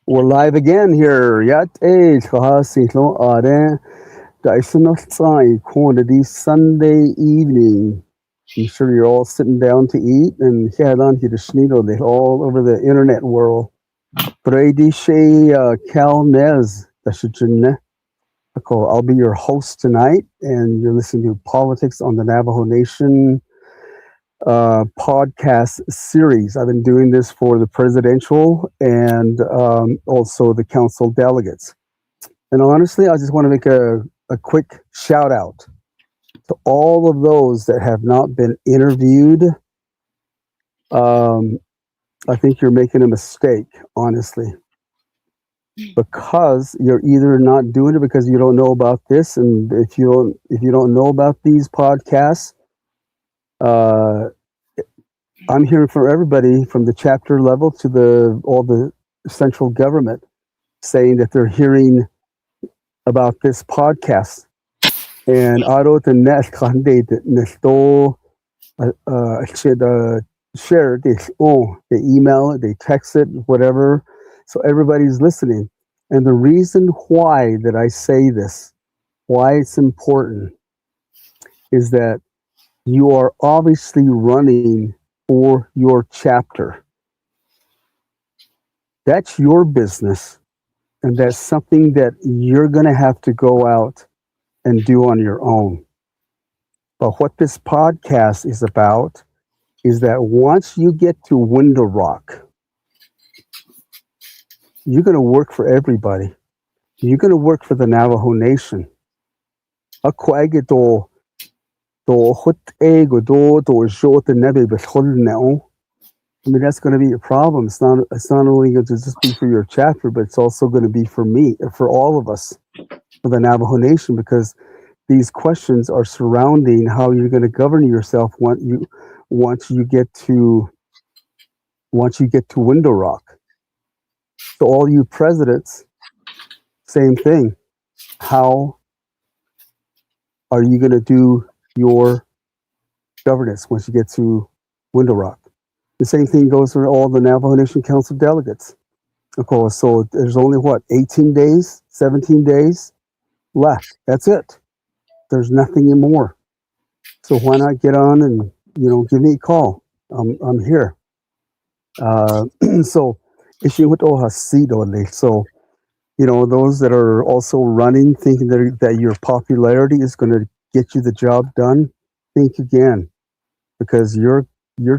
We're live again here. Quantity Sunday evening. I'm sure you're all sitting down to eat and all over the internet world. Brady Shay Cal Nez. I'll be your host tonight, and you're listening to Politics on the Navajo Nation podcast series. I've been doing this for the presidential and also the council delegates. And honestly, I just want to make a quick shout out to all of those that have not been interviewed. I think you're making a mistake, honestly, because you're either not doing it because you don't know about this, and if you don't know about these podcasts, I'm hearing from everybody from the chapter level to all the central government saying that they're hearing about this podcast. And I wrote the next candidate share this they email it, they text it, whatever. So everybody's listening. And the reason why that I say this, why it's important, is that you are obviously running for your chapter. That's your business, and that's something that you're going to have to go out and do on your own. But what this podcast is about is that once you get to Window Rock, you're going to work for everybody. You're going to work for the Navajo Nation. I mean, that's going to be a problem. It's not only going to just be for your chapter, but it's also going to be for me, for all of us, for the Navajo Nation, because these questions are surrounding how you're going to govern yourself once you get to Window Rock. So all you presidents, same thing. How are you going to do your governance once you get to Window Rock? The same thing goes for all the Navajo Nation Council delegates. Of course, so there's only 18 days, 17 days left. That's it. There's nothing more. So why not get on and give me a call? I'm here. So those that are also running, thinking that your popularity is going to get you the job done, think again, because your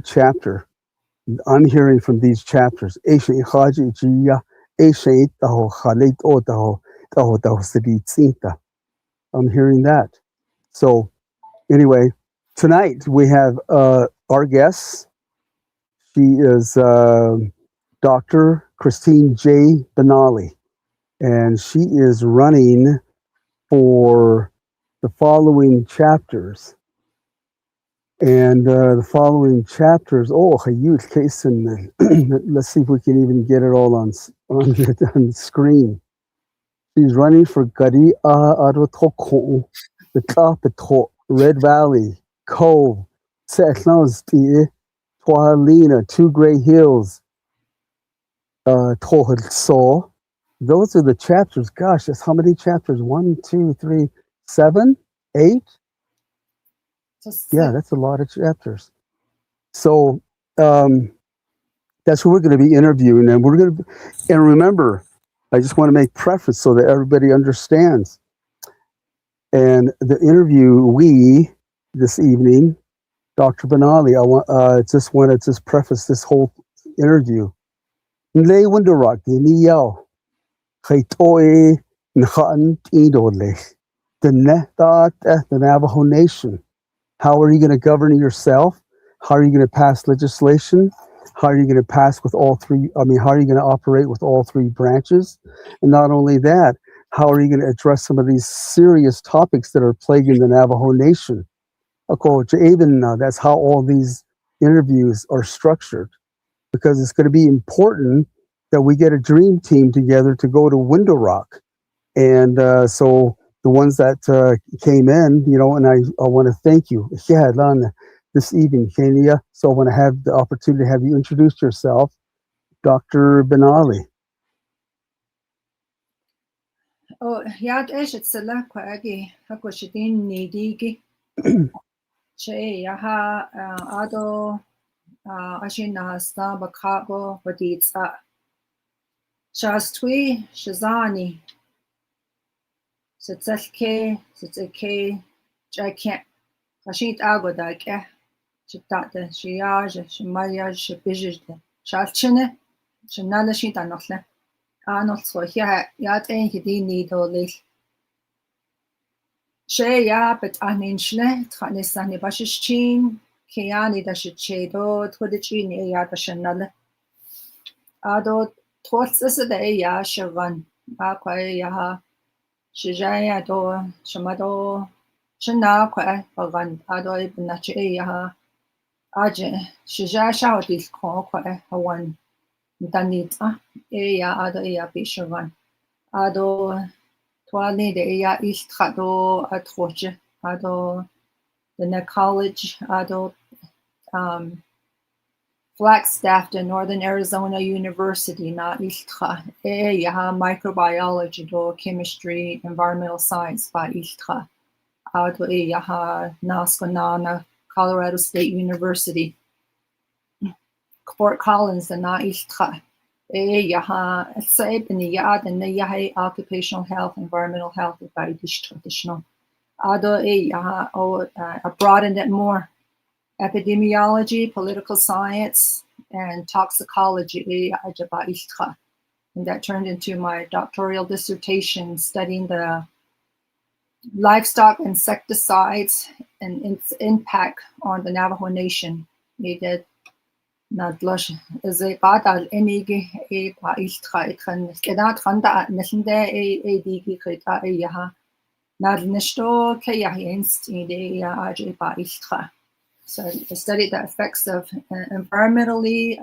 chapter, I'm hearing from these chapters. I'm hearing that. So anyway, tonight we have our guest. She is Dr. Christine J. BENALLY, and she is running for the following chapters. And the following chapters, a huge case, and let's see if we can even get it all on the screen. She's running for Gadii, Beclabito, Red Valley, Cove, atnáozt'i'í, Toadlena, Two Gray Hills, Haltsooí. Those are the chapters. Gosh, that's how many chapters? 1, 2, 3, 7, 8? Yeah, that's a lot of chapters. So that's who we're going to be interviewing, and and remember, I just want to make preface so that everybody understands. And the interviewee this evening, Dr. BENALLY, I just want to preface this whole interview. The Navajo Nation. How are you going to govern yourself? How are you going to pass legislation? How are you going to pass with all three? How are you going to operate with all three branches? And not only that, how are you going to address some of these serious topics that are plaguing the Navajo Nation? That's how all these interviews are structured, because it's going to be important that we get a dream team together to go to Window Rock. And so the ones that came in, and I want to thank you this evening, Kenya. So I want to have the opportunity to have you introduce yourself Dr. BENALLY. Oh, yad eshet sala kwagi hakoshidin nidigi. Che yaha ado ashin nahasta bakabo baditsa. Shastwi shazani. Sitselke sitseke jaket. Kashit agodake. Shitata shiyaj shimayaj shibijde. Shalchine shinala shita notle. Not so yeah, yat ein hidini dolil. She ya bet aninschle, tranisani bashichin, kiani da shichedo, twidichin ya da shanale. Ado trots is the ya shavan, aqua ya shijaya do, shamado, shana qua, avan, ado ibnachi ya aje, shija shawdis con qua, one, danita, ya ado ya bishavan. Ado Toadlena ya istrado atroche. Ado the college ado Flagstaff to Northern Arizona University na istra. Yaha microbiology do chemistry, environmental science ba istra. Ado yaha naskonana Colorado State University. Fort Collins na istra. Yaha sebni yad and yaha occupational health, environmental health by traditional. Ado yaha I broadened it more. Epidemiology, political science, and toxicology. And that turned into my doctoral dissertation studying the livestock insecticides and its impact on the Navajo Nation. Nadlush is a badal enige a baistra etran skedat randa nesende a digi kreta yaha nadnisto kayahins ide aje baistra. So I studied the effects of environmentally,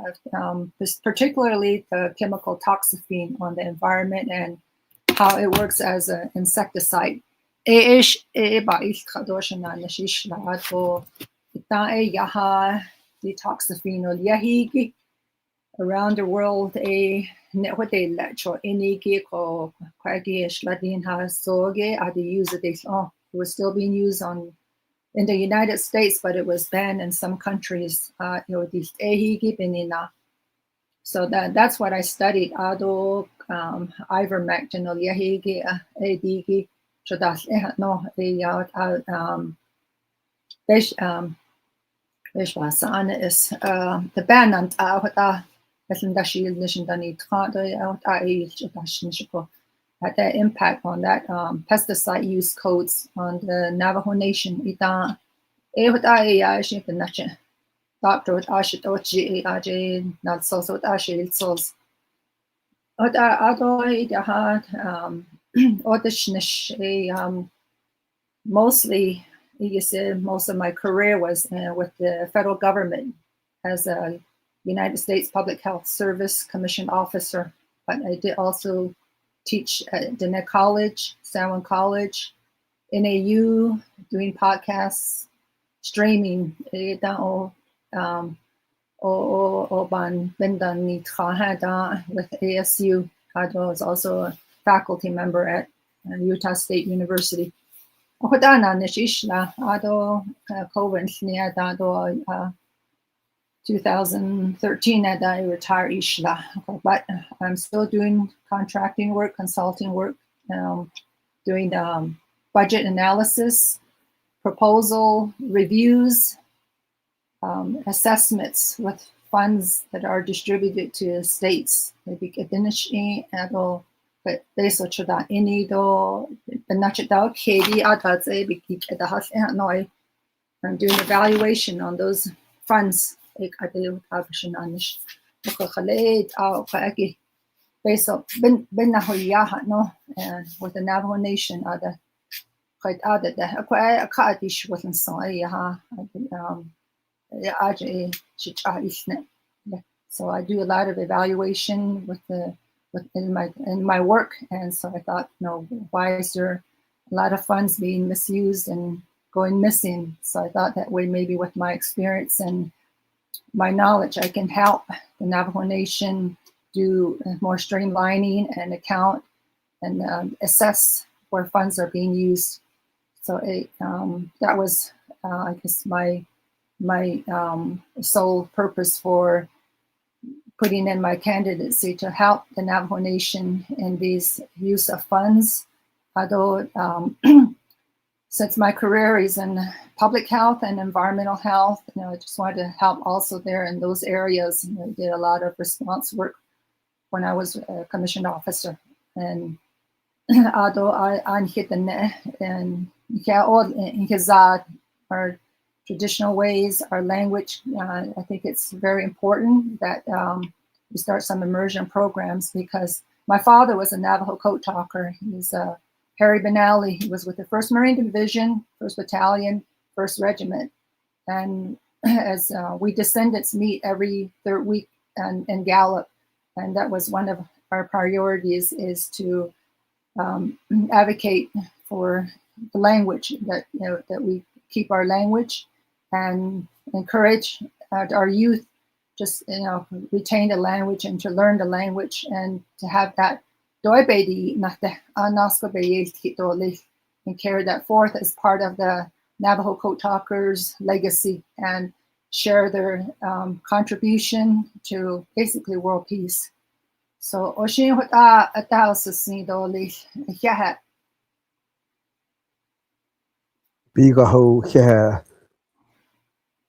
particularly the chemical toxaphene on the environment and how it works as an insecticide. Detoxaphene around the world what they let you iniki ko kwagi shladin ha soge use it was still being used in the United States, but it was banned in some countries. So that's what I studied. Ado ivermectin o yahigi adigi chodas no Beshwasan is the ban and what Dashil Nishindani out had that impact on that pesticide use codes on the Navajo Nation. Doctor Ashitochi Aje not so Ashil Sos. Mostly you said most of my career was with the federal government as a United States Public Health Service Commission officer, but I did also teach at Delegate College, San Juan College, NAU, doing podcasts, streaming. With ASU. I was also a faculty member at Utah State University. Cove in 2013 I retired but I'm still doing contracting work, consulting work, doing budget analysis, proposal reviews, assessments with funds that are distributed to states. I'm doing evaluation on those funds. With the Navajo Nation, so I do a lot of evaluation in my work, and so I thought, why is there a lot of funds being misused and going missing? So I thought that way maybe with my experience and my knowledge, I can help the Navajo Nation do more streamlining and account and assess where funds are being used. So that was, I guess, my sole purpose for putting in my candidacy to help the Navajo Nation in these use of funds. Although since my career is in public health and environmental health, I just wanted to help also there in those areas. I did a lot of response work when I was a commissioned officer. And although I hit the net and our traditional ways, our language, I think it's very important that we start some immersion programs, because my father was a Navajo code talker. He's Harry BENALLY. He was with the 1st Marine Division, 1st Battalion, 1st Regiment. And as we descendants meet every 3rd week in Gallup, and that was one of our priorities, is to advocate for the language, that that we keep our language and encourage our youth just retain the language and to learn the language and to have that and carry that forth as part of the Navajo Code Talkers legacy and share their contribution to basically world peace. So Oshin Hota atnáozt'i'í Bigaho, yeah.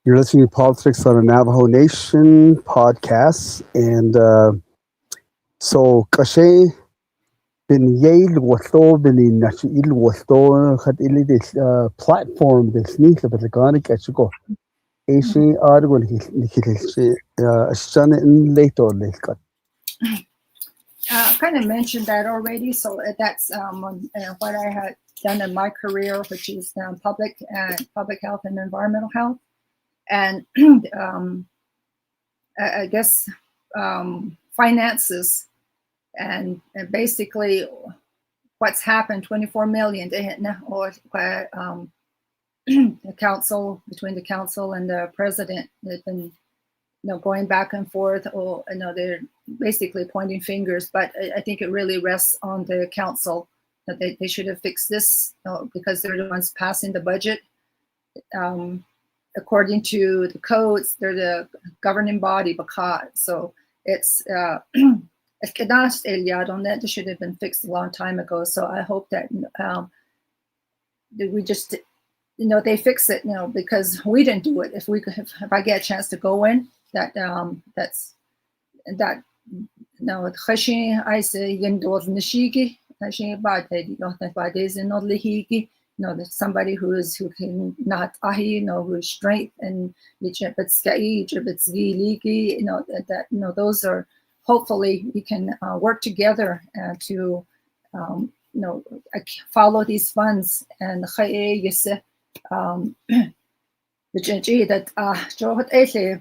You're listening to Politics on the Navajo Nation podcast. And so Kashe bin Yale Wasto bin Nachi Wasto had this platform this niche of the Ghana Kachiko. Asian Argon Shana in later Lake. Kind of mentioned that already. So that's what I had done in my career, which is public health and environmental health. And I guess finances and basically what's happened, 24 million, or the council, between the council and the president, they've been going back and forth, or they're basically pointing fingers, but I think it really rests on the council that they should have fixed this, because they're the ones passing the budget. According to the codes, they're the governing body, so it's that should have been fixed a long time ago. So I hope that we just they fix it, because we didn't do it. If I get a chance to go in, that I say there's somebody who can not who's strength and those are, hopefully we can work together to follow these funds and that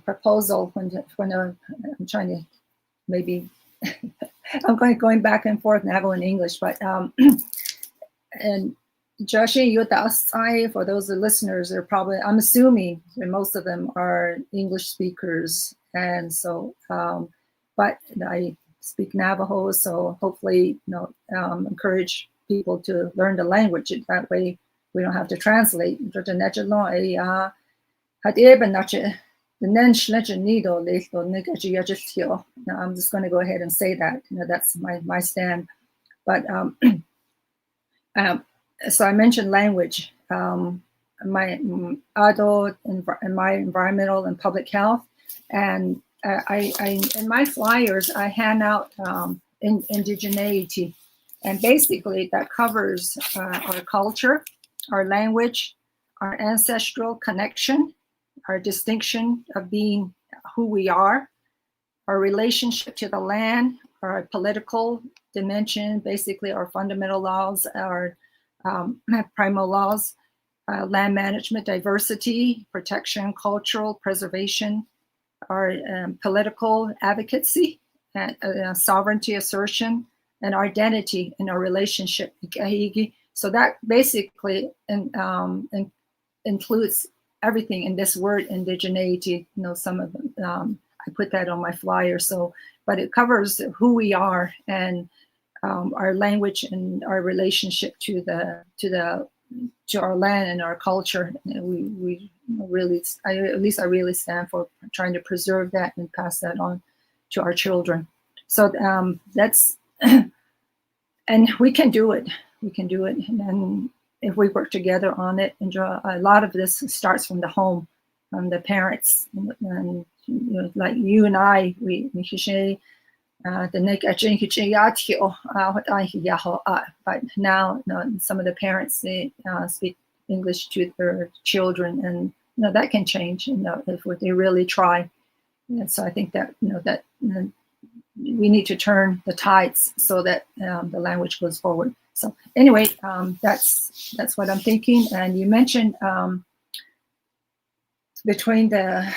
proposal when I'm trying to maybe I'm going back and forth now in English, but and Joshi atnáozt'i'í, for those listeners, are probably, I'm assuming that most of them are English speakers, and so but I speak Navajo, so hopefully encourage people to learn the language. That way we don't have to translate. I'm just going to go ahead and say that. That's my stand. But so I mentioned language. My adult in my environmental and public health, and I in my flyers I hand out indigeneity, and basically that covers our culture, our language, our ancestral connection, our distinction of being who we are, our relationship to the land, our political dimension, basically our fundamental laws, our primal laws, land management, diversity, protection, cultural preservation, our political advocacy, sovereignty assertion, and identity in our relationship. So that basically includes everything in this word indigeneity. Some of them, put that on my flyer. So, but it covers who we are and our language and our relationship to our land and our culture. And we really, I really stand for trying to preserve that and pass that on to our children. So that's, and we can do it. We can do it. And if we work together on it, and a lot of this starts from the home, from the parents, and like you and I, we but now some of the parents, they speak English to their children, and that can change, if they really try. And so I think that that we need to turn the tides so that the language goes forward. So anyway, that's what I'm thinking. And you mentioned between the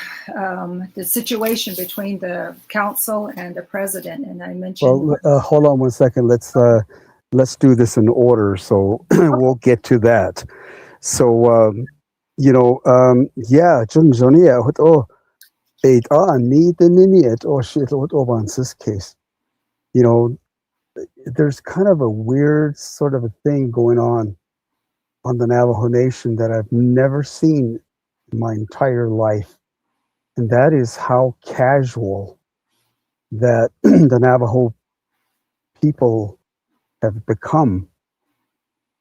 situation between the council and the president, and I mentioned. Well, hold on one second. Let's do this in order. So we'll get to that. So yeah, this case, there's kind of a weird sort of a thing going on the Navajo Nation that I've never seen in my entire life. And that is how casual that the Navajo people have become.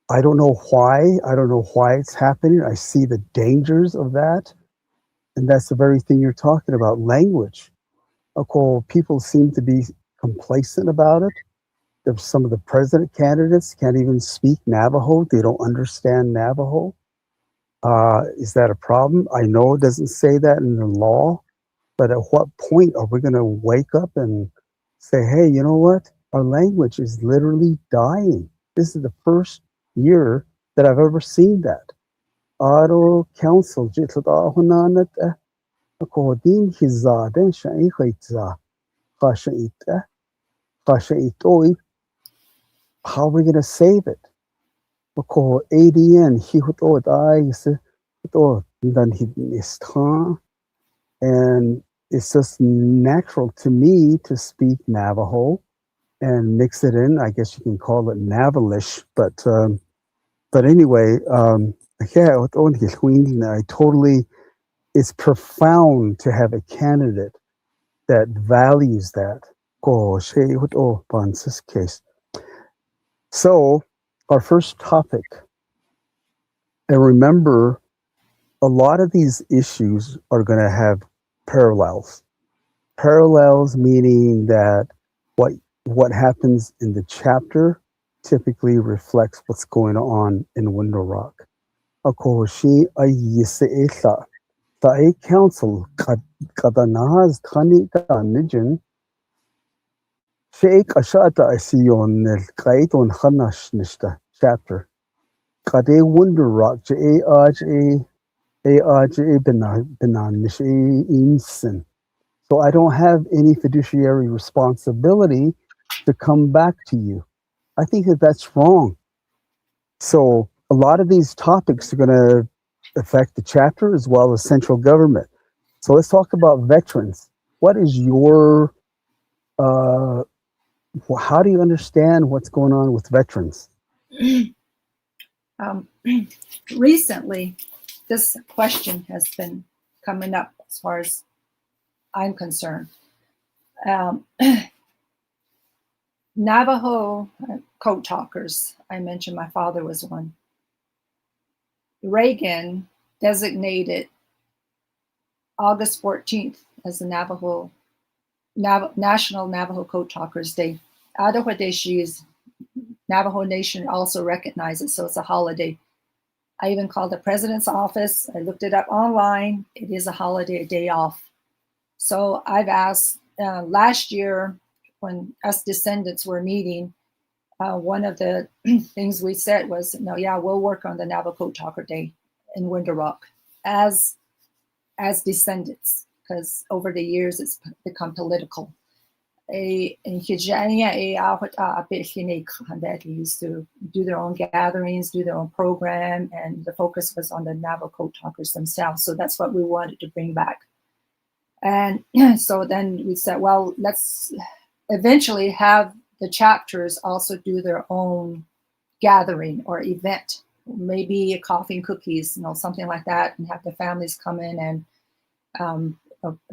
I don't know why. I don't know why it's happening. I see the dangers of that. And that's the very thing you're talking about, language. Of course, people seem to be complacent about it. Some of the president candidates can't even speak Navajo. They don't understand Navajo. Is that a problem? I know it doesn't say that in the law, but at what point are we going to wake up and say, hey, you know what? Our language is literally dying. This is the first year that I've ever seen that. Aro council, how are we going to save it? Because ADN, and it's just natural to me to speak Navajo and mix it in. I guess you can call it Navalish, but anyway, yeah, I totally. It's profound to have a candidate that values that. Case. So, our first topic, and remember, a lot of these issues are going to have parallels. Parallels meaning that what happens in the chapter typically reflects what's going on in Window Rock. Akoshi ayisa Tae Council Kadanahas Tani Nijin Sheikh Ashata Ision Kaiton Hanash Nishta chapter. Kade Window Rock J-A-R-J Benan Nishi Insin. So I don't have any fiduciary responsibility to come back to you. I think that that's wrong. So a lot of these topics are going to affect the chapter as well as central government. So let's talk about veterans. What is your, how do you understand what's going on with veterans? Recently, this question has been coming up as far as I'm concerned. Navajo code talkers, I mentioned my father was one. Reagan designated August 14th as the National Navajo Code Talkers Day. Adahwadeshi's Navajo Nation also recognizes it, so it's a holiday. I even called the president's office. I looked it up online. It is a holiday, a day off. So I've asked, last year when us descendants were meeting, one of the things we said was, no, yeah, we'll work on the Navajo Code Talker Day in Window Rock as descendants, because over the years it's become political. That used to do their own gatherings, do their own program, and the focus was on the Navajo Code Talkers themselves. So that's what we wanted to bring back. And so then we said, well, let's eventually have the chapters also do their own gathering or event, maybe a coffee and cookies, something like that, and have the families come in and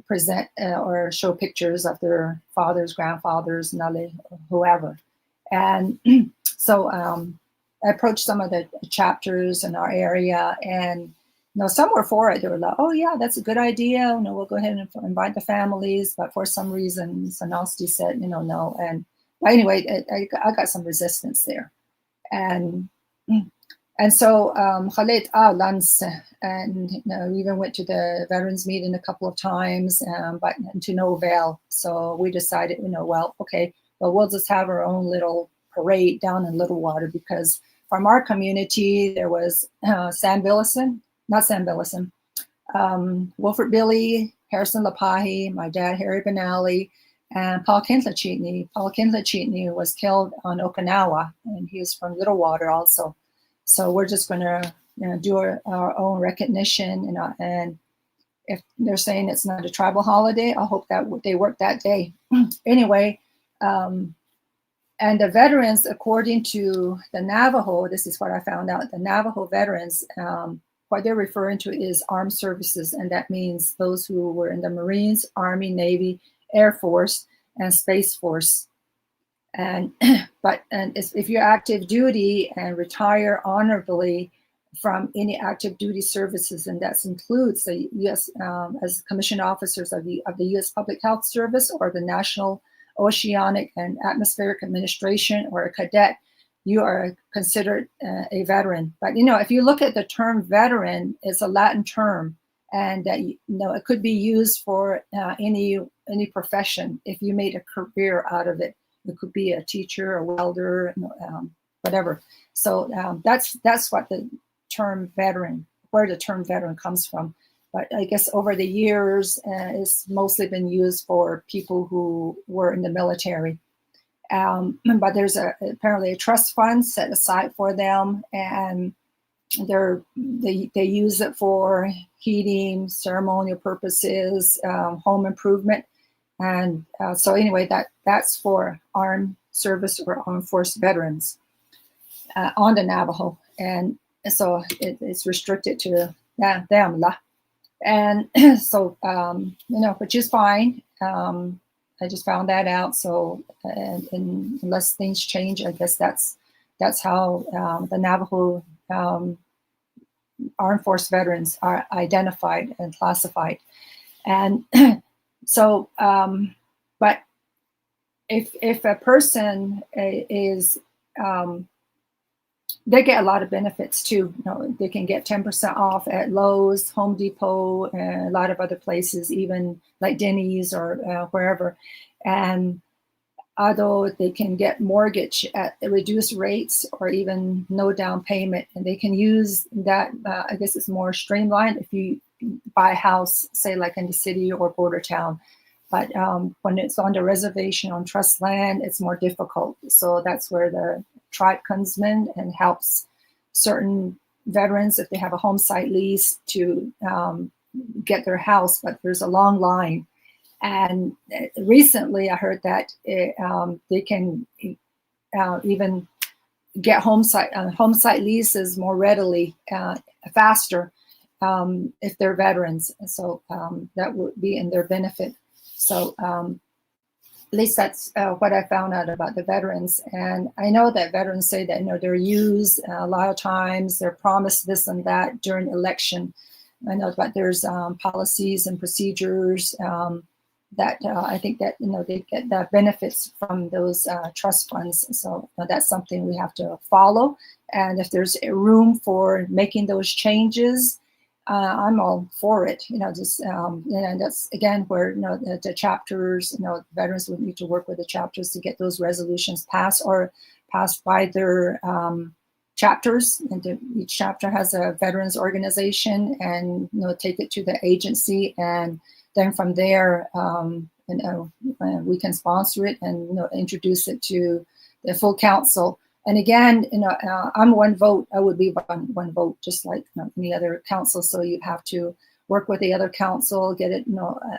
present or show pictures of their fathers, grandfathers, Nale, whoever. And so I approached some of the chapters in our area, and some were for it. They were like, "Oh yeah, that's a good idea. We'll go ahead and invite the families." But for some reason, Sanalsti said, no. And but anyway, I got some resistance there, and so Khalid Lance, and we even went to the veterans meeting a couple of times, but to no avail. So we decided, well, okay, well, we'll just have our own little parade down in Little Water, because from our community there was Sam Billison, Wilfred Billy, Harrison Lapahi, my dad Harry BENALLY, and Paul Kintlachitney. Paul Kintlachitney was killed on Okinawa, and he was from Little Water also. So we're just going to do our own recognition, and if they're saying it's not a tribal holiday, I hope that they work that day. Anyway, and the veterans, according to the Navajo, this is what I found out, the Navajo veterans, what they're referring to is armed services, and that means those who were in the Marines, Army, Navy, Air Force, and Space Force. And if you're active duty and retire honorably from any active duty services, and that includes the U.S. As commissioned officers of the U.S. Public Health Service or the National Oceanic and Atmospheric Administration, or a cadet, you are considered a veteran. But if you look at the term veteran, it's a Latin term, and that it could be used for any profession if you made a career out of it. It could be a teacher, a welder, whatever. So that's what the term veteran, where the term veteran comes from. But I guess over the years, it's mostly been used for people who were in the military. But there's apparently a trust fund set aside for them, and they use it for heating, ceremonial purposes, home improvement. And so anyway, that's for armed service or armed force veterans on the Navajo. And so it's restricted to them. And so, which is fine. I just found that out. So and unless things change, I guess that's how the Navajo armed force veterans are identified and classified. And so, but if a person is, they get a lot of benefits too. They can get 10% off at Lowe's, Home Depot, and a lot of other places, even like Denny's or wherever. And although they can get mortgage at reduced rates or even no down payment, and they can use that, I guess it's more streamlined if you buy a house, say like in the city or border town. But when it's on the reservation on trust land, it's more difficult. So that's where the tribe comes in and helps certain veterans, if they have a home site lease, to get their house, but there's a long line. And recently I heard that they can even get home site leases more readily, faster, if they're veterans. So that would be in their benefit. So at least that's what I found out about the veterans. And I know that veterans say that, they're used a lot of times, they're promised this and that during election. I know, but there's policies and procedures that I think that, they get the benefits from those trust funds. So that's something we have to follow. And if there's a room for making those changes, I'm all for it. Just and that's again where the chapters, veterans would need to work with the chapters to get those resolutions passed or passed by their chapters. And each chapter has a veterans organization, and take it to the agency, and then from there, we can sponsor it and introduce it to the full council. And again, I'm one vote. I would be one vote, just like any other council. So you have to work with the other council, get it,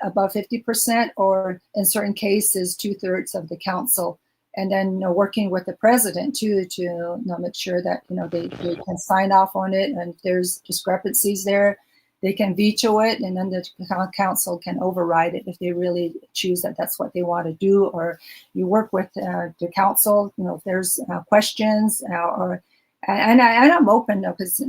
above 50%, or in certain cases, 2/3 of the council. And then, working with the president too, to make sure that, they can sign off on it. And if there's discrepancies there, they can veto it, and then the council can override it if they really choose that that's what they want to do. Or you work with the council, if there's questions, and I'm open, because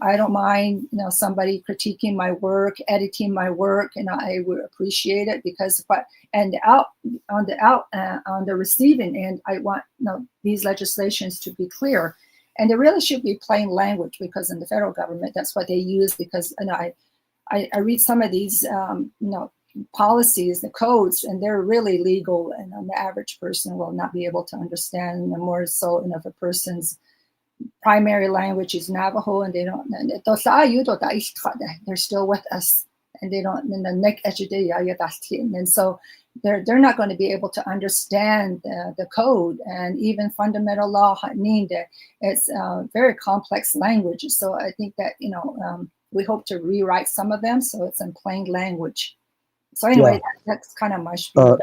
I don't mind, somebody critiquing my work, editing my work, and I would appreciate it, because on the receiving end, I want these legislations to be clear. And there really should be plain language, because in the federal government, that's what they use. Because I read some of these policies, the codes, and they're really legal, and the average person will not be able to understand them. More so, if a person's primary language is Navajo, and they don't, they're still with us, and they don't, and so they're not going to be able to understand the code, and even fundamental law. It's very complex language. So I think that we hope to rewrite some of them so it's in plain language. So anyway, that's kind of my spiel.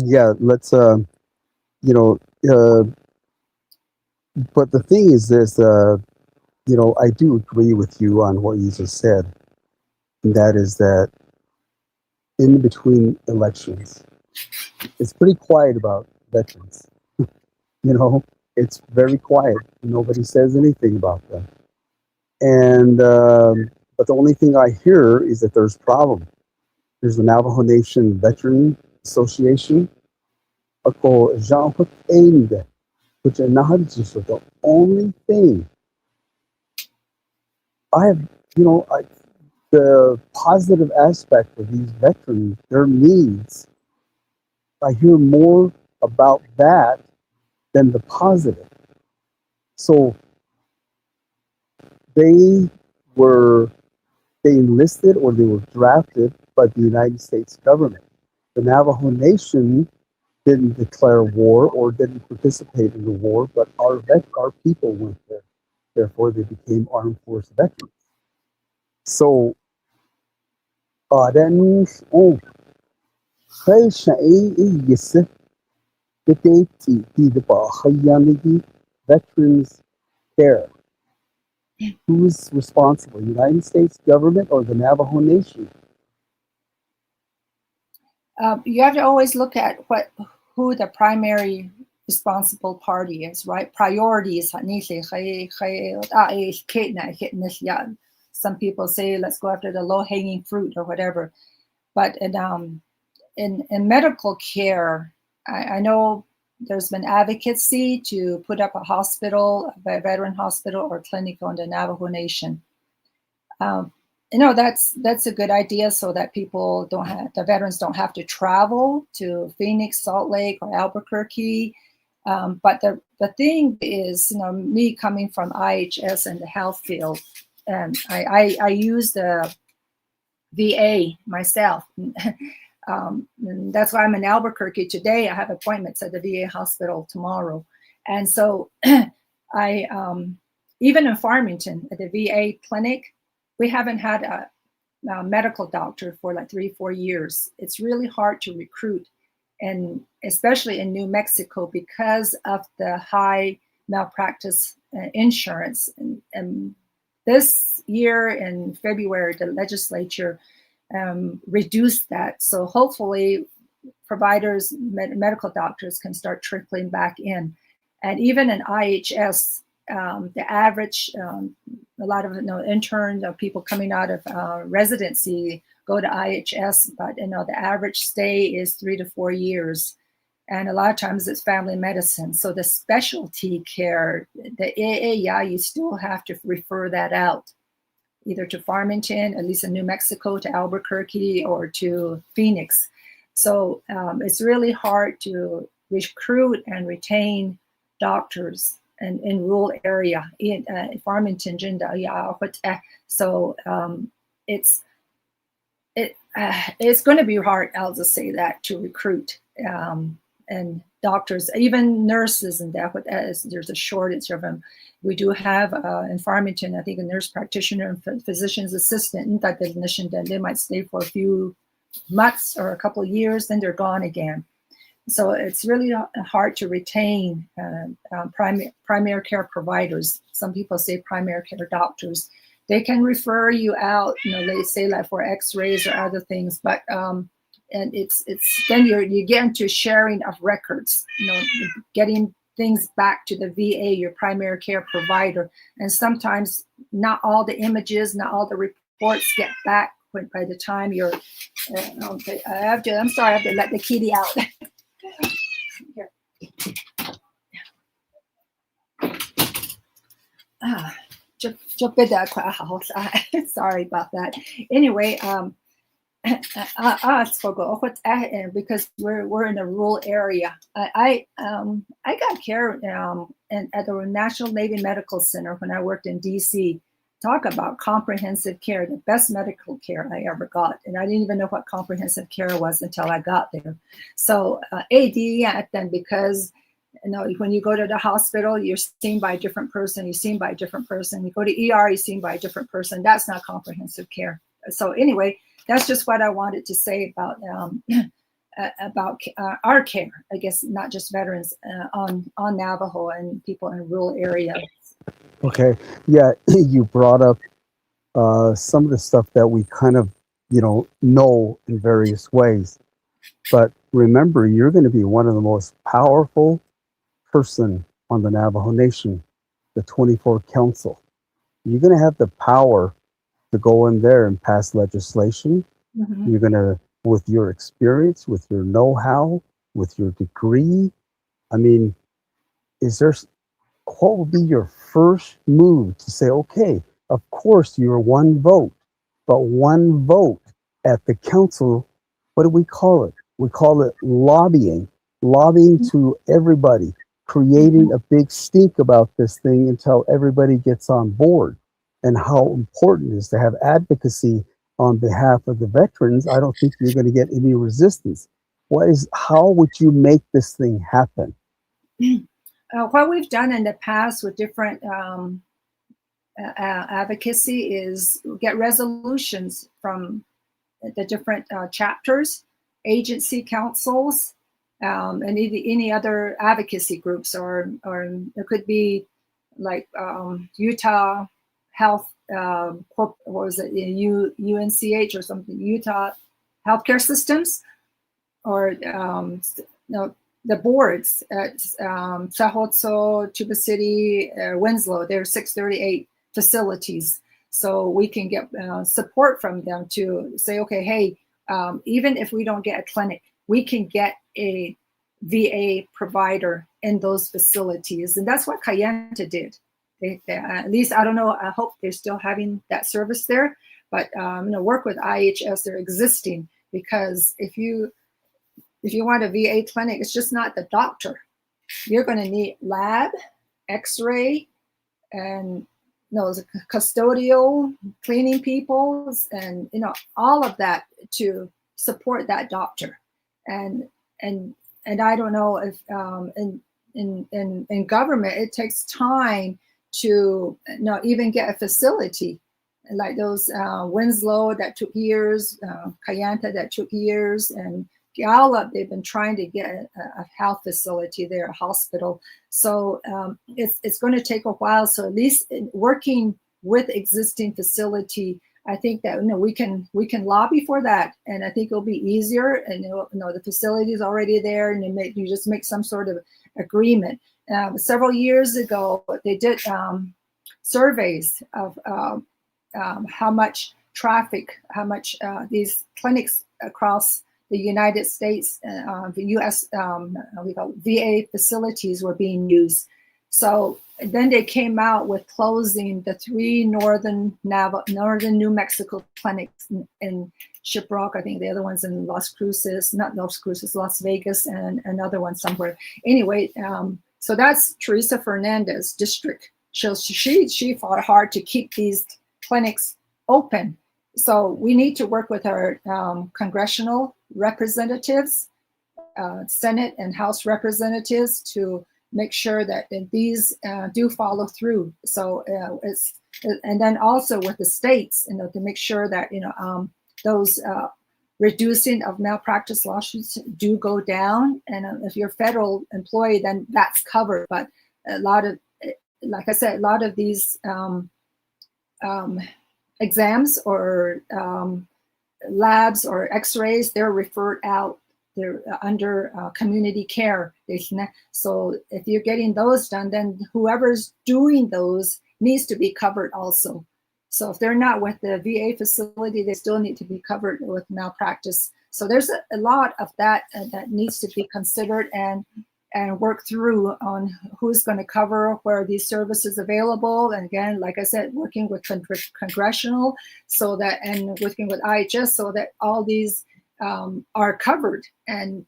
Yeah, let's but the thing is this, I do agree with you on what you just said, and that is that in between elections, it's pretty quiet about veterans. It's very quiet. Nobody says anything about them. And but the only thing I hear is that there's a problem. There's the Navajo Nation Veteran Association. Which are not just the only thing I have, the positive aspect of these veterans, their needs. I hear more about that than the positive. So they enlisted, or they were drafted by the United States government. The Navajo Nation didn't declare war or didn't participate in the war, but our people went there. Therefore, they became armed force veterans. So, veterans care. Who's responsible? United States government or the Navajo Nation? You have to always look at who the primary responsible party is, right? Priorities. Some people say, let's go after the low-hanging fruit or whatever. But in medical care, I know there's been advocacy to put up a hospital, a veteran hospital or clinic on the Navajo Nation. That's a good idea, so that the veterans don't have to travel to Phoenix, Salt Lake, or Albuquerque. But the thing is, me coming from IHS and the health field, and I use the VA myself. And that's why I'm in Albuquerque today. I have appointments at the VA hospital tomorrow. And so even in Farmington at the VA clinic, we haven't had a medical doctor for like 3-4 years. It's really hard to recruit, and especially in New Mexico, because of the high malpractice insurance. And this year in February, the legislature reduced that. So hopefully providers, medical doctors can start trickling back in. And even in IHS, the average, a lot of interns or people coming out of residency go to IHS, but the average stay is 3 to 4 years, and a lot of times it's family medicine. So the specialty care, the AA, you still have to refer that out, either to Farmington, at least in New Mexico, to Albuquerque, or to Phoenix. So it's really hard to recruit and retain doctors in rural area, in Farmington, so it's going to be hard, I'll just say that, to recruit. and doctors, even nurses, and that. There's a shortage of them. We do have in Farmington, I think, a nurse practitioner and physician's assistant that they might stay for a few months or a couple of years, then they're gone again. So it's really hard to retain primary care providers. Some people say primary care doctors. They can refer you out, they say like for X-rays or other things, but and it's then you get into sharing of records, getting things back to the VA, your primary care provider, and sometimes not all the images, not all the reports get back by the time you're. Okay, I'm sorry, I have to let the kitty out. Here. Sorry about that. Anyway, because we're in a rural area. I got care at the National Navy Medical Center when I worked in DC. Talk about comprehensive care, the best medical care I ever got. And I didn't even know what comprehensive care was until I got there. So AD, then because when you go to the hospital, you're seen by a different person, you're seen by a different person. You go to ER, you're seen by a different person. That's not comprehensive care. So anyway, that's just what I wanted to say about our care, I guess, not just veterans on Navajo and people in rural areas. Okay. Yeah, you brought up some of the stuff that we kind of, know in various ways. But remember, you're going to be one of the most powerful person on the Navajo Nation, the 24 Council. You're going to have the power to go in there and pass legislation. Mm-hmm. You're going to, with your experience, with your know-how, with your degree. I mean, what would be your first move to say, okay, of course you're one vote, but one vote at the council, what do we call it? We call it lobbying to everybody, creating a big stink about this thing until everybody gets on board. And how important it is to have advocacy on behalf of the veterans. I don't think you're going to get any resistance. How would you make this thing happen? What we've done in the past with different advocacy is get resolutions from the different chapters, agency councils, and any other advocacy groups, or it could be like Utah Health, what was it, UNCH or something, Utah Healthcare Systems, or the boards at Haltsooí, Tuba City, Winslow. There are 638 facilities. So we can get support from them to say, okay, hey, even if we don't get a clinic, we can get a VA provider in those facilities. And that's what Kayenta did. They, at least, I don't know, I hope they're still having that service there, but work with IHS, they're existing, because if you want a VA clinic, it's just not the doctor. You're going to need lab, X-ray, and custodial, cleaning people, and all of that to support that doctor. And I don't know if in government it takes time to even get a facility like those Winslow that took years, Kayenta that took years, and Gallup, they've been trying to get a health facility there, a hospital. So it's going to take a while. So at least working with existing facility, I think that we can lobby for that, and I think it'll be easier. And the facility is already there, and you just make some sort of agreement. Several years ago, they did surveys of how much traffic, how much these clinics across the United States, the U.S. VA facilities were being used. So then they came out with closing the 3 northern New Mexico clinics in Shiprock. I think the other one's in Las Vegas, and another one somewhere. Anyway, so that's Teresa Fernandez district. She fought hard to keep these clinics open. So we need to work with our congressional representatives Senate and House representatives to make sure that these do follow through. So and then also with the states, to make sure that those reducing of malpractice lawsuits do go down. And if you're a federal employee, then that's covered. But a lot of, like I said, a lot of these exams or labs or x-rays, they're referred out. They're under community care. So if you're getting those done, then whoever's doing those needs to be covered also. So if they're not with the VA facility, they still need to be covered with malpractice. So there's a lot of that that needs to be considered and work through on who's going to cover where these services available. And again, like I said, working with congressional so that, and working with IHS so that all these are covered and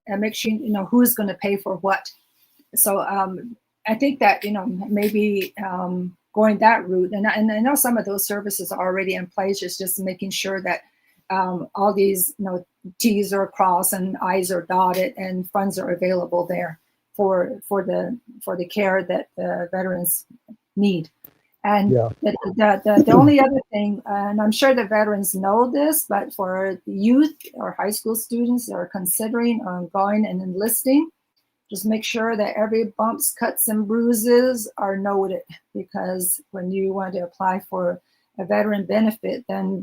make sure who's going to pay for what. So I think that maybe going that route, and I know some of those services are already in place. It's just making sure that all these T's are crossed and I's are dotted and funds are available there for the care that the veterans need. And the only other thing, and I'm sure the veterans know this, but for youth or high school students that are considering going and enlisting, just make sure that every bumps, cuts, and bruises are noted, because when you want to apply for a veteran benefit, then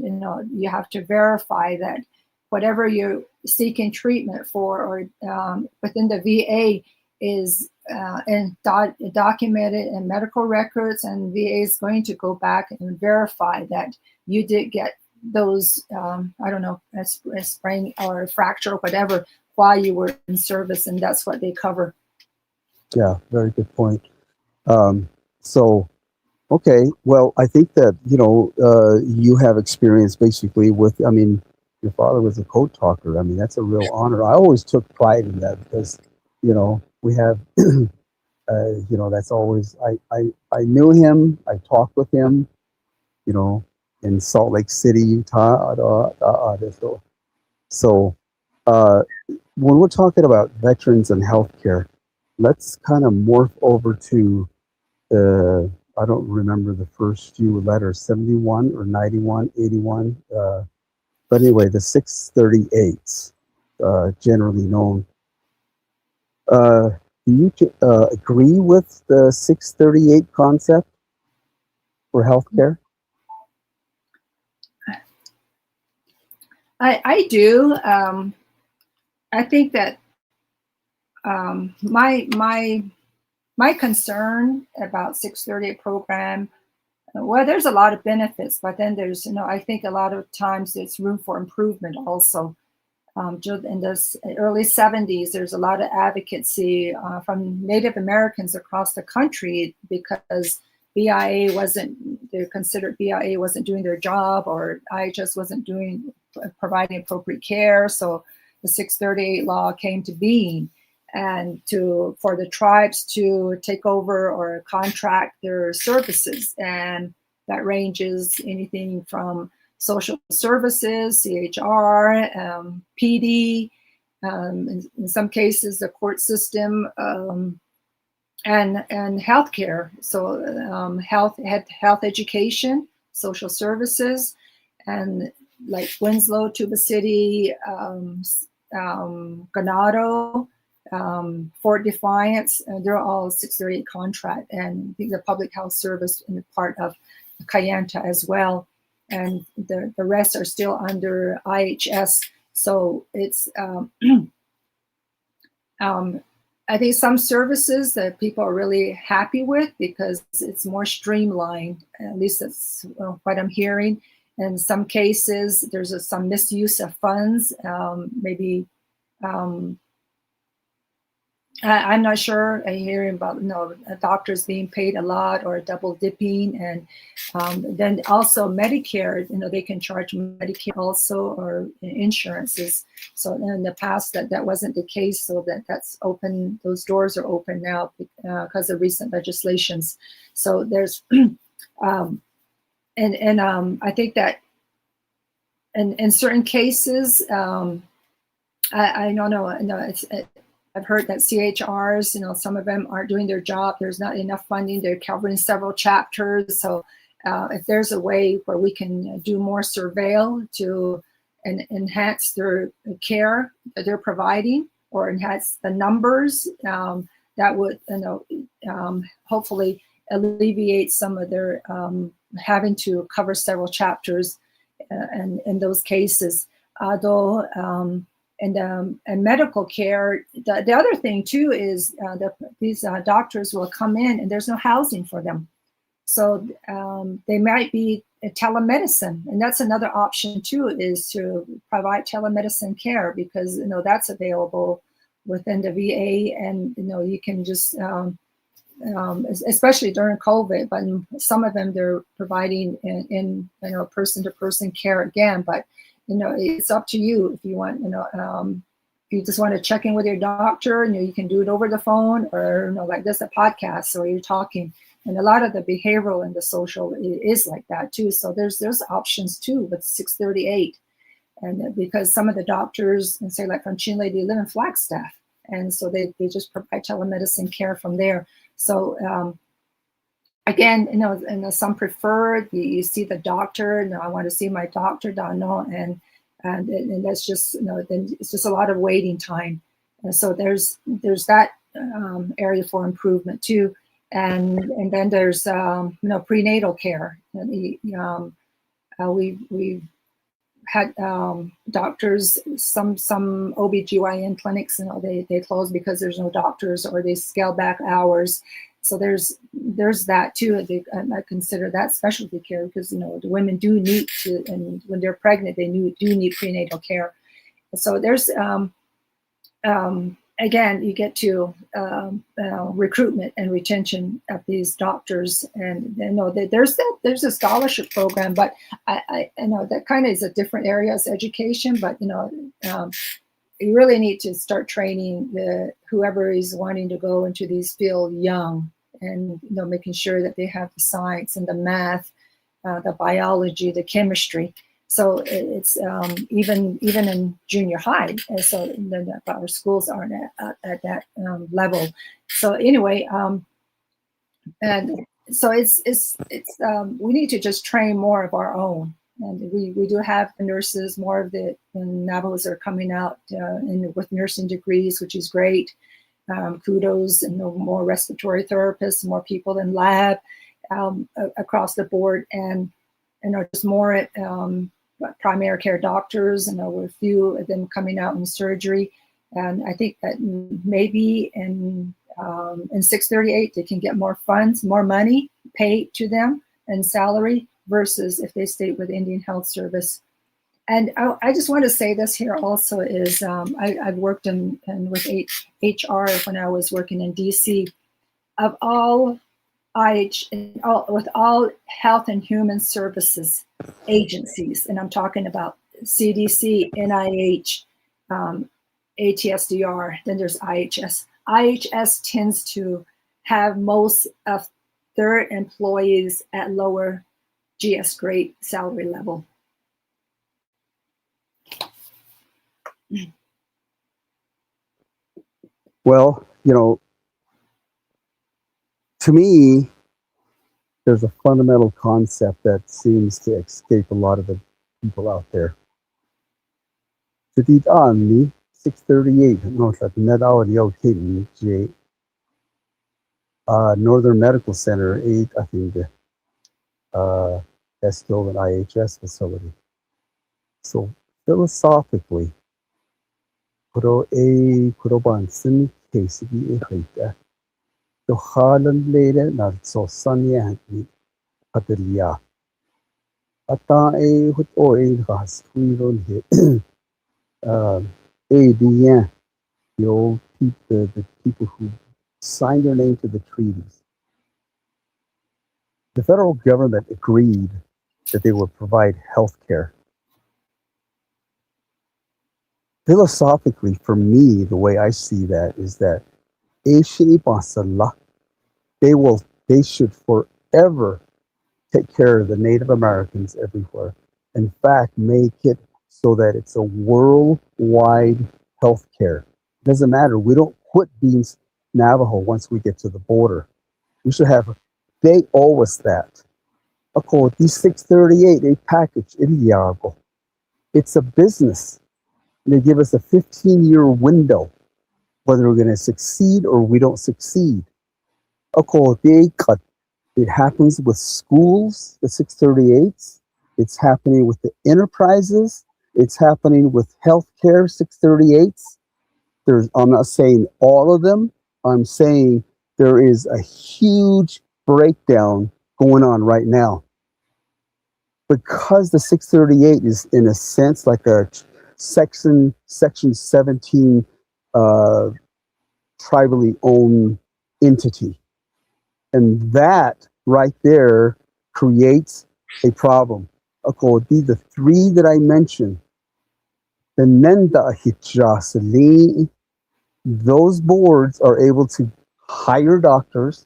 you have to verify that whatever you're seeking treatment for or within the VA is documented in medical records, and VA is going to go back and verify that you did get those, I don't know, a sprain or a fracture or whatever while you were in service, and that's what they cover. Yeah, very good point. So, okay, well, I think that, you have experience basically with, your father was a code talker. That's a real honor. I always took pride in that because, we have, that's always, I knew him, I talked with him, in Salt Lake City, Utah. So, when we're talking about veterans and healthcare, let's kind of morph over to I don't remember the first few letters, 71 or 91, 81. But anyway, the 638s, generally known. Do you agree with the 638 concept for healthcare? I do. I think that my concern about 638 program, well, there's a lot of benefits, but then there's, I think a lot of times there's room for improvement also. In the early 70s, there's a lot of advocacy from Native Americans across the country because BIA they considered BIA wasn't doing their job, or IHS wasn't providing appropriate care. So the 638 law came to being, and for the tribes to take over or contract their services. And that ranges anything from social services, CHR, PD, in some cases the court system, and healthcare. So health education, social services, and like Winslow, Tuba City, Ganado, Fort Defiance, they're all 638 contract, and I think the public health service in the part of Kayenta as well. And the rest are still under IHS. So it's, I think some services that people are really happy with because it's more streamlined. At least that's what I'm hearing. In some cases, there's some misuse of funds. Maybe I'm not sure. I hear about doctors being paid a lot or double dipping, and then also Medicare. They can charge Medicare also, or insurances. So in the past that wasn't the case. So that's open. Those doors are open now because of recent legislations. So there's I think that in certain cases. I don't know. I've heard that CHRs, some of them aren't doing their job. There's not enough funding. They're covering several chapters. So if there's a way where we can do more surveil to enhance their care that they're providing, or enhance the numbers, that would, hopefully alleviate some of their having to cover several chapters in those cases. And medical care, the other thing too is these doctors will come in and there's no housing for them. So they might be telemedicine, and that's another option too, is to provide telemedicine care, because that's available within the VA, and you can just especially during COVID, but some of them they're providing in person-to-person care again. But it's up to you if you want. If you just want to check in with your doctor, you can do it over the phone, or like this, a podcast, or you're talking. And a lot of the behavioral and the social is like that too. So there's options too with 638, and because some of the doctors, and say like from Chile, they live in Flagstaff, and so they just provide telemedicine care from there. So again, and some prefer you see the doctor. I want to see my doctor, and that's just then it's just a lot of waiting time. And so there's that area for improvement too. And then there's prenatal care. We've had doctors, some OBGYN clinics, they close because there's no doctors, or they scale back hours. So there's that too. I consider that specialty care, because the women do need to, and when they're pregnant, they do need prenatal care. So there's again, you get to recruitment and retention of these doctors, and there's a scholarship program, but I know that kind of is a different area as education, but you really need to start training whoever is wanting to go into these fields young, and making sure that they have the science and the math, the biology, the chemistry. So it's even in junior high, and so our schools aren't at that level. So anyway, and so it's we need to just train more of our own, and we do have the nurses. More of the Navajos are coming out with nursing degrees, which is great. Kudos, and more respiratory therapists, more people in lab across the board, and just more primary care doctors, and with a few of them coming out in surgery. And I think that maybe in 638 they can get more funds, more money paid to them and salary, versus if they stay with Indian Health Service. And I just want to say this here also is I've worked with HR when I was working in DC. Of all with all health and human services agencies, and I'm talking about CDC, NIH, ATSDR, then there's IHS. IHS tends to have most of their employees at lower GS grade salary level. Well, to me, there's a fundamental concept that seems to escape a lot of the people out there. Jadid Anli, 638, Northern Medical Center, 8, I think, Eskil and IHS facility. So philosophically, Kuroban Sin Casey Hita. The Harlan later not so sunny and Patelia. Ata a hut or a has we on hit. ADN, the old people, the people who signed their name to the treaties. The federal government agreed that they would provide health care. Philosophically, for me, the way I see that is that they should forever take care of the Native Americans everywhere. In fact, make it so that it's a worldwide health care. Doesn't matter. We don't quit being Navajo once we get to the border. We should have, they owe us that. Ako, the 638, a package, Iliago. It's a business. They give us a 15-year window, whether we're going to succeed or we don't succeed. Ako, they cut. It happens with schools, the 638s. It's happening with the enterprises. It's happening with healthcare 638s. I'm not saying all of them. I'm saying there is a huge breakdown going on right now. Because the 638 is, in a sense, like a Section 17 tribally owned entity. And that right there creates a problem. Okay, the three that I mentioned, the Nenda Hijasali, those boards are able to hire doctors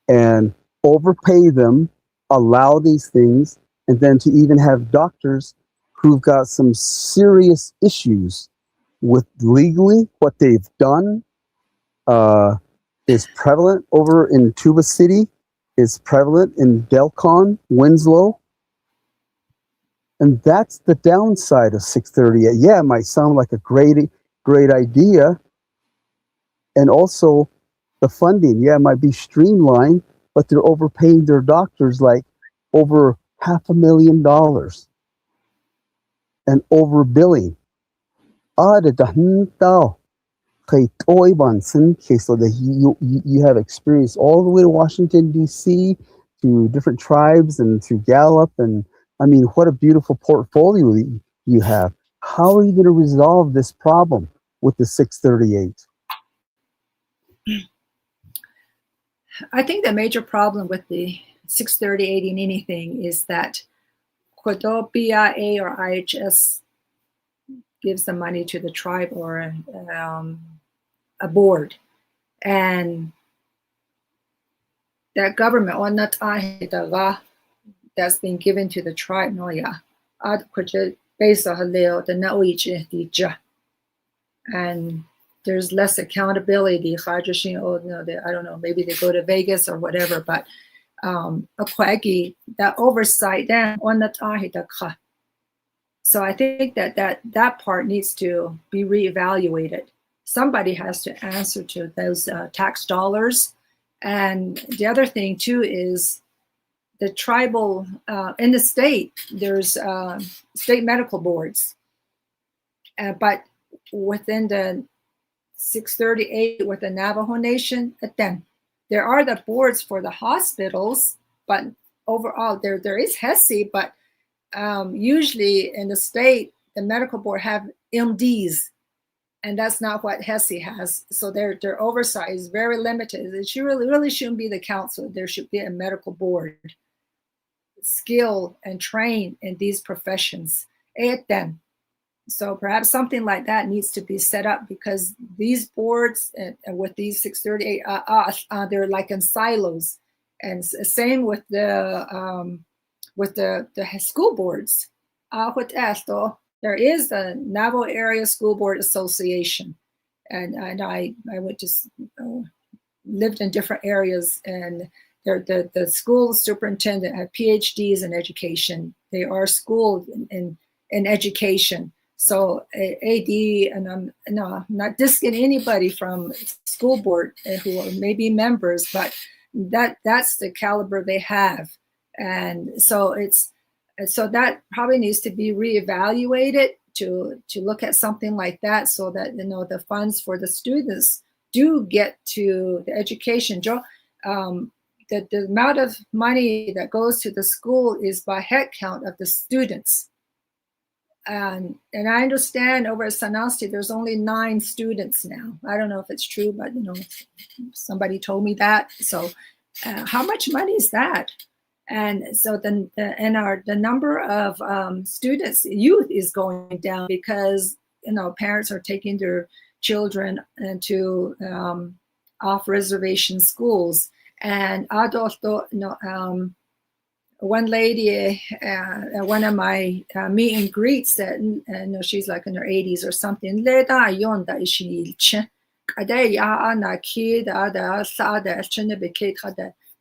and overpay them, allow these things, and then to even have doctors who've got some serious issues with legally what they've done is prevalent over in Tuba City, is prevalent in Delcon, Winslow. And that's the downside of 638. Yeah, it might sound like a great idea. And also the funding, yeah, it might be streamlined, but they're overpaying their doctors like over $500,000 and overbilling. So that you have experience all the way to Washington, D.C., to different tribes and to Gallup. And I mean, what a beautiful portfolio you have. How are you going to resolve this problem with the 638? I think the major problem with the 638 in anything is that BIA or IHS gives the money to the tribe or a board, and that government or not that's been given to the tribe, no, yeah, and there's less accountability. I don't know, maybe they go to Vegas or whatever, but that oversight then on the. So I think that part needs to be reevaluated. Somebody has to answer to those tax dollars. And the other thing too is the tribal, in the state, there's state medical boards. But within the 638 with the Navajo Nation, then there are the boards for the hospitals, but overall there is HESI, but usually in the state, the medical board have MDs, and that's not what HESI has. So their oversight is very limited. It really shouldn't be the council. There should be a medical board, skilled and trained in these professions. So perhaps something like that needs to be set up, because these boards with these 638, they're like in silos, and same with the school boards. There is the Navajo Area School Board Association, and I went to lived in different areas, and the school superintendent have PhDs in education. They are schooled in education. So AD, and I'm not disking anybody from school board who are maybe members, but that's the caliber they have. And so that probably needs to be reevaluated to look at something like that, so that the funds for the students do get to the education. The amount of money that goes to the school is by head count of the students. And I understand over at Sanasti there's only 9 students now. I don't know if it's true, but somebody told me that. So how much money is that? And so the number of students, youth, is going down because parents are taking their children into off reservation schools, and adult one lady, one of my meet and greets that, no, she's like in her 80s or something.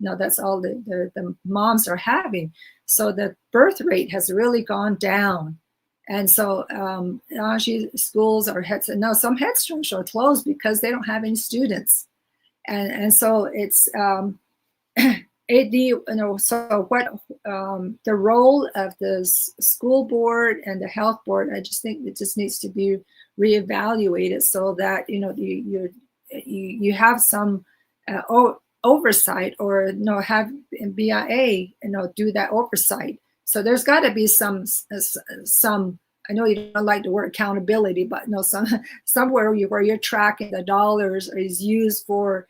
No, that's all the moms are having. So the birth rate has really gone down. And so schools are some headstores are closed because they don't have any students. And so it's so what the role of the school board and the health board, I just think it just needs to be reevaluated so that you have some oversight, or have BIA do that oversight. So there's got to be some. I know you don't like the word accountability, but somewhere where you're tracking the dollars is used for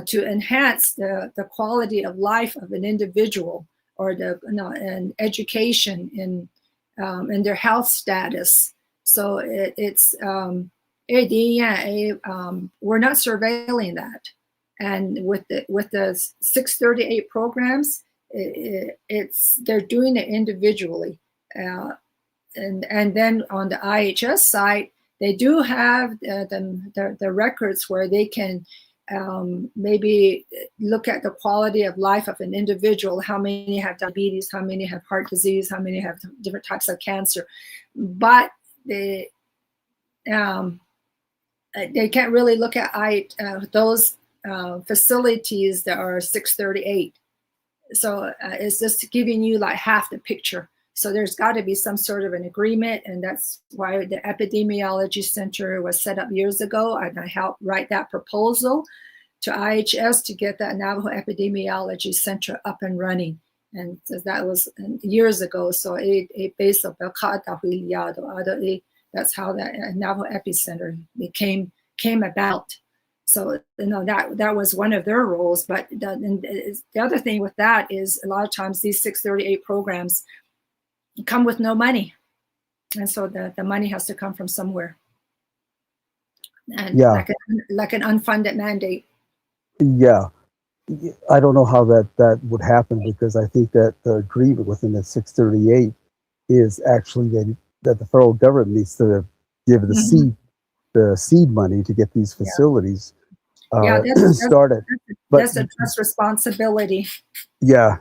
to enhance the quality of life of an individual, or and education in their health status. So we're not surveilling that. And with the 638 programs, they're doing it individually. And then on the IHS side, they do have the records where they can maybe look at the quality of life of an individual, how many have diabetes, how many have heart disease, how many have different types of cancer. But they can't really look at those facilities that are 638. So it's just giving you like half the picture. So there's got to be some sort of an agreement, and that's why the Epidemiology Center was set up years ago, and I helped write that proposal to IHS to get that Navajo Epidemiology Center up and running. And so that was years ago. So that's how that Navajo Epicenter came about. So that was one of their roles. But the other thing with that is a lot of times these 638 programs come with no money, and so the money has to come from somewhere, and like an unfunded mandate. Yeah, I don't know how that would happen, because I think that the agreement within the 638 is actually that the federal government needs to give the seed money to get these facilities started. That's a trust responsibility. Yeah,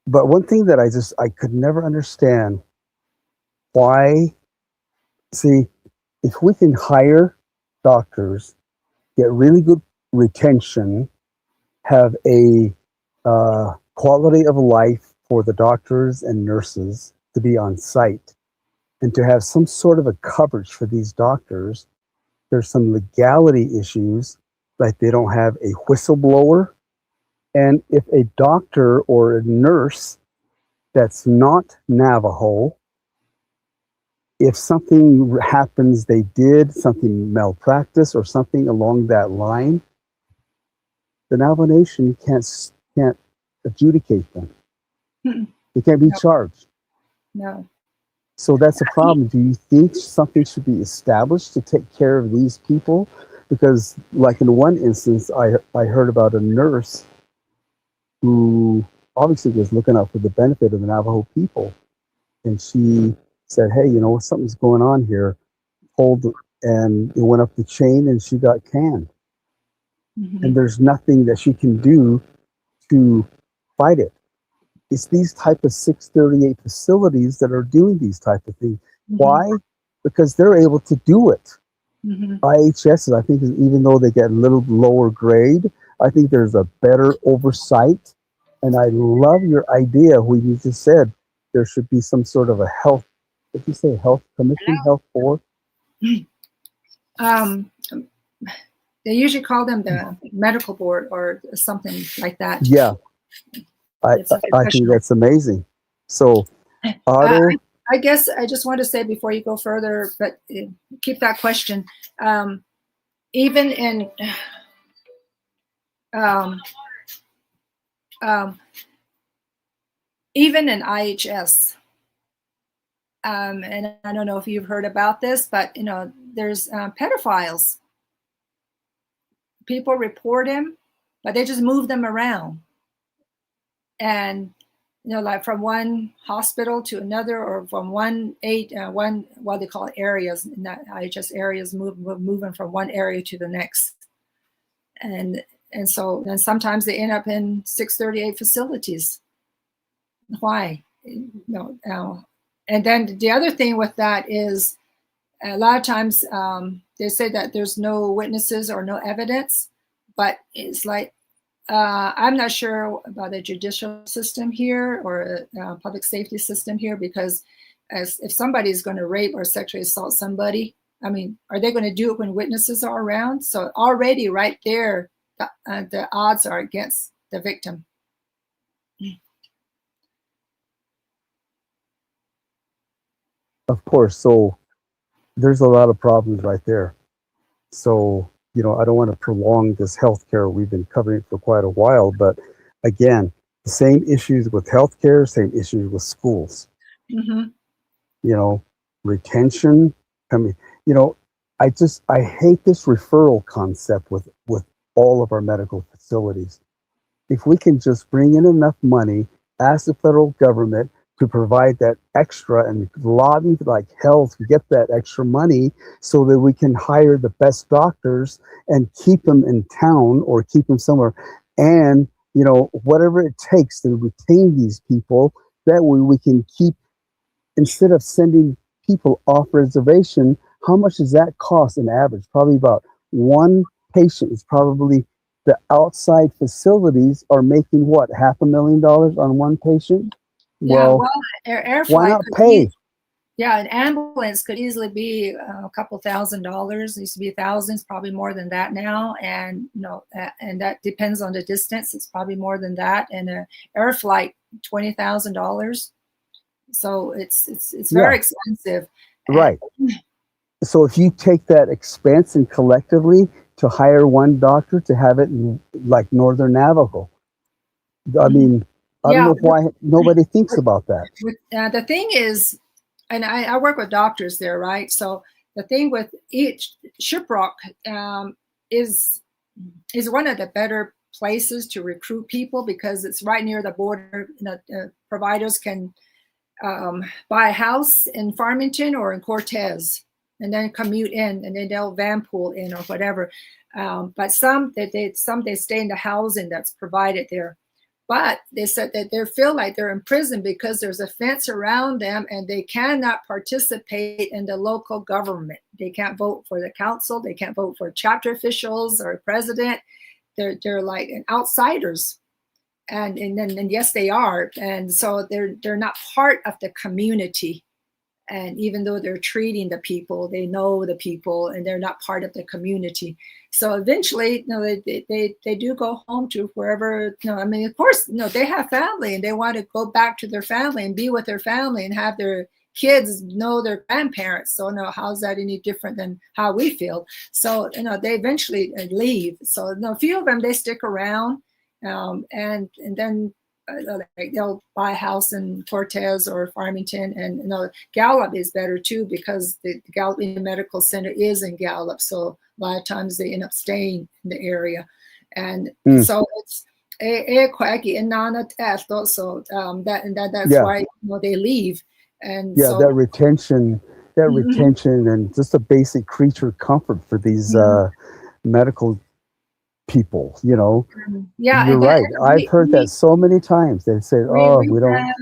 but one thing that I could never understand, why, see, if we can hire doctors, get really good retention, have a quality of life for the doctors and nurses to be on site, and to have some sort of a coverage for these doctors, there's some legality issues, like they don't have a whistleblower. And if a doctor or a nurse that's not Navajo, if something happens, they did something malpractice or something along that line, the Navajo Nation can't adjudicate them. They can't be charged. No. So that's a problem. Do you think something should be established to take care of these people? Because, like in one instance, I heard about a nurse who obviously was looking out for the benefit of the Navajo people, and she said, "Hey, something's going on here." And it went up the chain, and she got canned. And there's nothing that she can do to fight it. It's these type of 638 facilities that are doing these type of things. Why? Because they're able to do it. IHS, I think, even though they get a little lower grade, I think there's a better oversight. And I love your idea when you just said there should be some sort of a health, did you say health commission, health board? They usually call them the medical board or something like that. Yeah. I think that's amazing. So, I guess I just want to say before you go further, but keep that question. Even in IHS, and I don't know if you've heard about this, but there's pedophiles. People report them, but they just move them around. and like from one hospital to another, or from one what they call areas, not IHS areas, moving from one area to the next, and so then sometimes they end up in 638 facilities. Why? And then the other thing with that is a lot of times they say that there's no witnesses or no evidence, but it's like I'm not sure about the judicial system here or public safety system here, because if somebody's going to rape or sexually assault somebody, I mean, are they going to do it when witnesses are around? So already right there, the odds are against the victim. Of course. So there's a lot of problems right there. So, I don't want to prolong this healthcare. We've been covering it for quite a while, but again, the same issues with healthcare, same issues with schools. Mm-hmm. Retention. I mean, I hate this referral concept with all of our medical facilities. If we can just bring in enough money, ask the federal government to provide that extra and lobby like hell to get that extra money so that we can hire the best doctors and keep them in town or keep them somewhere. And, whatever it takes to retain these people, that way we can keep, instead of sending people off reservation, how much does that cost on average? Probably about one patient is probably, the outside facilities are making what, $500,000 on one patient? Yeah, well air why flight not pay? an ambulance could easily be a couple $1,000s. It used to be thousands, probably more than that now. And and that depends on the distance. It's probably more than that. And an air flight, $20,000. So it's very expensive. Right. So if you take that expense and collectively to hire one doctor to have it in like Northern Navajo, I mean, I don't know why nobody thinks about that. The thing is, and I work with doctors there, right? So the thing with Shiprock is one of the better places to recruit people because it's right near the border. Providers can buy a house in Farmington or in Cortez, and then commute in, and then they'll van pool in or whatever. But some they stay in the housing that's provided there. But they said that they feel like they're in prison because there's a fence around them and they cannot participate in the local government. They can't vote for the council. They can't vote for chapter officials or president. They're like outsiders. And yes, they are. And so they're not part of the community. And even though they're treating the people, they know the people, and they're not part of the community. So eventually, they do go home to wherever. I mean, of course, they have family, and they want to go back to their family and be with their family and have their kids know their grandparents. So, how's that any different than how we feel? So, they eventually leave. So, a few of them they stick around, and then. They'll buy a house in Cortez or Farmington, and Gallup is better too because the Gallup Medical Center is in Gallup, so a lot of times they end up staying in the area, and so it's quacky and so that's why they leave, and that retention, and just a basic creature comfort for these medical people, Yeah, you're right. I've heard that so many times. They say, we don't.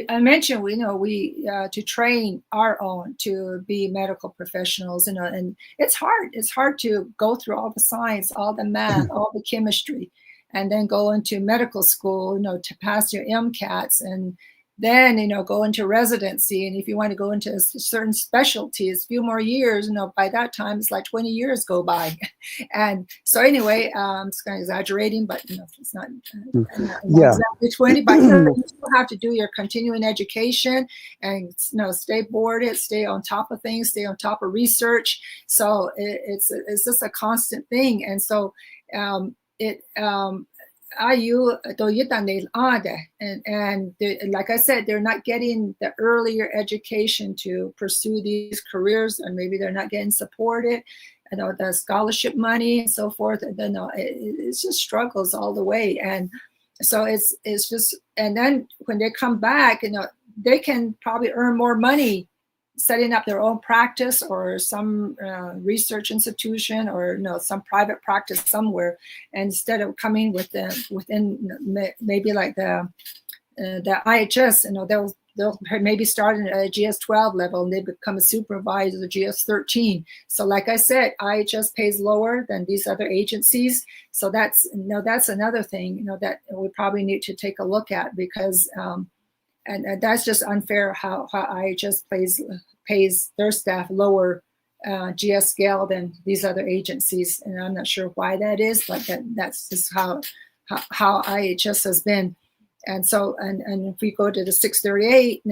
I mentioned we to train our own to be medical professionals, and it's hard. It's hard to go through all the science, all the math, all the chemistry, and then go into medical school, to pass your MCATs, and then go into residency. And if you want to go into certain specialties, a few more years, by that time it's like 20 years go by. And so anyway, I'm just kind of exaggerating, but it's not exactly 20, but you still have to do your continuing education and stay boarded, stay on top of things, stay on top of research. So it's just a constant thing. And so and like I said, they're not getting the earlier education to pursue these careers, and maybe they're not getting supported, the scholarship money and so forth. And then it's just struggles all the way. And So it's just, and then when they come back, they can probably earn more money setting up their own practice or some research institution or some private practice somewhere, instead of coming within maybe like the IHS. They'll maybe start at a GS-12 level and they become a supervisor at GS-13. So like I said, IHS pays lower than these other agencies. So that's another thing that we probably need to take a look at, because and that's just unfair how IHS pays their staff lower GS scale than these other agencies, and I'm not sure why that is, but that's just how IHS has been. And so, and if we go to the 638,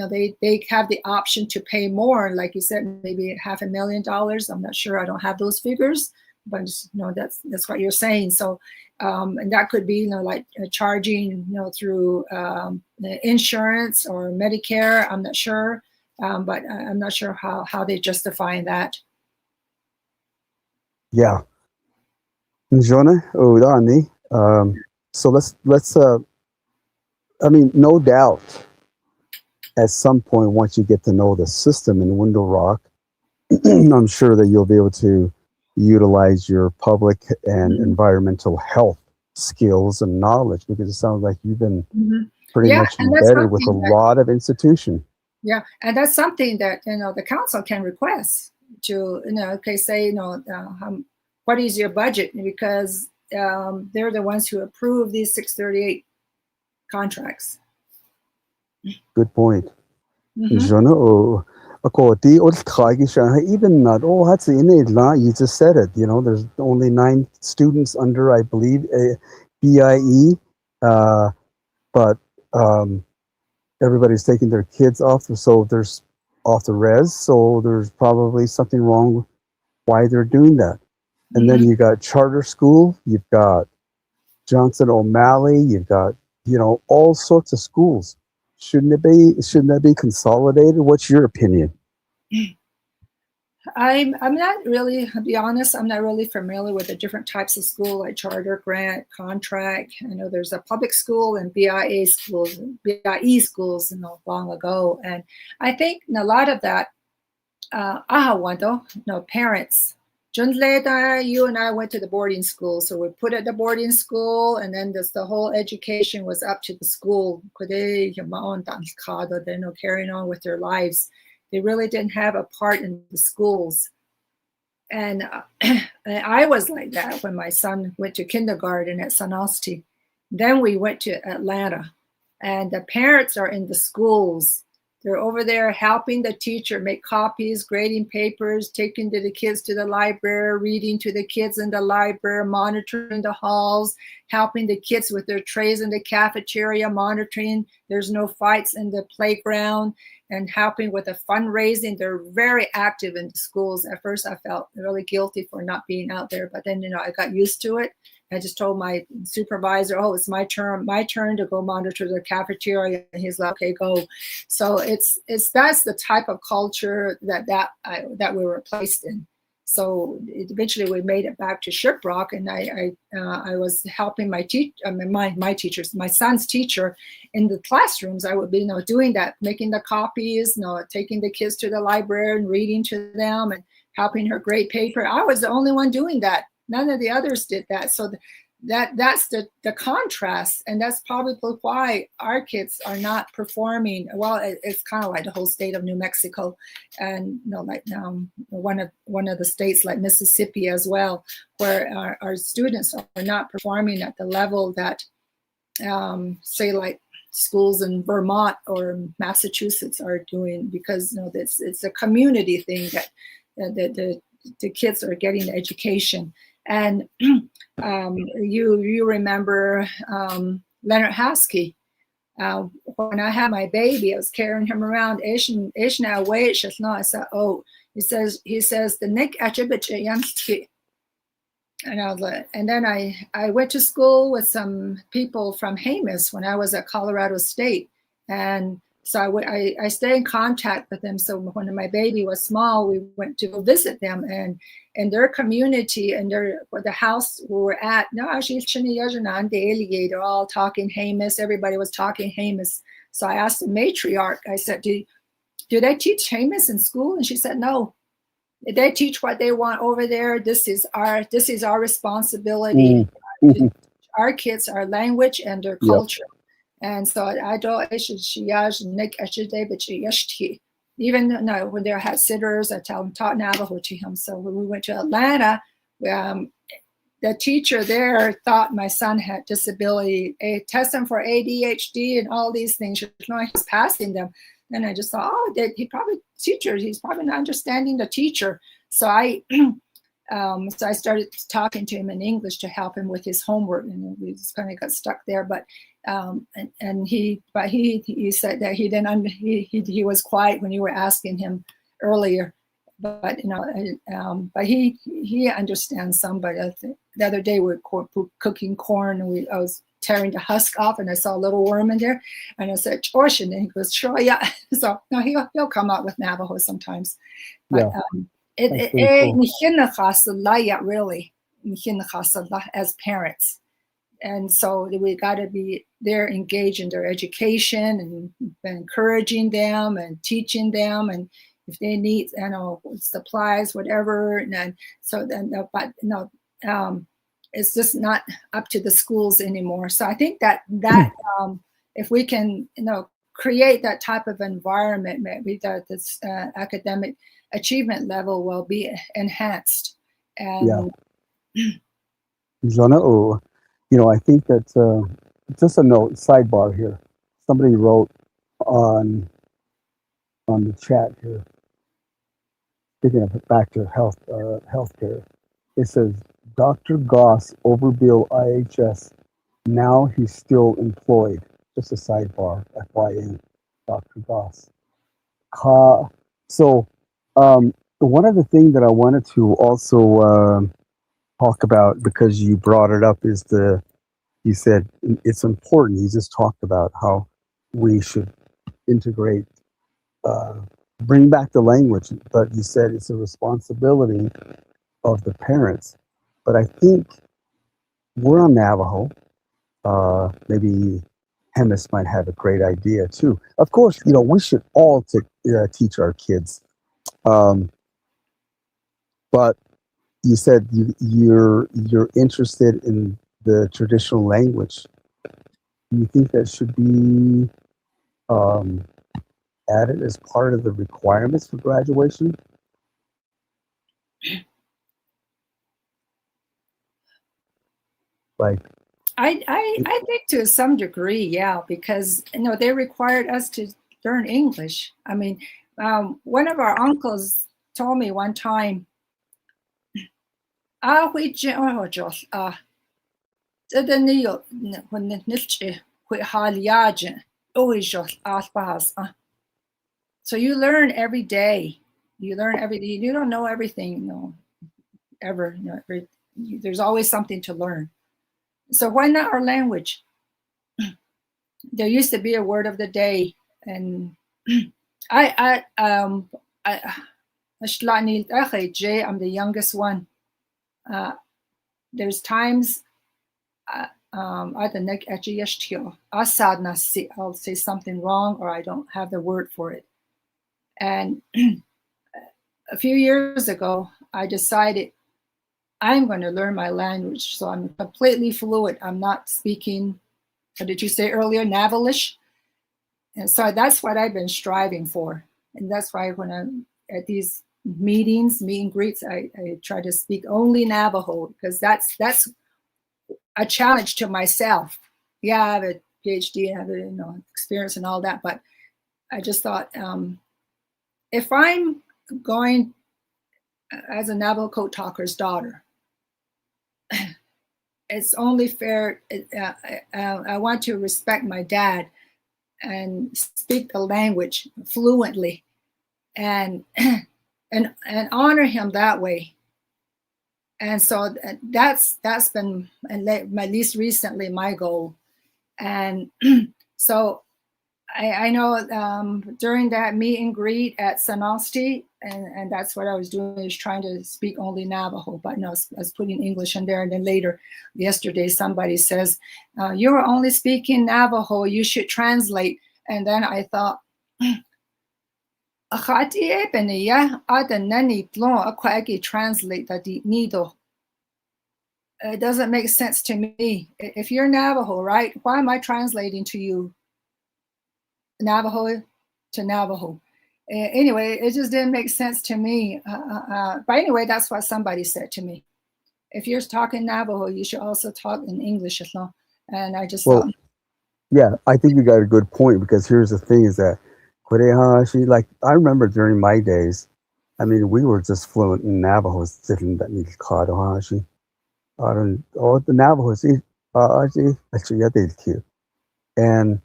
they have the option to pay more, like you said, maybe $500,000. I'm not sure, I don't have those figures, but that's what you're saying. So, and that could be like charging through insurance or Medicare. I'm not sure, but I'm not sure how they justify that. Yeah. Njone, Dani. So let's I mean, no doubt, at some point, once you get to know the system in Window Rock, I'm sure that you'll be able to utilize your public and environmental health skills and knowledge, because it sounds like you've been pretty much embedded with a lot of institution. Yeah, and that's something that the council can request to say what is your budget, because they're the ones who approve these 638 contracts. Good point. Even not, you just said it, there's only 9 students under, I believe, BIE, but everybody's taking their kids off, so there's off the res, so there's probably something wrong why they're doing that. And then you got charter school, you've got Johnson O'Malley, you've got all sorts of schools. Shouldn't that be consolidated? What's your opinion? I'm not really, to be honest, I'm not really familiar with the different types of school, like charter, grant, contract. I know there's a public school and BIE schools long ago. And I think a lot of that, parents. Later, you and I went to the boarding school, so we put at the boarding school, and then the whole education was up to the school. They're carrying on with their lives. They really didn't have a part in the schools. And I was like that when my son went to kindergarten at Sanasti. Then we went to Atlanta, and the parents are in the schools. They're over there helping the teacher make copies, grading papers, taking the kids to the library, reading to the kids in the library, monitoring the halls, helping the kids with their trays in the cafeteria, monitoring there's no fights in the playground, and helping with the fundraising. They're very active in the schools. At first, I felt really guilty for not being out there, but then, I got used to it. I just told my supervisor, "Oh, it's my turn to go monitor the cafeteria." And he's like, "Okay, go." So that's the type of culture that we were placed in. So eventually we made it back to Shiprock, and I was helping my teachers, my son's teacher, in the classrooms. I would be doing that, making the copies, taking the kids to the library and reading to them and helping her grade paper. I was the only one doing that. None of the others did that. So that's the contrast, and that's probably why our kids are not performing well. It's kind of like the whole state of New Mexico, and one of the states like Mississippi as well, where our students are not performing at the level that say like schools in Vermont or Massachusetts are doing, because it's a community thing that the kids are getting the education. And you remember Leonard Haskey. When I had my baby, I was carrying him around. I said, "Oh," he says, "the neck attribute." And I was like, and then I went to school with some people from Hamus when I was at Colorado State, and So I stay in contact with them. So when my baby was small, we went to go visit them, and in their community and the house we were at, no, they're all talking Hamas. Everybody was talking Hamas. So I asked the matriarch, I said, do they teach Hamas in school? And she said, no. They teach what they want over there. This is our responsibility. Mm. Our kids, our language and their culture. And so I don't. Even when they had sitters, I taught Navajo to him. So when we went to Atlanta, the teacher there thought my son had disability. They test him for ADHD and all these things. He's passing them. And I just thought, he's probably not understanding the teacher. So I started talking to him in English to help him with his homework, and we just kind of got stuck there. But he said that he didn't. He was quiet when you were asking him earlier. But but he understands some. But the other day we were cooking corn, and I was tearing the husk off, and I saw a little worm in there, and I said "Chosh," and he goes "Sure, yeah." So no, he'll come out with Navajo sometimes. But really, as parents, and so we got to be there, engaged in their education, and encouraging them and teaching them, and if they need supplies, whatever, and so then it's just not up to the schools anymore. So I think that if we can create that type of environment, maybe that this academic achievement level will be enhanced. And I think that just a note, sidebar here. Somebody wrote on the chat here, speaking of back to healthcare, it says Dr. Goss overbill IHS. Now he's still employed. Just a sidebar, FYI, Dr. Goss. So one of the things that I wanted to also talk about, because you brought it up, is you said it's important. You just talked about how we should integrate, bring back the language, but you said it's a responsibility of the parents. But I think we're on Navajo. Maybe Hemis might have a great idea too. Of course, we should all teach our kids. But you said you're interested in the traditional language. Do you think that should be added as part of the requirements for graduation? Like, I think to some degree, yeah, because they required us to learn English. I mean, one of our uncles told me one time, so you learn every day. You learn every day. You don't know everything, ever. There's always something to learn. So why not our language? There used to be a word of the day, and I'm the youngest one. There's times I'll say something wrong, or I don't have the word for it. And a few years ago, I decided I'm going to learn my language. So I'm completely fluent. I'm not speaking, what did you say earlier, Navalish? And so that's what I've been striving for. And that's why when I'm at these meet and greets, I try to speak only Navajo, because that's a challenge to myself. Yeah, I have a PhD, I have experience and all that, but I just thought, if I'm going as a Navajo code talker's daughter, it's only fair. I want to respect my dad and speak the language fluently, and honor him that way. And so that's been, at least recently, my goal. And so I know during that meet and greet at atnáozt'i'í, and that's what I was doing, is trying to speak only Navajo, but no, I was putting English in there. And then later, yesterday, somebody says, you're only speaking Navajo, you should translate. And then I thought, translate that needle. It doesn't make sense to me. If you're Navajo, right, why am I translating to you Navajo to Navajo? Anyway, it just didn't make sense to me. But anyway, that's what somebody said to me. If you're talking Navajo, you should also talk in English as well. And I just thought, yeah, I think you got a good point, because here's the thing: is that like I remember during my days, I mean, we were just fluent in Navajo. The Navajos, and of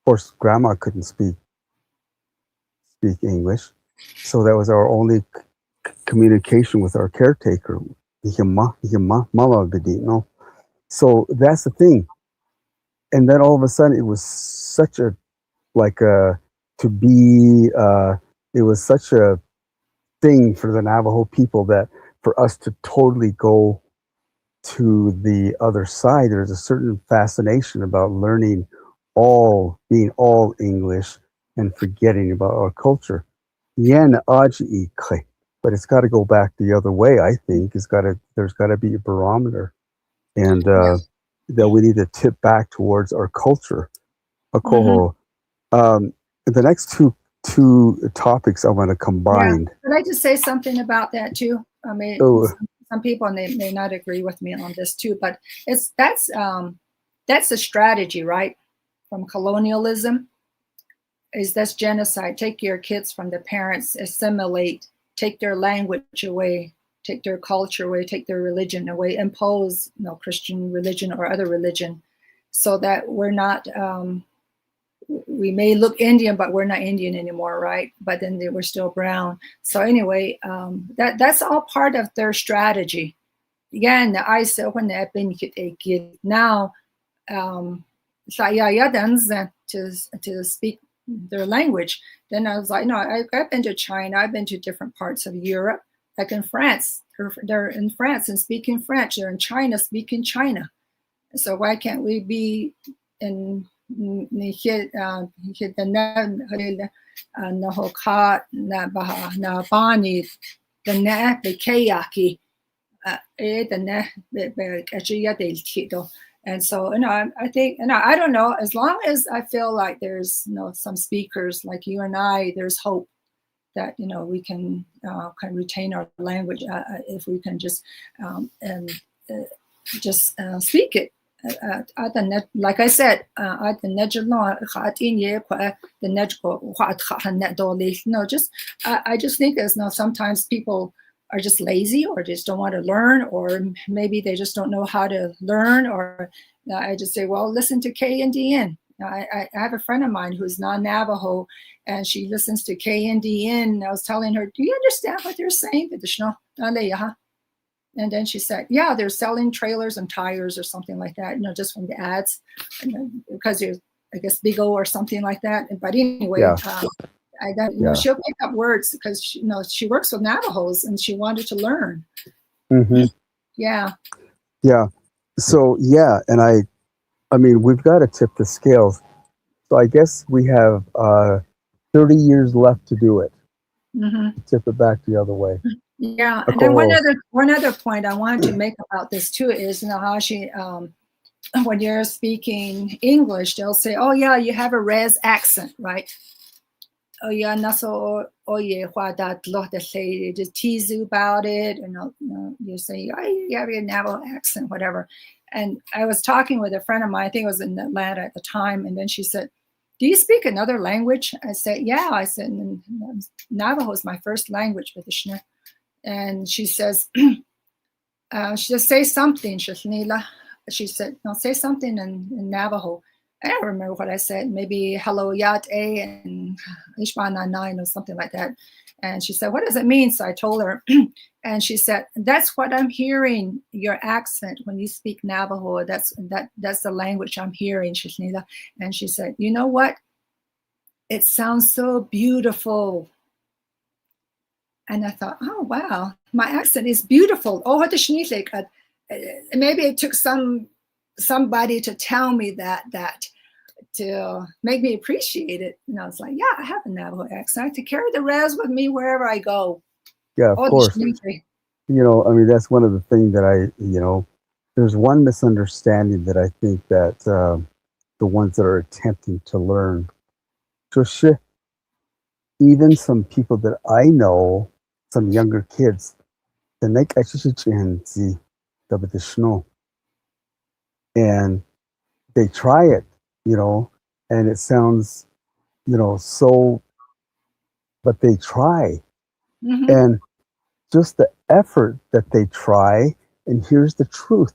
course, Grandma couldn't speak English, so that was our only communication with our caretaker. So that's the thing. And then all of a sudden, it was such a it was such a thing for the Navajo people, that for us to totally go to the other side, there's a certain fascination about being all English and forgetting about our culture. But it's got to go back the other way. I think there's got to be a barometer, and that we need to tip back towards our culture. The next two topics I want to combine. Could I just say something about that too? I mean, some people may not agree with me on this too, but that's a strategy, right? From colonialism, that's genocide. Take your kids from the parents, assimilate, take their language away, take their culture away, take their religion away, impose Christian religion or other religion, so that we're not. We may look Indian, but we're not Indian anymore, right? But then we're still brown. So anyway, that's all part of their strategy. Again, I said when I've been now, to speak their language. Then I was like, no, I've been to China. I've been to different parts of Europe, like in France. They're in France and speaking French. They're in China speaking China. So why can't we be in and so, I think, I don't know, as long as I feel like there's, some speakers like you and I, there's hope that, we can retain our language if we can just speak it. Like I said, I just think there's sometimes people are just lazy, or just don't want to learn, or maybe they just don't know how to learn, or I just say, well, listen to KNDN. I have a friend of mine who's non-Navajo, and she listens to KNDN, and I was telling her, do you understand what they're saying? And then she said, yeah, they're selling trailers and tires or something like that, just from the ads, because there's, I guess, Big O or something like that. But anyway, she'll pick up words because she works with Navajos and she wanted to learn. Mm-hmm. Yeah. Yeah. So, and I mean, we've got to tip the scales. So I guess we have 30 years left to do it. Mm-hmm. Tip it back the other way. Yeah, and then one other point I wanted to make about this too is, how she, when you're speaking English, they'll say, "Oh yeah, you have a res accent, right?" Oh yeah, not so. Oh yeah, what that lot they say, they just tease you about it, and you say, "Oh, you have your Navajo accent, whatever." And I was talking with a friend of mine, I think it was in Atlanta at the time, and then she said, "Do you speak another language?" I said, "Yeah." I said, "Navajo is my first language with the Shna." And she says, she says, say something, Shanila. She said, no, say something in Navajo. I don't remember what I said. Maybe hello, yat a and ishbana nine or something like that. And she said, what does it mean? So I told her, and she said, that's what I'm hearing, your accent when you speak Navajo. That's the language I'm hearing, Shanila. And she said, you know what? it sounds so beautiful. And I thought, oh, wow, my accent is beautiful. Oh, maybe it took somebody to tell me that to make me appreciate it. And I was like, yeah, I have a Navajo accent to carry the res with me wherever I go. Yeah, of course. I mean, that's one of the things that there's one misunderstanding that I think that the ones that are attempting to learn, even some people that I know, some younger kids, the neck and they try it, and it sounds, so, but they try. Mm-hmm. And just the effort that they try, and here's the truth.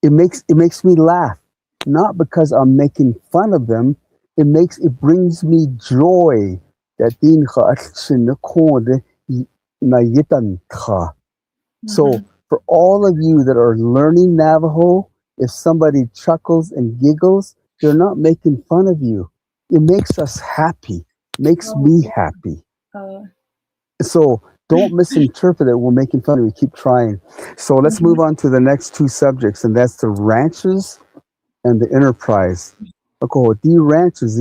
It makes me laugh, not because I'm making fun of them. It brings me joy that So for all of you that are learning Navajo, if somebody chuckles and giggles, they're not making fun of you. It makes us happy, makes me happy. So don't misinterpret it. We're making fun of you. Keep trying. So let's move on to the next two subjects, and that's the ranches and the enterprise. The ranches,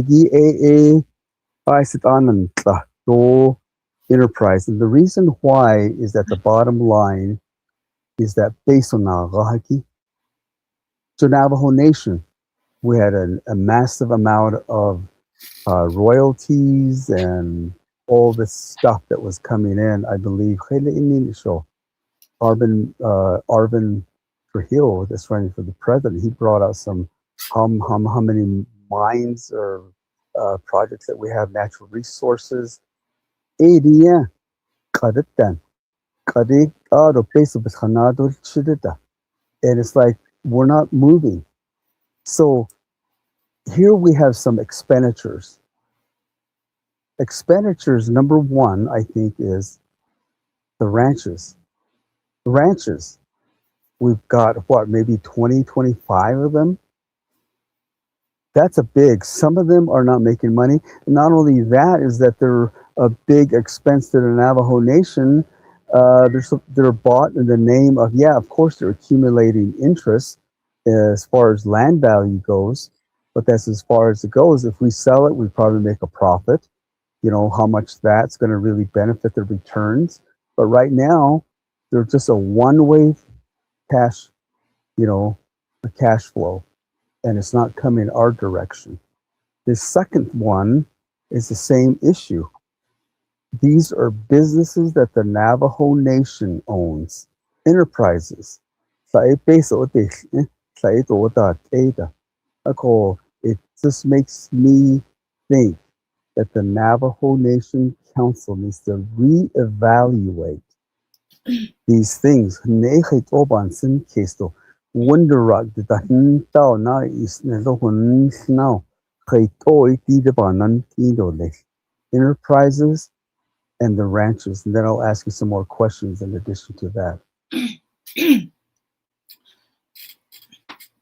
enterprise. And the reason why is that the bottom line is that based on Nagahaki, to Navajo Nation, we had a massive amount of royalties and all this stuff that was coming in. I believe Arvin Trujillo, that's running for the president, he brought out some how many mines or projects that we have, natural resources. And it's like we're not moving. So here we have some expenditures. Expenditures, number one, I think, is the ranches. The ranches. We've got, maybe 20, 25 of them? That's a big. Some of them are not making money. Not only that is that they're a big expense to the Navajo Nation. They're bought in the name of, of course, they're accumulating interest as far as land value goes. But that's as far as it goes. If we sell it, we probably make a profit. How much that's going to really benefit the returns. But right now, they're just a one-way cash, a cash flow, and it's not coming our direction. The second one is the same issue. These are businesses that the Navajo Nation owns, enterprises. It just makes me think that the Navajo Nation Council needs to reevaluate these things. Enterprises and the ranches, and then I'll ask you some more questions in addition to that.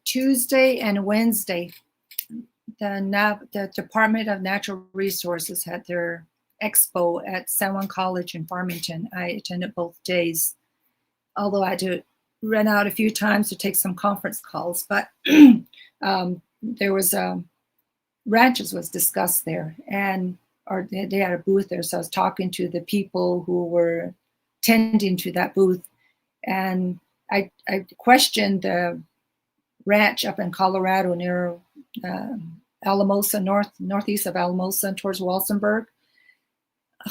Tuesday and Wednesday, the Department of Natural Resources had their expo at San Juan College in Farmington. I attended both days, although I had to run out a few times to take some conference calls. But there was ranches was discussed there, or they had a booth there. So I was talking to the people who were tending to that booth, and I questioned the ranch up in Colorado near Alamosa, northeast of Alamosa towards Walsenburg.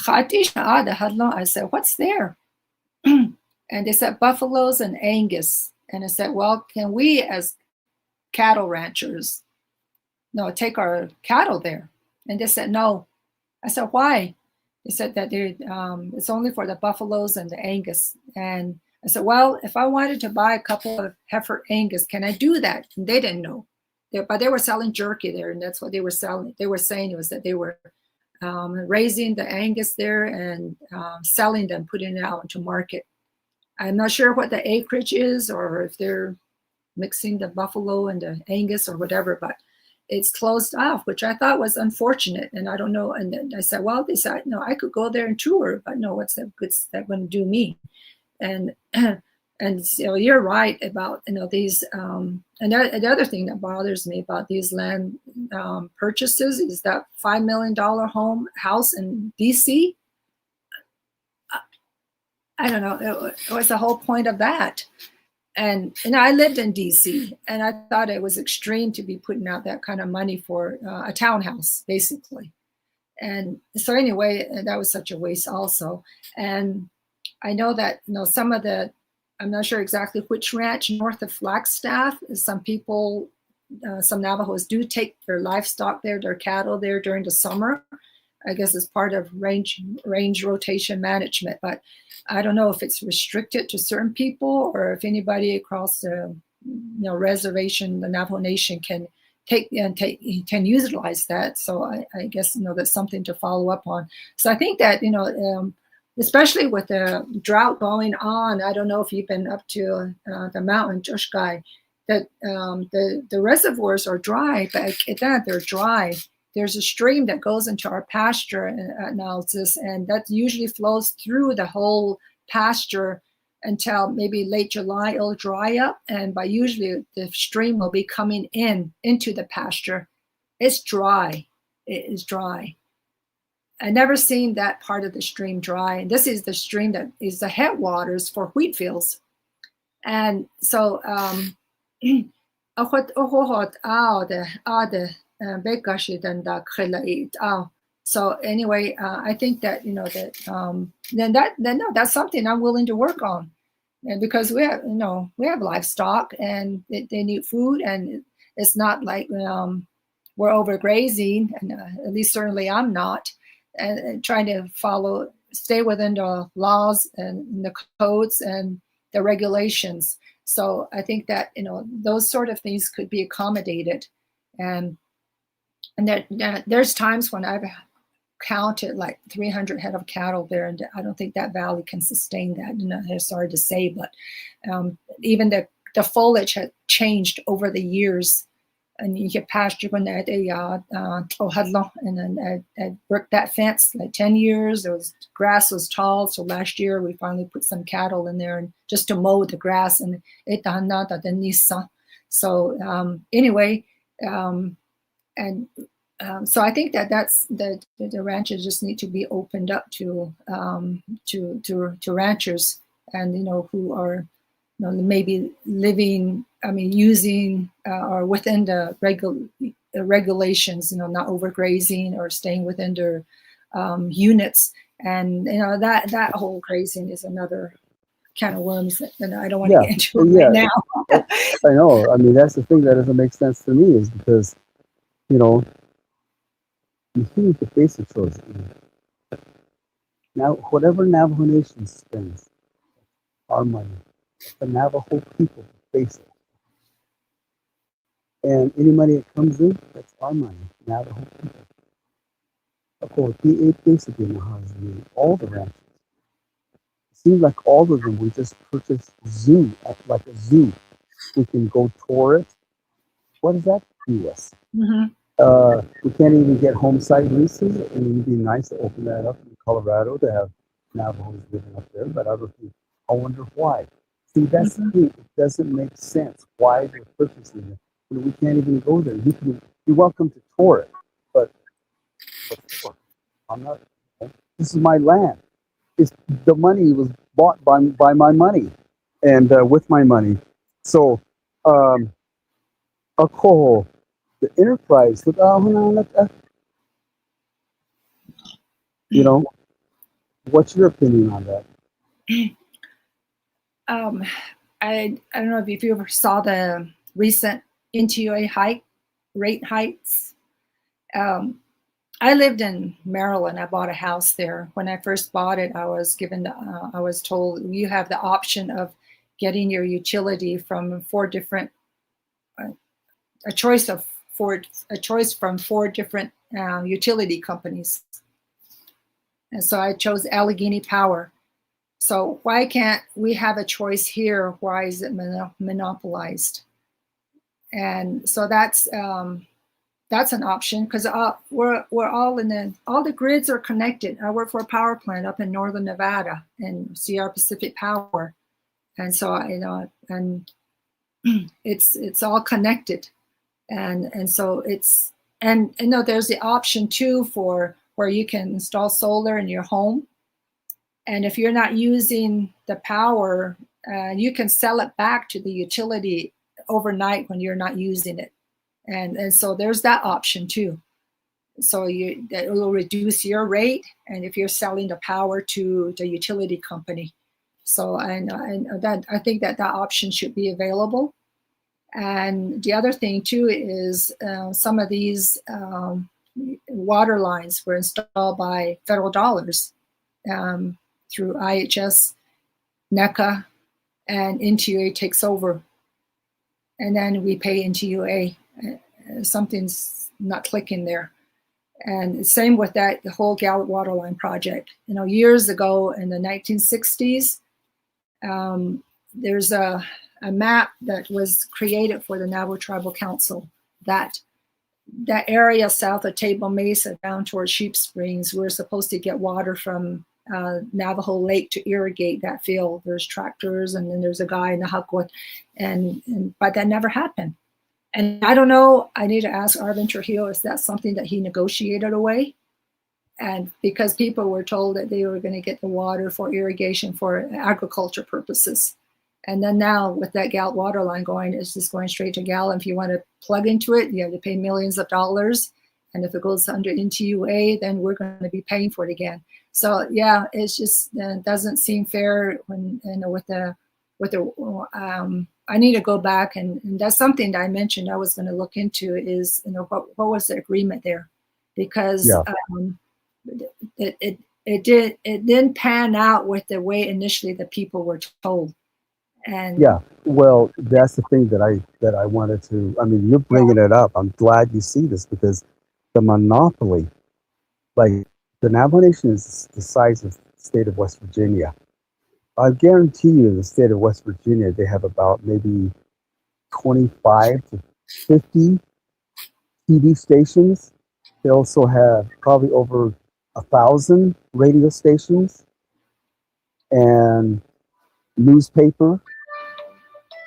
I said, what's there? And they said buffaloes and Angus. And I said, well, can we as cattle ranchers take our cattle there? And they said no. I said, why? They said that it's only for the buffaloes and the Angus. And I said, well, if I wanted to buy a couple of heifer Angus, can I do that? And they didn't know. But they were selling jerky there, and that's what they were selling. They were saying it was that they were raising the Angus there and selling them, putting it out into market. I'm not sure what the acreage is, or if they're mixing the buffalo and the Angus or whatever, but it's closed off, which I thought was unfortunate. And I don't know. And then I said, well, they said, no, I could go there and tour, but no, what's that going to do me? And and so you're right about these. And the other thing that bothers me about these land purchases is that $5 million house in DC. I don't know. It was the whole point of that. And I lived in DC, and I thought it was extreme to be putting out that kind of money for a townhouse, basically. And so anyway, that was such a waste also. And I know that some of the, I'm not sure exactly which ranch north of Flagstaff, some people, some Navajos do take their livestock there, their cattle there during the summer. I guess it's part of range rotation management, but I don't know if it's restricted to certain people or if anybody across the reservation, the Navajo Nation can can utilize that. So I guess that's something to follow up on. So I think that especially with the drought going on, I don't know if you've been up to the mountain Jushkai, that the reservoirs are dry, but then they're dry. There's a stream that goes into our pasture analysis, and that usually flows through the whole pasture until maybe late July. It'll dry up, and by usually the stream will be coming into the pasture. It's dry. It is dry. I never seen that part of the stream dry. And this is the stream that is the headwaters for wheat fields. And so so anyway, I think that that's something I'm willing to work on, and because we have livestock and they need food, and it's not like we're overgrazing, and at least certainly I'm not, and trying to stay within the laws and the codes and the regulations. So I think that those sort of things could be accommodated, and there's times when I've counted like 300 head of cattle there, and I don't think that valley can sustain that. I'm sorry to say, but even the foliage had changed over the years, and you get pasture when and then I worked that fence like 10 years. Grass was tall, so last year we finally put some cattle in there and just to mow the grass, and so anyway, so I think that's the ranches just need to be opened up to ranchers, and who are maybe living, using or within the regulations, not overgrazing or staying within their units, and that whole grazing is another can of worms that I don't want to get into right now. I know. That's the thing that doesn't make sense to me, is because you need the basic choice. Now, whatever Navajo Nation spends, our money, the Navajo people face it. And any money that comes in, that's our money, Navajo people. Of course, we ate basically in the house, all the ranches. It seems like all of them, we just purchased zoo, like a zoo. We can go tour it. What does that do us? Mm-hmm. We can't even get home site leases. It would be nice to open that up in Colorado to have Navajos living up there, but I wonder why. See, that's the thing. It doesn't make sense why they're purchasing it. We can't even go there. You're welcome to tour it, but I'm not. This is my land. The money was bought by my money, and with my money. So, the enterprise. What's your opinion on that? I don't know if you ever saw the recent NTUA rate hikes. I lived in Maryland. I bought a house there. When I first bought it, I was told you have the option of getting your utility from a choice from four different utility companies. And so I chose Allegheny Power. So why can't we have a choice here? Why is it monopolized? And so that's that's an option because we're all all the grids are connected. I work for a power plant up in northern Nevada and Sierra Pacific Power, and so and it's all connected, and so it's and there's the option too for where you can install solar in your home, and if you're not using the power, you can sell it back to the utility overnight when you're not using it. And so there's that option too. So that will reduce your rate, and if you're selling the power to the utility company. So and that I think that option should be available. And the other thing too is some of these water lines were installed by federal dollars through IHS, NECA, and NTUA takes over, and then we pay NTUA. Something's not clicking there. And same with that, the whole Gallup Waterline project. Years ago in the 1960s, there's a map that was created for the Navajo Tribal Council that area south of Table Mesa down towards Sheep Springs, we're supposed to get water from Navajo Lake to irrigate that field. There's tractors, and then there's a guy in the Huckwood, but that never happened. And I don't know, I need to ask Arvin Trujillo, is that something that he negotiated away? And because people were told that they were going to get the water for irrigation for agriculture purposes. And then now with that Gallup water line going, it's just going straight to Gallup. If you want to plug into it, you have to pay millions of dollars. And if it goes under NTUA, then we're going to be paying for it again. So yeah, it's just doesn't seem fair when I need to go back, and that's something that I mentioned I was going to look into is, what was the agreement there? Because it didn't pan out with the way initially the people were told. And yeah, well, that's the thing that I wanted to. I mean, you're bringing it up. I'm glad you see this because the monopoly, like the Navajo Nation, is the size of the state of West Virginia. I guarantee you, in the state of West Virginia, they have about maybe 25 to 50 TV stations. They also have probably over 1,000 radio stations and newspaper,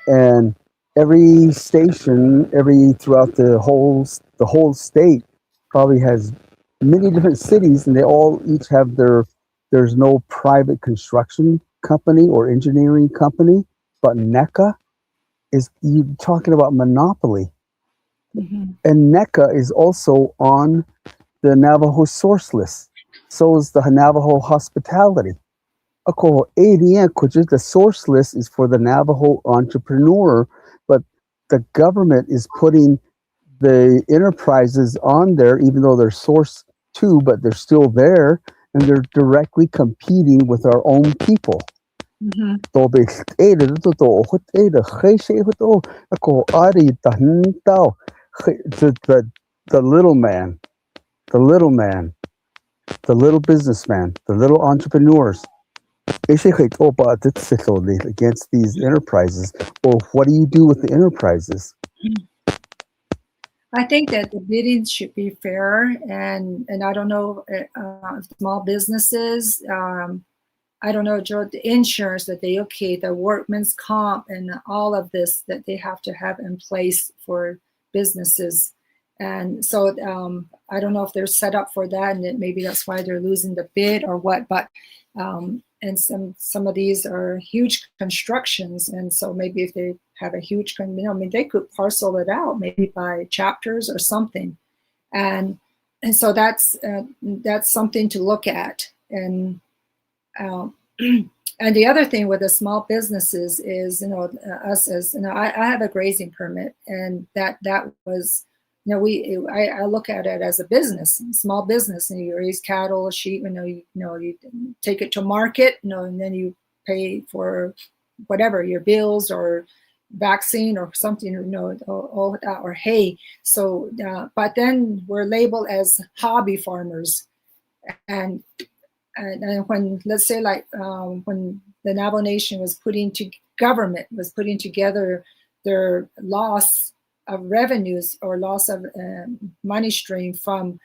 and every station, throughout the whole state, probably has many different cities, and they all each have there's no private construction company or engineering company, but NECA is, you talking about monopoly. Mm-hmm. And NECA is also on the Navajo source list. So is the Navajo hospitality. The source list is for the Navajo entrepreneur, but the government is putting the enterprises on there, even though they're source two, but they're still there, and they're directly competing with our own people. Mm-hmm. The little man, the little businessman, the little entrepreneurs, against these enterprises. Well, what do you do with the enterprises? I think that the bidding should be fair, and I don't know small businesses. I don't know, Joe, the insurance that the workman's comp, and all of this that they have to have in place for businesses. And so I don't know if they're set up for that, and maybe that's why they're losing the bid or what. But and some of these are huge constructions, and so maybe if they have a huge, they could parcel it out maybe by chapters or something, and so that's something to look at. And and the other thing with the small businesses is, us as, I have a grazing permit, and that was, I look at it as a business, small business, and you raise cattle, sheep, you take it to market, and then you pay for whatever, your bills or vaccine or something, or hay. So, but then we're labeled as hobby farmers, and when, let's say, like when the Navajo Nation was putting together their loss revenues or loss of money stream from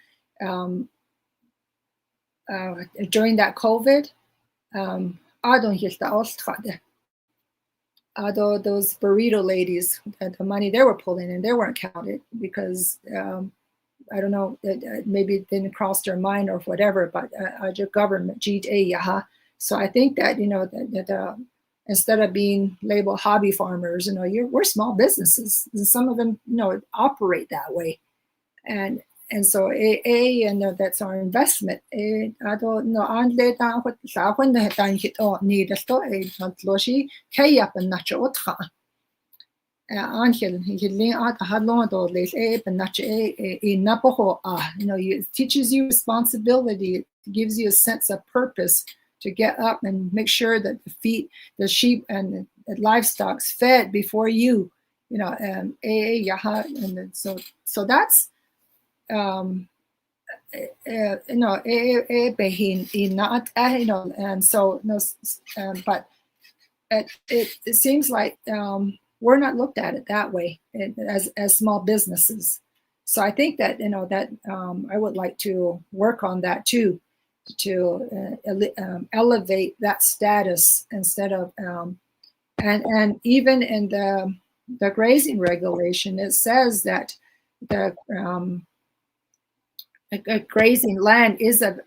during that COVID. Although those burrito ladies, the money they were pulling in, they weren't counted because I don't know, maybe it didn't cross their mind or whatever, but your government, so I think that, that instead of being labeled hobby farmers, we're small businesses, and some of them, operate that way. And so and that's our investment. I don't know. Angel, it teaches you responsibility. It gives you a sense of purpose to get up and make sure that the sheep and the livestock's fed before you, and so that's and so but it seems like we're not looked at it that way as small businesses. So I think that that I would like to work on that too, to elevate that status instead of and even in the grazing regulation, it says that the grazing land is a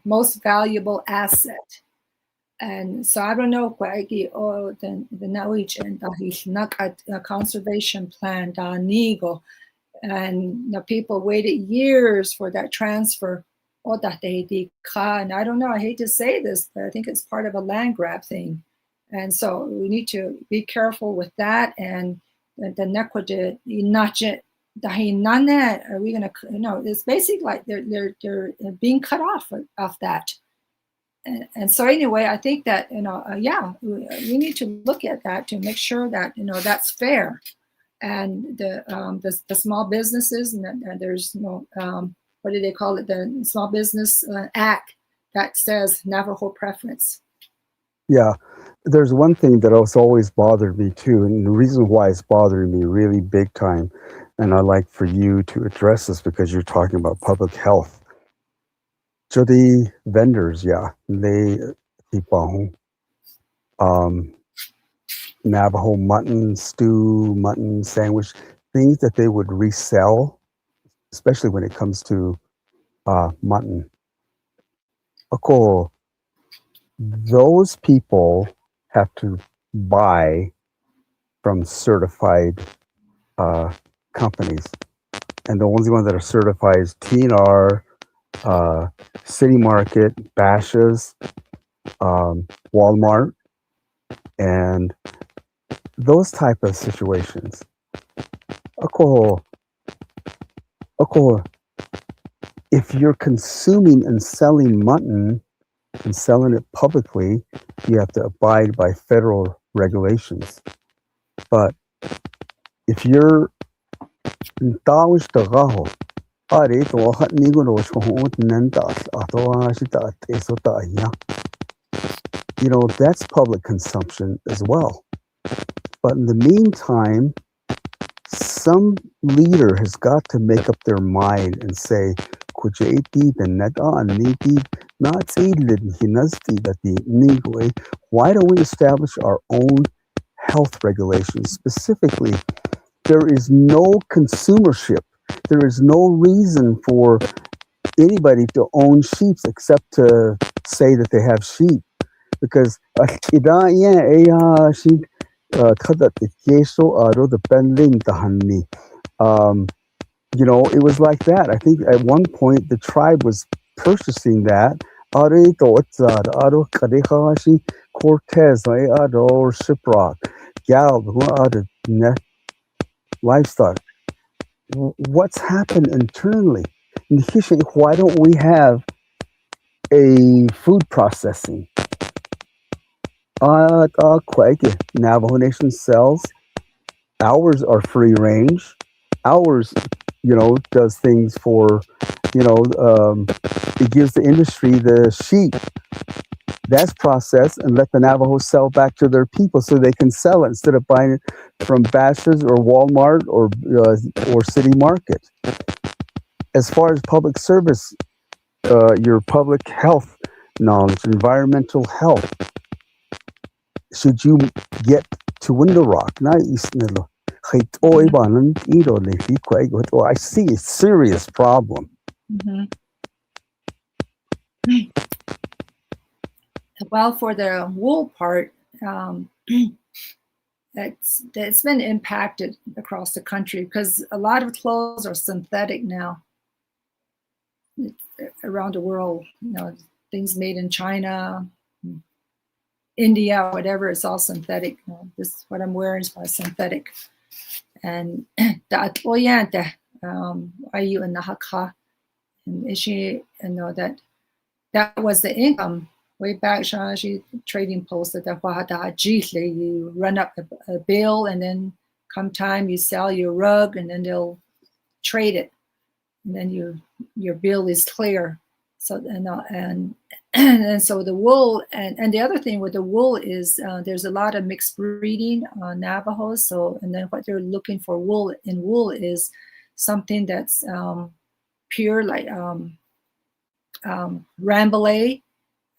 most valuable asset. And so I don't know the Norwegian conservation plan and the people waited years for that transfer. And I don't know, I hate to say this, but I think it's part of a land grab thing. And so we need to be careful with that. And the nekwade are we gonna, it's basically like they're being cut off that. And so anyway, I think that we need to look at that to make sure that that's fair, and the small businesses, and there's no what do they call it, the Small Business Act that says Navajo preference. Yeah, there's one thing that has always bothered me too, and the reason why it's bothering me really big time, and I'd like for you to address this because you're talking about public health. So the vendors, they keep on Navajo mutton stew, mutton sandwich, things that they would resell, especially when it comes to mutton. Ako, those people have to buy from certified companies, and the only ones that are certified is TNR, City Market, Bashas', Walmart, and those type of situations. If you're consuming and selling mutton and selling it publicly, you have to abide by federal regulations. But if you're that's public consumption as well. But in the meantime, some leader has got to make up their mind and say, why don't we establish our own health regulations? Specifically, there is no consumership. There is no reason for anybody to own sheep except to say that they have sheep. Because it was like that. I think at one point the tribe was purchasing that. Cortez, or Shiprock, livestock. What's happened internally? Why don't we have a food processing? Navajo Nation sells. Ours are free range. Ours, does things for, it gives the industry the sheep, That's processed and let the Navajos sell back to their people so they can sell it instead of buying it from Bashas' or Walmart or City Market. As far as public service, your public health knowledge, environmental health, should you get to Window Rock? I see a serious problem. Mm-hmm. Well, for the wool part, it's been impacted across the country because a lot of clothes are synthetic now around the world. You know, things made in China, India, whatever, it's all synthetic. You know, this what I'm wearing is probably synthetic. And the are you in the Hakka? And she, you know, that was the income. Way back, she trading posted that you run up a bill, and then come time you sell your rug, and then they'll trade it, and then your bill is clear. So and so the wool and the other thing with the wool is there's a lot of mixed breeding on Navajos. So and then what they're looking for wool is something that's pure, like Rambouillet.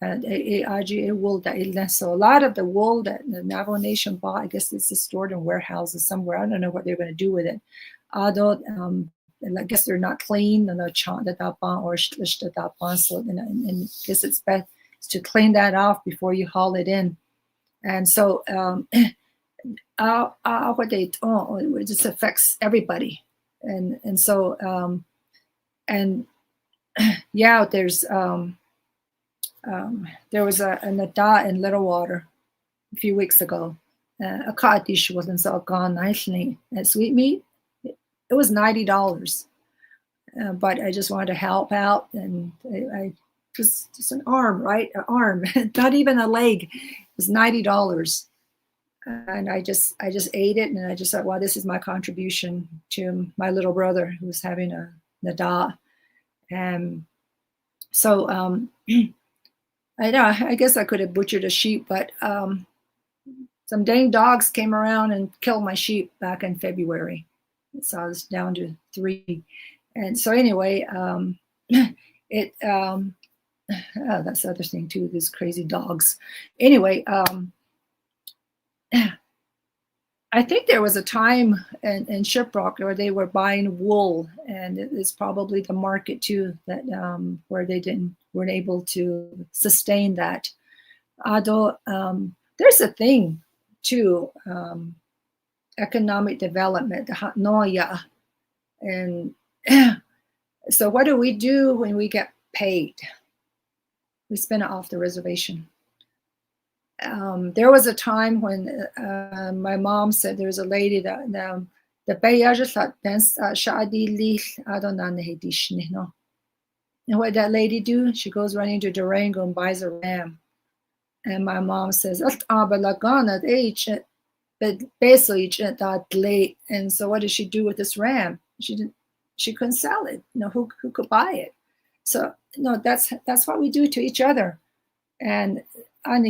Wool. So a lot of the wool that the Navajo Nation bought, I guess it's stored in warehouses somewhere. I don't know what they're going to do with it. Although I guess they're not clean, or so and I guess it's best to clean that off before you haul it in. And so what they do, it just affects everybody. And so yeah, there's there was a nada in Little Water a few weeks ago. A codfish wasn't so gone nicely at Sweetmeat. It was $90, but I just wanted to help out, and I just an arm, right? An arm, not even a leg. It was $90, and I just ate it, and I just thought, wow, this is my contribution to my little brother who's having a nada, and so I know. I guess I could have butchered a sheep, but some dang dogs came around and killed my sheep back in February. So I was down to 3. And so anyway, that's the other thing too, these crazy dogs. Anyway, I think there was a time in Shiprock where they were buying wool, and it's probably the market too that where they weren't able to sustain that. Although there's a thing too, economic development, the atnáozt'i'í, and so what do we do when we get paid? We spend it off the reservation. There was a time when my mom said there was a lady that the and what that lady do? She goes running to Durango and buys a ram. And my mom says, but basically that late. And so what did she do with this ram? She couldn't sell it. You know, who could buy it? So no, that's what we do to each other. And then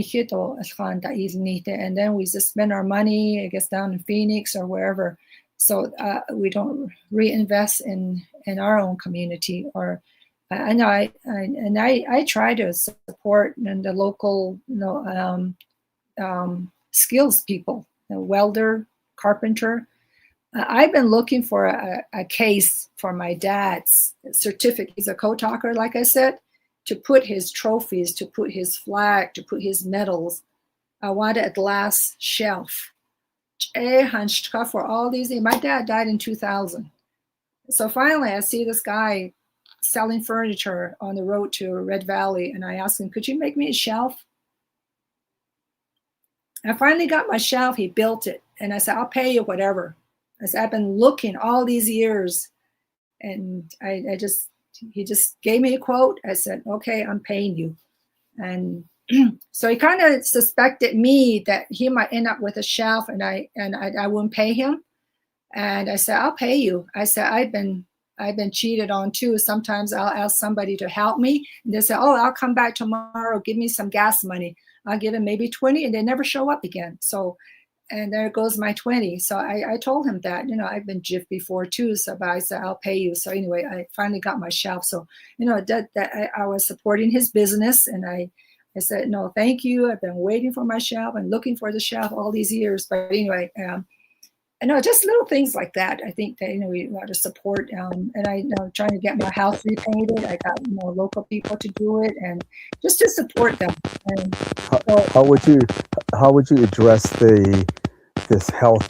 we just spend our money, I guess, down in Phoenix or wherever. So we don't reinvest in our own community. Or I know I try to support the local, skills people, welder, carpenter. I've been looking for a case for my dad's certificate. He's a co-talker, like I said, to put his trophies, to put his flag, to put his medals. I wanted a glass shelf. For all these things. My dad died in 2000. So finally, I see this guy selling furniture on the road to Red Valley, and I asked him, could you make me a shelf? I finally got my shelf. He built it. And I said, I'll pay you whatever. I said, I've been looking all these years. And he just gave me a quote. I said, okay, I'm paying you. And so he kind of suspected me that he might end up with a shelf and I wouldn't pay him. And I said, I'll pay you. I said, I've been I've been cheated on too. Sometimes I'll ask somebody to help me, and they say, "Oh, I'll come back tomorrow. Give me some gas money." I'll give him maybe 20, and they never show up again. So, and there goes my 20. So I told him that, I've been gypped before too. So, but I said, I'll pay you. So anyway, I finally got my shelf. So, that I was supporting his business, and I said, no, thank you. I've been waiting for my shelf and looking for the shelf all these years. But anyway, just little things like that. I think that, we got to support, and I trying to get my house repainted. I got, local people to do it, and just to support them. And so, how would you address this health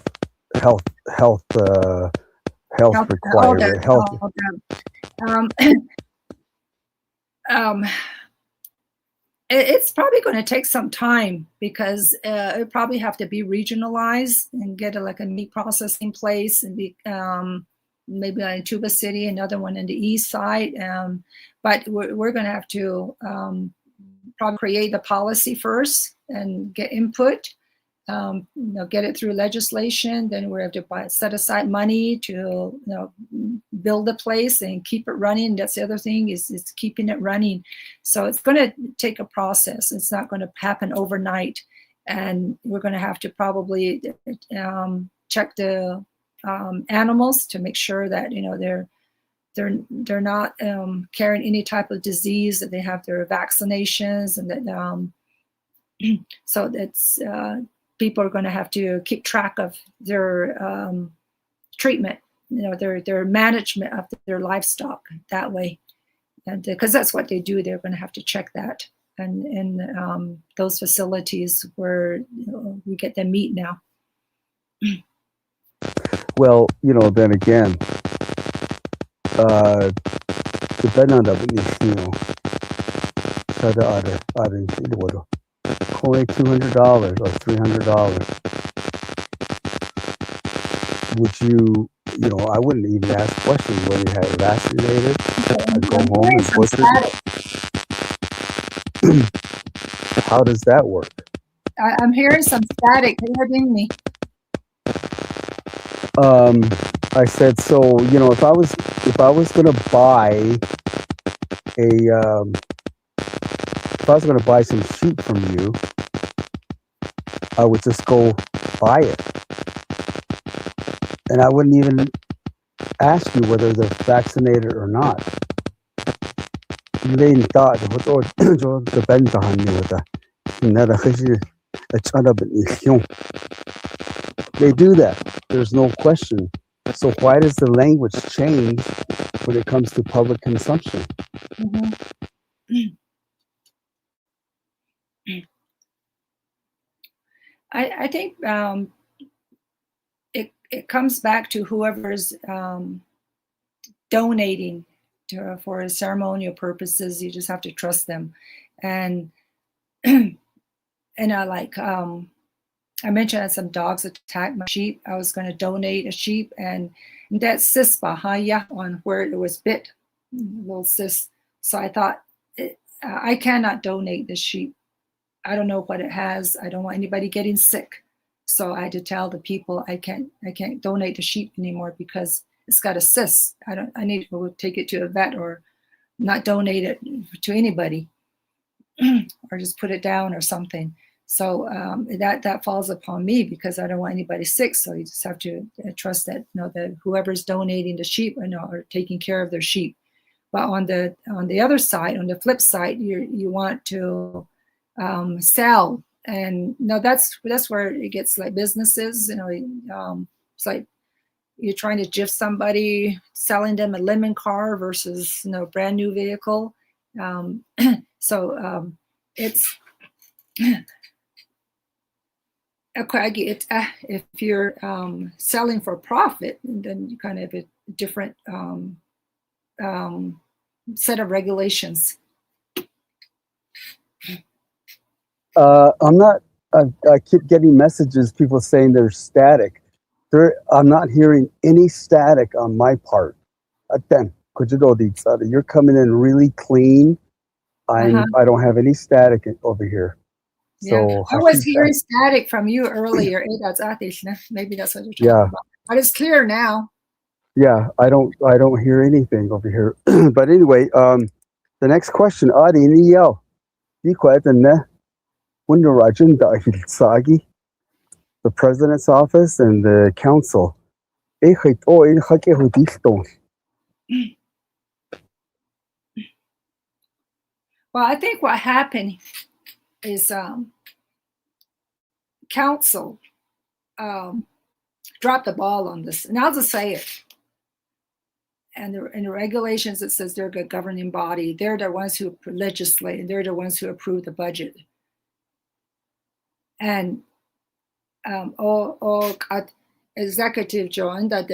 requirement? It's probably going to take some time, because it probably have to be regionalized and get a meat processing place, and be maybe in Tuba City, another one in the east side. But we're going to have to probably create the policy first and get input. Get it through legislation. Then we have to set aside money to build the place and keep it running. That's the other thing, is keeping it running. So it's going to take a process. It's not going to happen overnight, and we're going to have to probably check the animals to make sure that they're not carrying any type of disease, that they have their vaccinations, and that so that's people are going to have to keep track of their treatment, their management of their livestock that way. And because that's what they do, they're going to have to check that. And in those facilities where we get the meat now. Well, then again, depending on the only $200 or $300. Would you, I wouldn't even ask questions when you had it vaccinated. I'd go home and butcher it. How does that work? I'm hearing some static. Are you hearing me? I said, so, if I was going to buy if I was going to buy some sheep from you, I would just go buy it. And I wouldn't even ask you whether they're vaccinated or not. They thought, they do that. There's no question. So why does the language change when it comes to public consumption? Mm-hmm. I think it comes back to whoever's donating for ceremonial purposes. You just have to trust them, and I mentioned that some dogs attacked my sheep. I was going to donate a sheep, and that cyst bahaya on where it was bit, little cyst. So I thought, I cannot donate this sheep. I don't know what it has. I don't want anybody getting sick. So I had to tell the people I can't donate the sheep anymore because it's got a cyst. I need to take it to a vet or not donate it to anybody or just put it down or something. So that falls upon me because I don't want anybody sick. So you just have to trust that that whoever's donating the sheep are taking care of their sheep. But on the other side, on the flip side, you want to sell, and that's where it gets like businesses. It's like you're trying to gift somebody, selling them a lemon car versus brand new vehicle. So it's okay. If you're selling for profit, then you kind of have a different set of regulations. I'm not. I keep getting messages, people saying there's static. I'm not hearing any static on my part. You're coming in really clean. I don't have any static over here. So I was hearing static from you earlier. Maybe that's what you're talking about. But it's clear now. Yeah, I don't hear anything over here. But anyway, the next question, Adi ni yao. Di kweta ne wunda rajin da Haltsooí, the president's office and the council. Eh khit o in khake hudiston. Well, I think what happened is council dropped the ball on this, and I'll just say it. And in the regulations, it says they're a governing body. They're the ones who legislate, and they're the ones who approve the budget. And all executive join that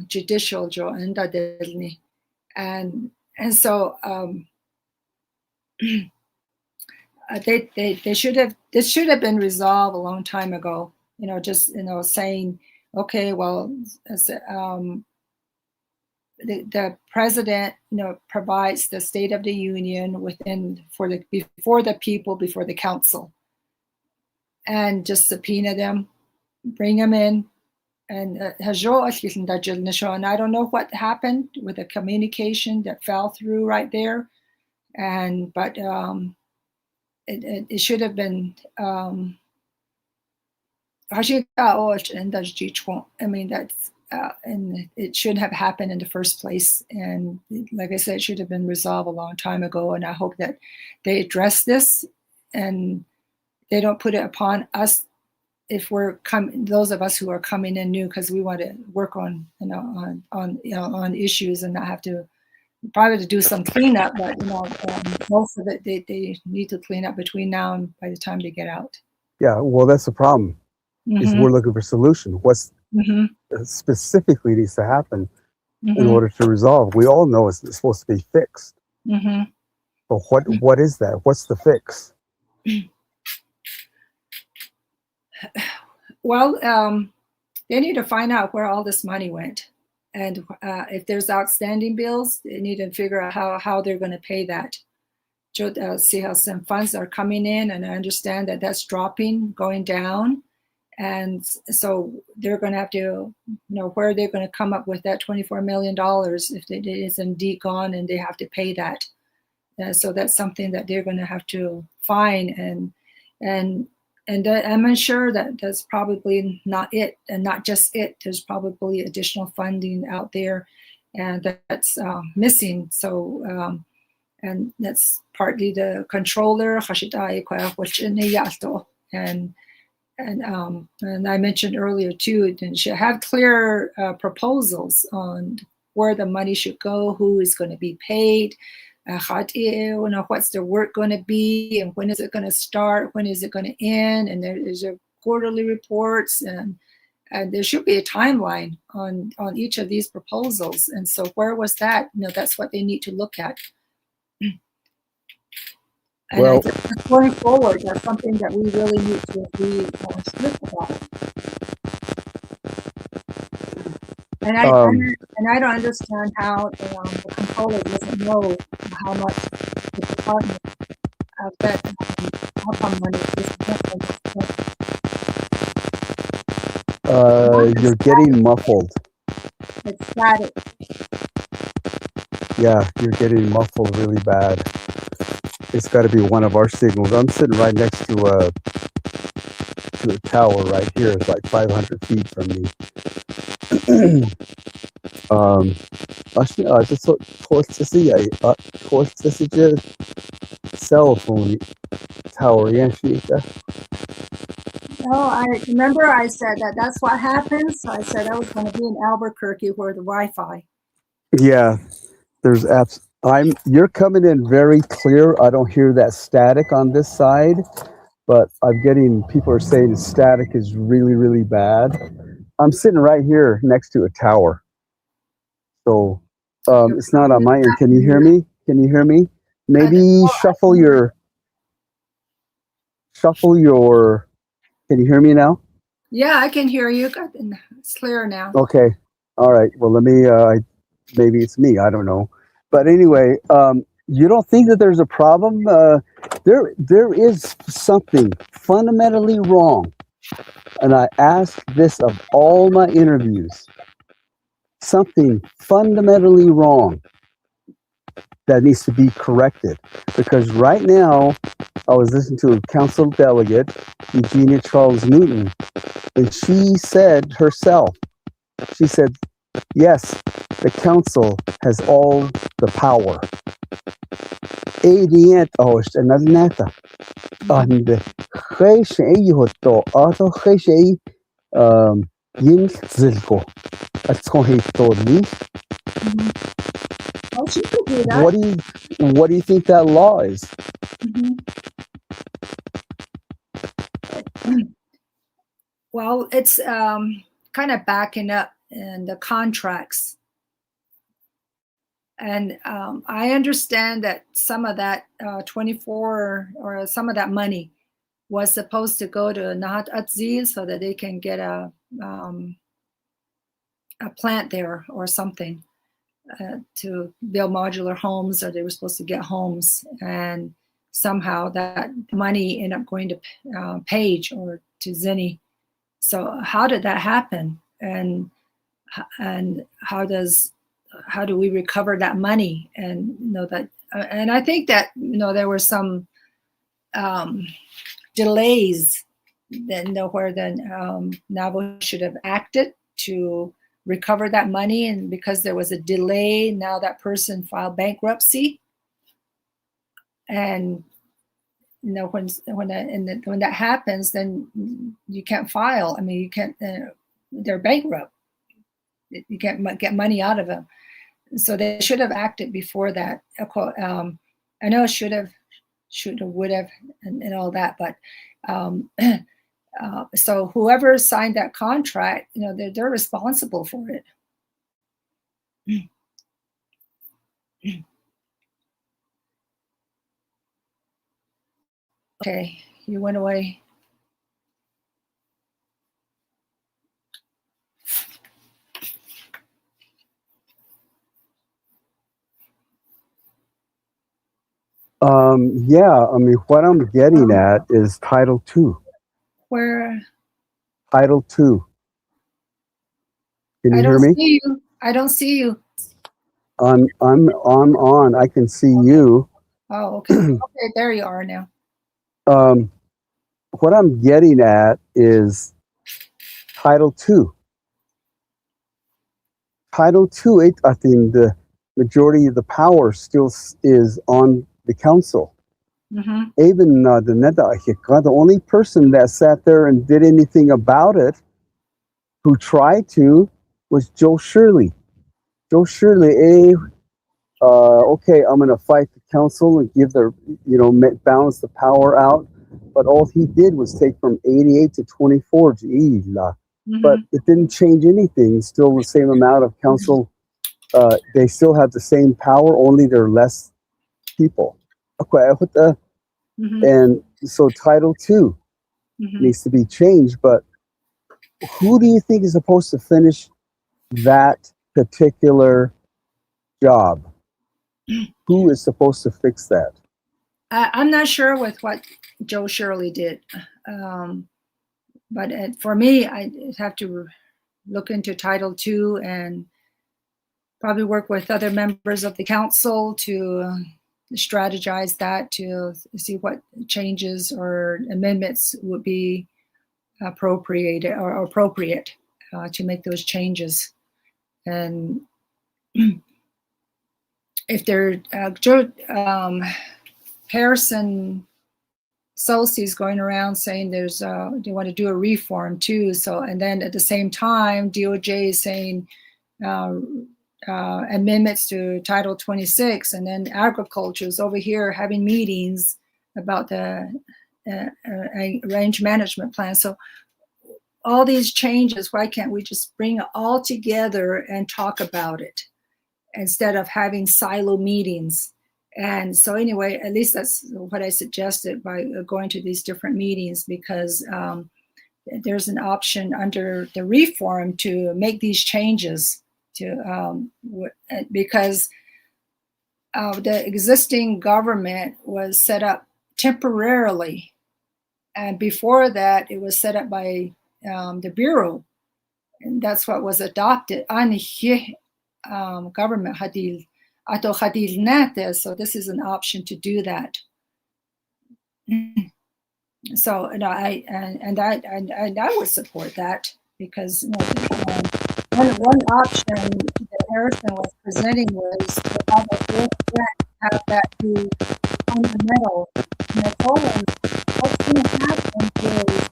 judicial join that and so they should have, this should have been resolved a long time ago. Just saying, okay, well, the president provides the State of the Union before the people, before the council, and just subpoena them, bring them in, and and I don't know what happened with the communication that fell through right there, but it should have been. I mean, that's and it should have happened in the first place. And like I said, it should have been resolved a long time ago. And I hope that they address this and they don't put it upon us if we're those of us who are coming in new, because we want to work on on issues and not have to probably to do some cleanup. But most of it they need to clean up between now and by the time they get out. Yeah, well, that's the problem. Is we're looking for solution. What's specifically needs to happen in order to resolve? We all know it's supposed to be fixed. But what is that? What's the fix? Well, they need to find out where all this money went, and if there's outstanding bills, they need to figure out how they're going to pay that. See how some funds are coming in, and I understand that that's dropping, going down. And so they're going to have to, where they're going to come up with that $24 million if it is indeed gone and they have to pay that. So that's something that they're going to have to find. And I'm sure that that's probably not it, and not just it. There's probably additional funding out there, and that's missing. So, and that's partly the controller, and I mentioned earlier too, and should have clear proposals on where the money should go, who is going to be paid, what's the work going to be, and when is it going to start, when is it going to end, and there's quarterly reports, and there should be a timeline on each of these proposals. And so where was that? That's what they need to look at. And well, I think going forward, that's something that we really need to be strict about. And I don't understand how the controller doesn't know how much the department of that outcome money is. You're getting muffled. It's static. Yeah, you're getting muffled really bad. It's got to be one of our signals. I'm sitting right next to a tower right here. It's like 500 feet from me. Cell phone tower. Oh, I remember I said that's what happens. So I said I was going to be in Albuquerque where the Wi-Fi. Yeah, there's apps. You're coming in very clear. I don't hear that static on this side, but I'm getting people are saying the static is really, really bad. I'm sitting right here next to a tower, so it's not on my end. Can you hear me? Can you hear me? Maybe shuffle your. Can you hear me now? Yeah, I can hear you. It's clear now. Okay. All right. Well, let me. Maybe it's me. I don't know. But anyway, you don't think that there's a problem? There is something fundamentally wrong. And I ask this of all my interviews. something fundamentally wrong that needs to be corrected. Because right now, I was listening to a council delegate, Eugenia Charles Newton, and she said herself, she said, yes, the council has all the power. Adient ost and nata. And Heisha Hoto, Otto Heisha Ying Zilko. That's how he told me. Well, she could do that. What do you think that law is? Well, it's kind of backing up in the contracts. And I understand that some of that 24 or some of that money was supposed to go to atnáozt'i'í so that they can get a plant there or something to build modular homes, or they were supposed to get homes. And somehow that money ended up going to Paige or to Zinni. So how did that happen? And how do we recover that money? And that, and I think that there were some delays then where then Navo should have acted to recover that money, and because there was a delay, now that person filed bankruptcy. And when that happens, then you can't file. I mean, you can't. They're bankrupt. You can't get money out of them. So they should have acted before that. I know should have, would have, and all that, but so whoever signed that contract, they're responsible for it. Okay, you went away. Yeah, I mean, what I'm getting at is Title II. Where? Title II. Can you hear me? See you. I don't see you. I'm on. I can see you. Oh, okay. Okay, there you are now. What I'm getting at is Title II. Title II, I think the majority of the power still is on the council. Even the only person that sat there and did anything about it, who tried to, was Joe Shirley. Joe Shirley, okay, I'm going to fight the council and give their, balance the power out. But all he did was take from 88 to 24. But it didn't change anything. Still the same amount of council. They still have the same power, only they're less people. Okay, and so Title II needs to be changed. But who do you think is supposed to finish that particular job? Who is supposed to fix that? I'm not sure with what Joe Shirley did. But for me, I have to look into Title II and probably work with other members of the council to strategize that, to see what changes or amendments would be appropriate to make those changes. And if they're Harrison Solsi is going around saying they want to do a reform too. So, and then at the same time, DOJ is saying amendments to Title 26, and then agriculture is over here having meetings about the range management plan. So all these changes, why can't we just bring it all together and talk about it instead of having silo meetings? And so anyway, at least that's what I suggested by going to these different meetings, because there's an option under the reform to make these changes because the existing government was set up temporarily. And before that, it was set up by the Bureau And that's what was adopted. Government hadil ato hadil nate, so this is an option to do that. So I would support that, because one option that Harrison was presenting was to have that be fundamental. And I told him, what's going to happen is,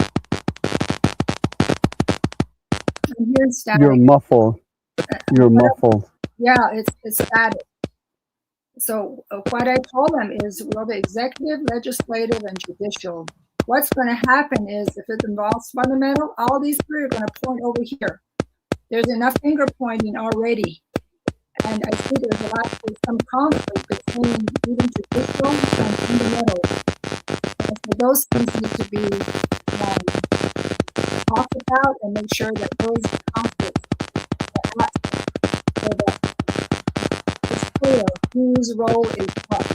here's static. You're muffled. You're muffled. Yeah, it's static. So what I told them is, well, the executive, legislative, and judicial, what's going to happen is, if it involves fundamental, all these three are going to point over here. There's enough finger pointing already. And I see there's some conflict between even judicial and fundamental. And so those things need to be talked about, and make sure that those conflicts are asked, so that it's clear whose role is what.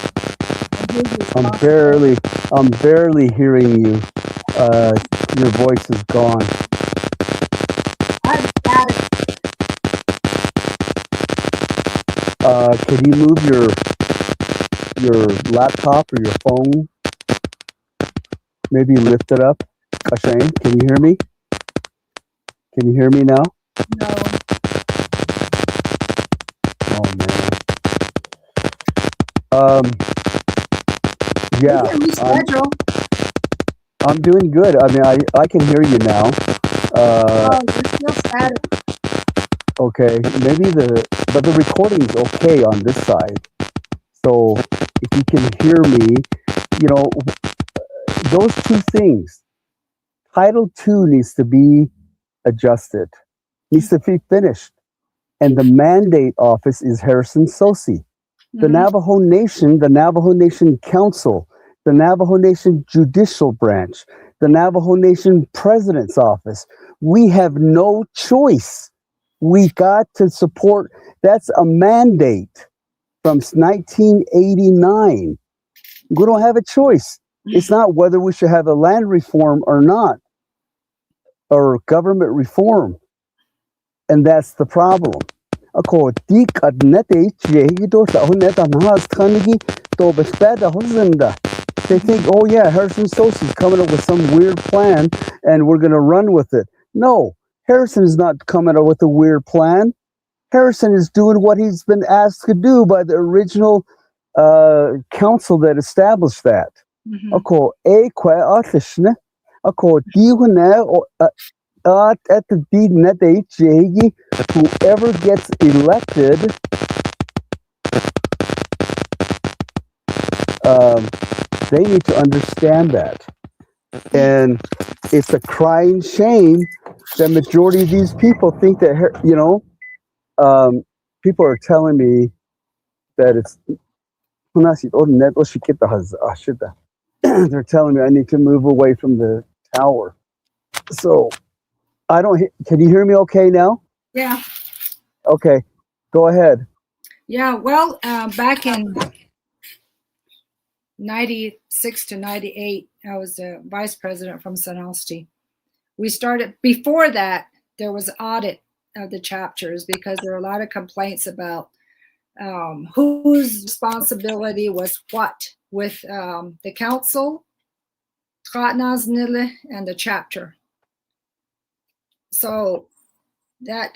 I'm barely hearing you. Your voice is gone. I've got it. Can you move your laptop or your phone? Maybe lift it up. Shane, can you hear me? Can you hear me now? No. Oh man. Yeah. I'm doing good. I mean, I can hear you now. You're still static. Okay, maybe but the recording's okay on this side. So if you can hear me, those two things. Title II needs to be adjusted, needs to be finished. And the mandate office is Harrison Sosi. The Navajo Nation Council, the Navajo Nation Judicial Branch, the Navajo Nation President's Office. We have no choice. We got to support. That's a mandate from 1989. We don't have a choice. It's not whether we should have a land reform or not, or government reform. And that's the problem. They think, oh yeah, Harrison Sosa's coming up with some weird plan and we're going to run with it. No, Harrison is not coming up with a weird plan. Harrison is doing what he's been asked to do by the original council that established that. Whoever gets elected, they need to understand that. And it's a crying shame that majority of these people think that, people are telling me that it's, they're telling me I need to move away from the tower. So can you hear me okay now? Yeah. Okay, go ahead. Yeah, well, back in 96 to 98, I was a vice president from Sanalsti. We started, before that, there was audit of the chapters, because there were a lot of complaints about whose responsibility was what with the council, atnáozt'i'í, and the chapter. So that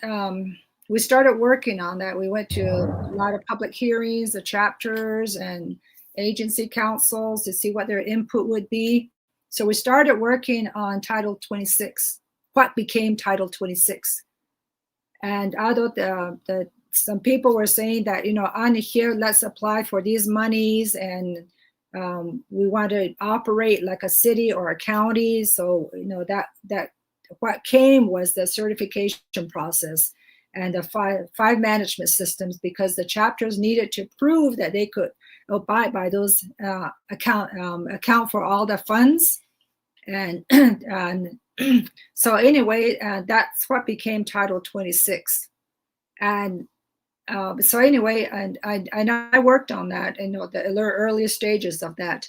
we started working on that. We went to a lot of public hearings, the chapters and agency councils, to see what their input would be. So we started working on Title 26, what became Title 26. And I thought some people were saying that, on here, let's apply for these monies, and we want to operate like a city or a county. So, that what came was the certification process and the five management systems, because the chapters needed to prove that they could abide by those account for all the funds. And so anyway, that's what became Title 26. And so anyway, and I worked on that, the earlier stages of that.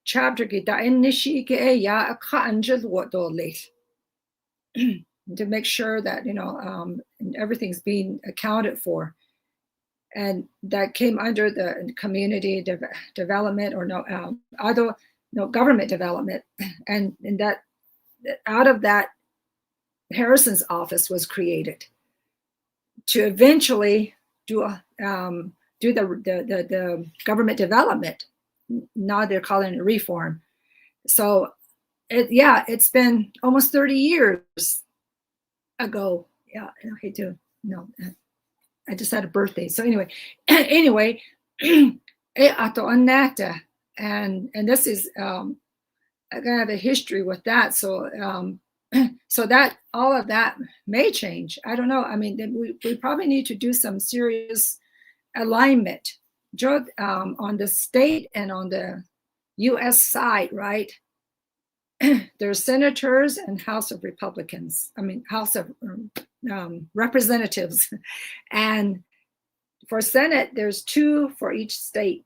Chapter to make sure that everything's being accounted for, and that came under the community development or government development, and that out of that Harrison's office was created to eventually do the government development. Now they're calling it reform. So it's been almost 30 years ago. Yeah, I hate to I just had a birthday. So anyway, and this is I have a history with that. So so that all of that may change. I don't know. I mean, we probably need to do some serious alignment, on the state and on the U.S. side, right? There's senators and House of Republicans. I mean, House of Representatives, and for Senate, there's 2 for each state.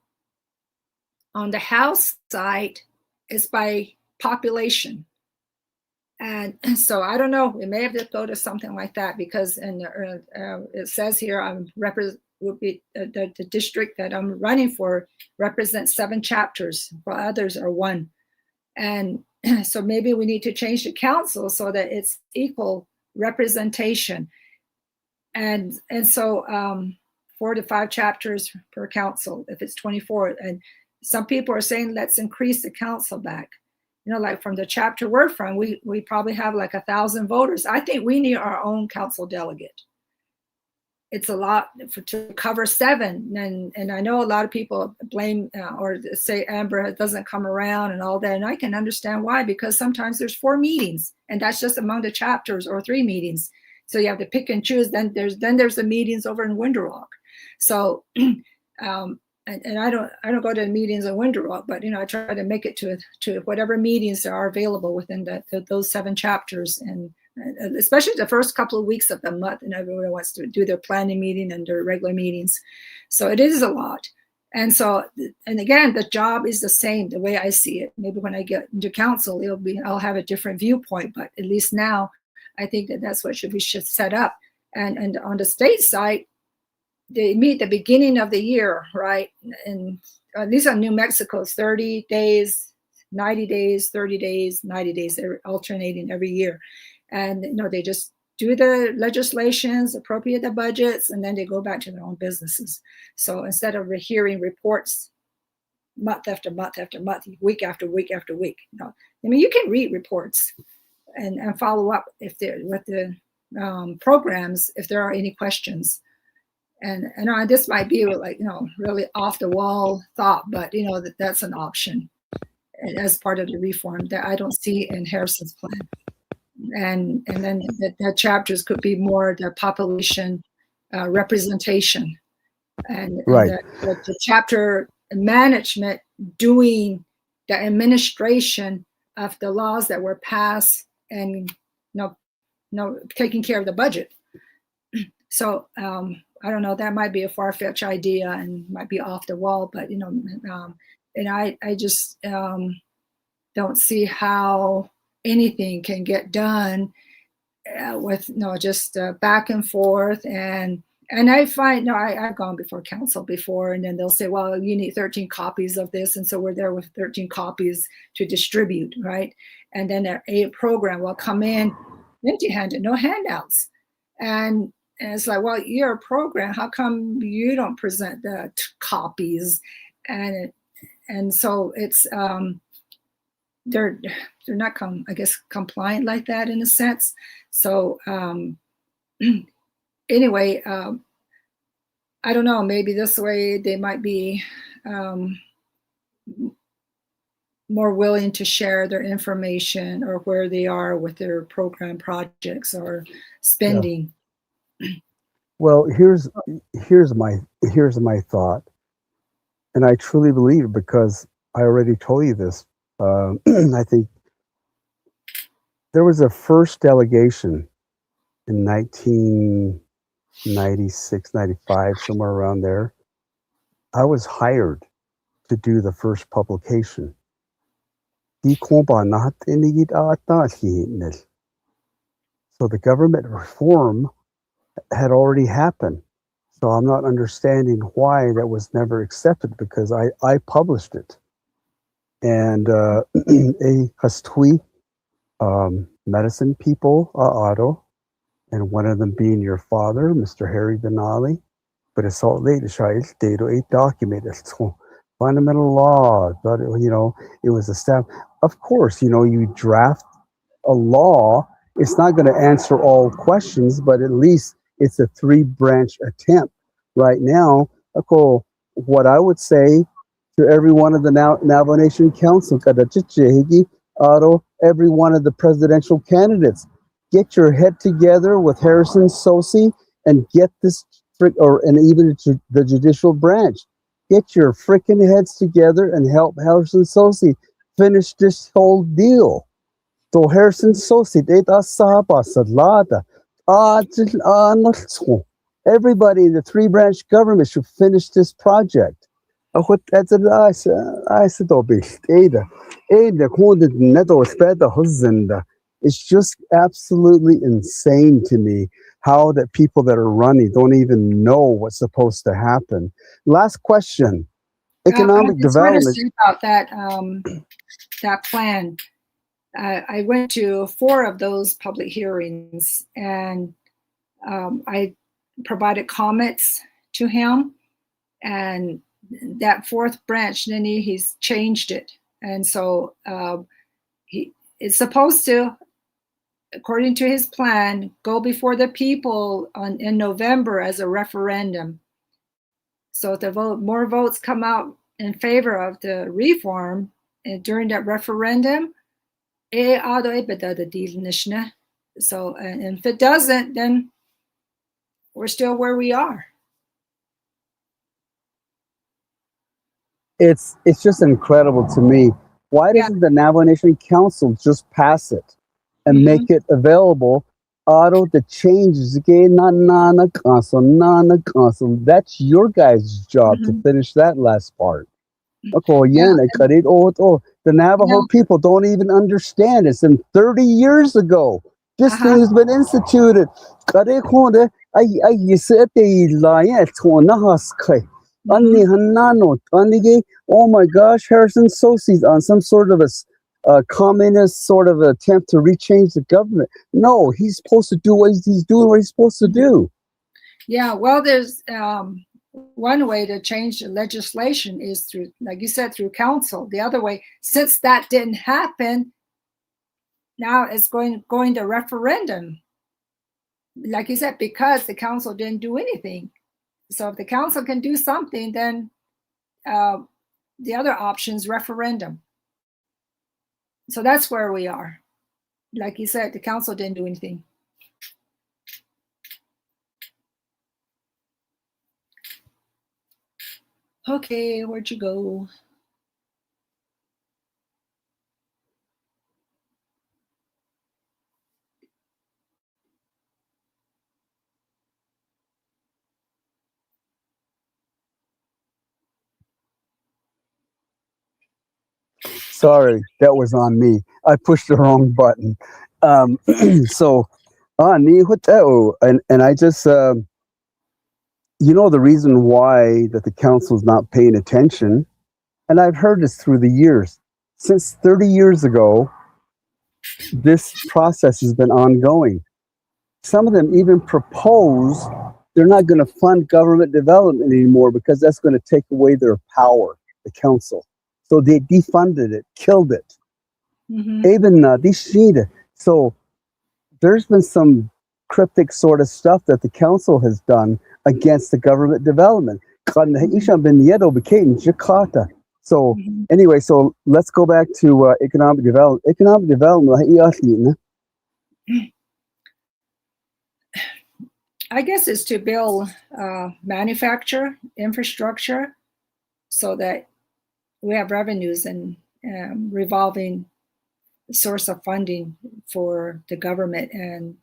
On the House side, it's by population. And so I don't know, we may have to go to something like that, because it says here the district that I'm running for represents 7 chapters, while others are 1. And so maybe we need to change the council so that it's equal representation. And so 4 to 5 chapters per council if it's 24. And some people are saying, let's increase the council back. Like from the chapter we're from, we probably have like 1,000 voters. I think we need our own council delegate. It's a lot to cover 7. And I know a lot of people blame or say Amber doesn't come around and all that. And I can understand why, because sometimes there's 4 meetings and that's just among the chapters, or 3 meetings. So you have to pick and choose. Then there's the meetings over in Window Rock. So, and I don't go to the meetings in Window Rock, but I try to make it to whatever meetings there are available within those 7 chapters, and especially the first couple of weeks of the month, and everyone wants to do their planning meeting and their regular meetings. So it is a lot. And so, and again, the job is the same, the way I see it. Maybe when I get into council, I'll have a different viewpoint, but at least now I think that's what we should set up. And on the state side, they meet the beginning of the year, right? And these are New Mexico's 30 days, 90 days, 30 days, 90 days. They're alternating every year. And they just do the legislations, appropriate the budgets, and then they go back to their own businesses. So instead of hearing reports month after month after month, week after week after week, you can read reports and follow up with the programs if there are any questions. And this might be like, really off the wall thought, but that's an option as part of the reform that I don't see in Harrison's plan. And then the chapters could be more the population representation, and right. The chapter management doing the administration of the laws that were passed, and taking care of the budget. So I don't know, that might be a far-fetched idea and might be off the wall, but and I just don't see how anything can get done with just back and forth. And I find I've gone before council before, and then they'll say, well, you need 13 copies of this, and so we're there with 13 copies to distribute, right? And then a program will come in empty-handed, no handouts, and it's like, well, you're a program, how come you don't present the copies? And so it's they're not compliant like that in a sense. So anyway, I don't know, maybe this way they might be more willing to share their information or where they are with their program projects or spending. Yeah. Well, here's my thought, and I truly believe it because I already told you this. I think there was a first delegation in 1996, 95, somewhere around there. I was hired to do the first publication. So the government reform had already happened. So I'm not understanding why that was never accepted, because I published it. And a Haltsooí medicine people, Otto, and one of them being your father, Mr. Harry BENALLY, but it's all late, data 8 documented. So fundamental law, but it was established. Of course, you draft a law. It's not going to answer all questions, but at least it's a 3-branch attempt. Right now, what I would say to every one of the Navajo Nation Council, every one of the presidential candidates, get your head together with Harrison Sosi and get this and even the judicial branch. Get your freaking heads together and help Harrison Sosi finish this whole deal. So Harrison Sosi, everybody in the 3-branch government should finish this project. It's just absolutely insane to me how that people that are running don't even know what's supposed to happen. Last question. Economic I just want to development. say about that plan. I went to 4 of those public hearings, and I provided comments to him, and that 4th branch, then he's changed it. And so it's supposed to, according to his plan, go before the people in November as a referendum. So if more votes come out in favor of the reform during that referendum, so and if it doesn't, then we're still where we are. It's just incredible to me. Why doesn't the Navajo Nation Council just pass it and make it available? The changes again, that's your guys' job to finish that last part. The Navajo people don't even understand. It's in 30 years ago. This thing has been instituted. Oh my gosh, Harrison Sosi's on some sort of a communist sort of attempt to rechange the government. No, he's supposed to do what he's doing, what he's supposed to do. Yeah, well, there's one way to change the legislation is through, like you said, through council. The other way, since that didn't happen, now it's going to referendum. Like you said, because the council didn't do anything. So if the council can do something, then the other option is referendum. So that's where we are. Like you said, the council didn't do anything. Okay, where'd you go? Sorry, that was on me. I pushed the wrong button. So, and I just, the reason why that the council's not paying attention, and I've heard this through the years, since 30 years ago, this process has been ongoing. Some of them even propose they're not going to fund government development anymore because that's going to take away their power, the council. So they defunded it, killed it. Even so there's been some cryptic sort of stuff that the council has done against the government development. So anyway, so let's go back to economic development. Economic development, I guess it's to build manufacture infrastructure so that we have revenues and revolving source of funding for the government and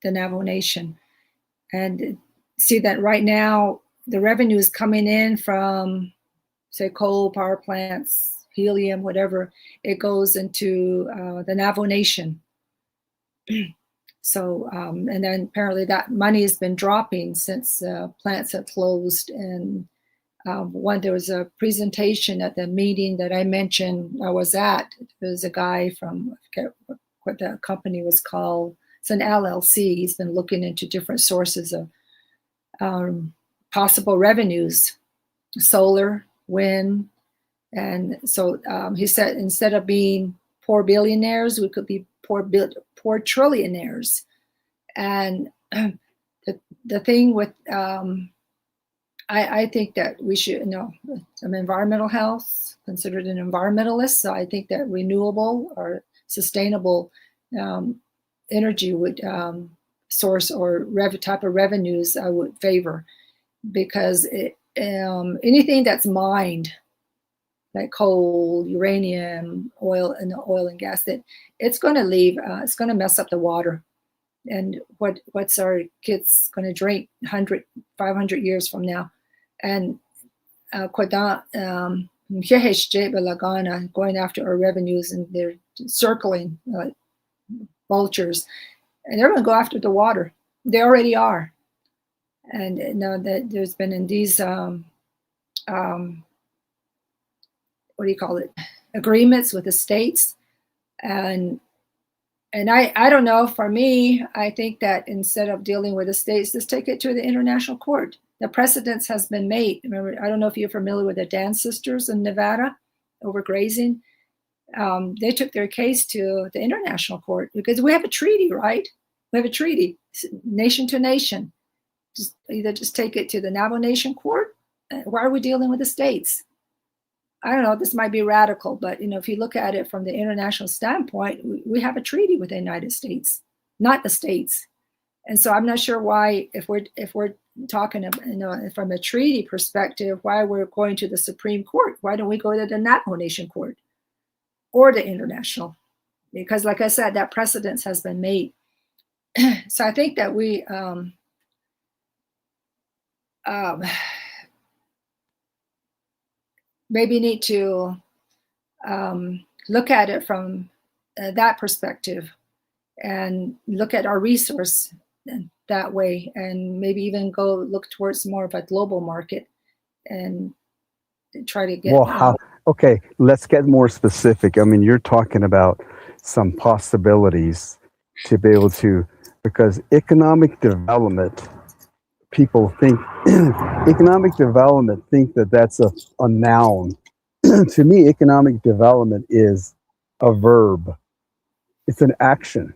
the Navajo Nation. And see that right now the revenue is coming in from, say, coal power plants, helium, whatever. It goes into the Navajo Nation. So, and then apparently that money has been dropping since plants have closed. And there was a presentation at the meeting that I mentioned I was at. There was a guy from, I forget what the company was called. It's an LLC. He's been looking into different sources of possible revenues, solar, wind. And so he said, instead of being poor billionaires, we could be poor trillionaires. And the thing with, I think that we should, I'm environmental health, considered an environmentalist. So I think that renewable or sustainable energy would source or type of revenues I would favor, because anything that's mined, like coal, uranium, oil and gas, that it's going to leave, it's going to mess up the water. And what's our kids going to drink 500 years from now? And going after our revenues, and they're circling like vultures, and they're going to go after the water. They already are. And that there's been in these agreements with the states, and I don't know, for me, I think that instead of dealing with the states, just take it to the international court. The precedence has been made. Remember, I don't know if you're familiar with the Dan sisters in Nevada overgrazing. They took their case to the international court because we have a treaty, right? We have a treaty, nation to nation. Just take it to the Navajo Nation court. Why are we dealing with the states? I don't know, this might be radical, but if you look at it from the international standpoint, we have a treaty with the United States, not the states. And so I'm not sure why, if we're talking, from a treaty perspective, why we're going to the Supreme Court. Why don't we go to the Navajo Nation court or the international? Because, like I said, that precedence has been made. So I think that we maybe need to look at it from that perspective, and look at our resource that way, and maybe even go look towards more of a global market and try to get. Well, okay, let's get more specific. I mean, you're talking about some possibilities to be able to, because economic development, people think economic development think that that's a noun. To me, economic development is a verb. It's an action.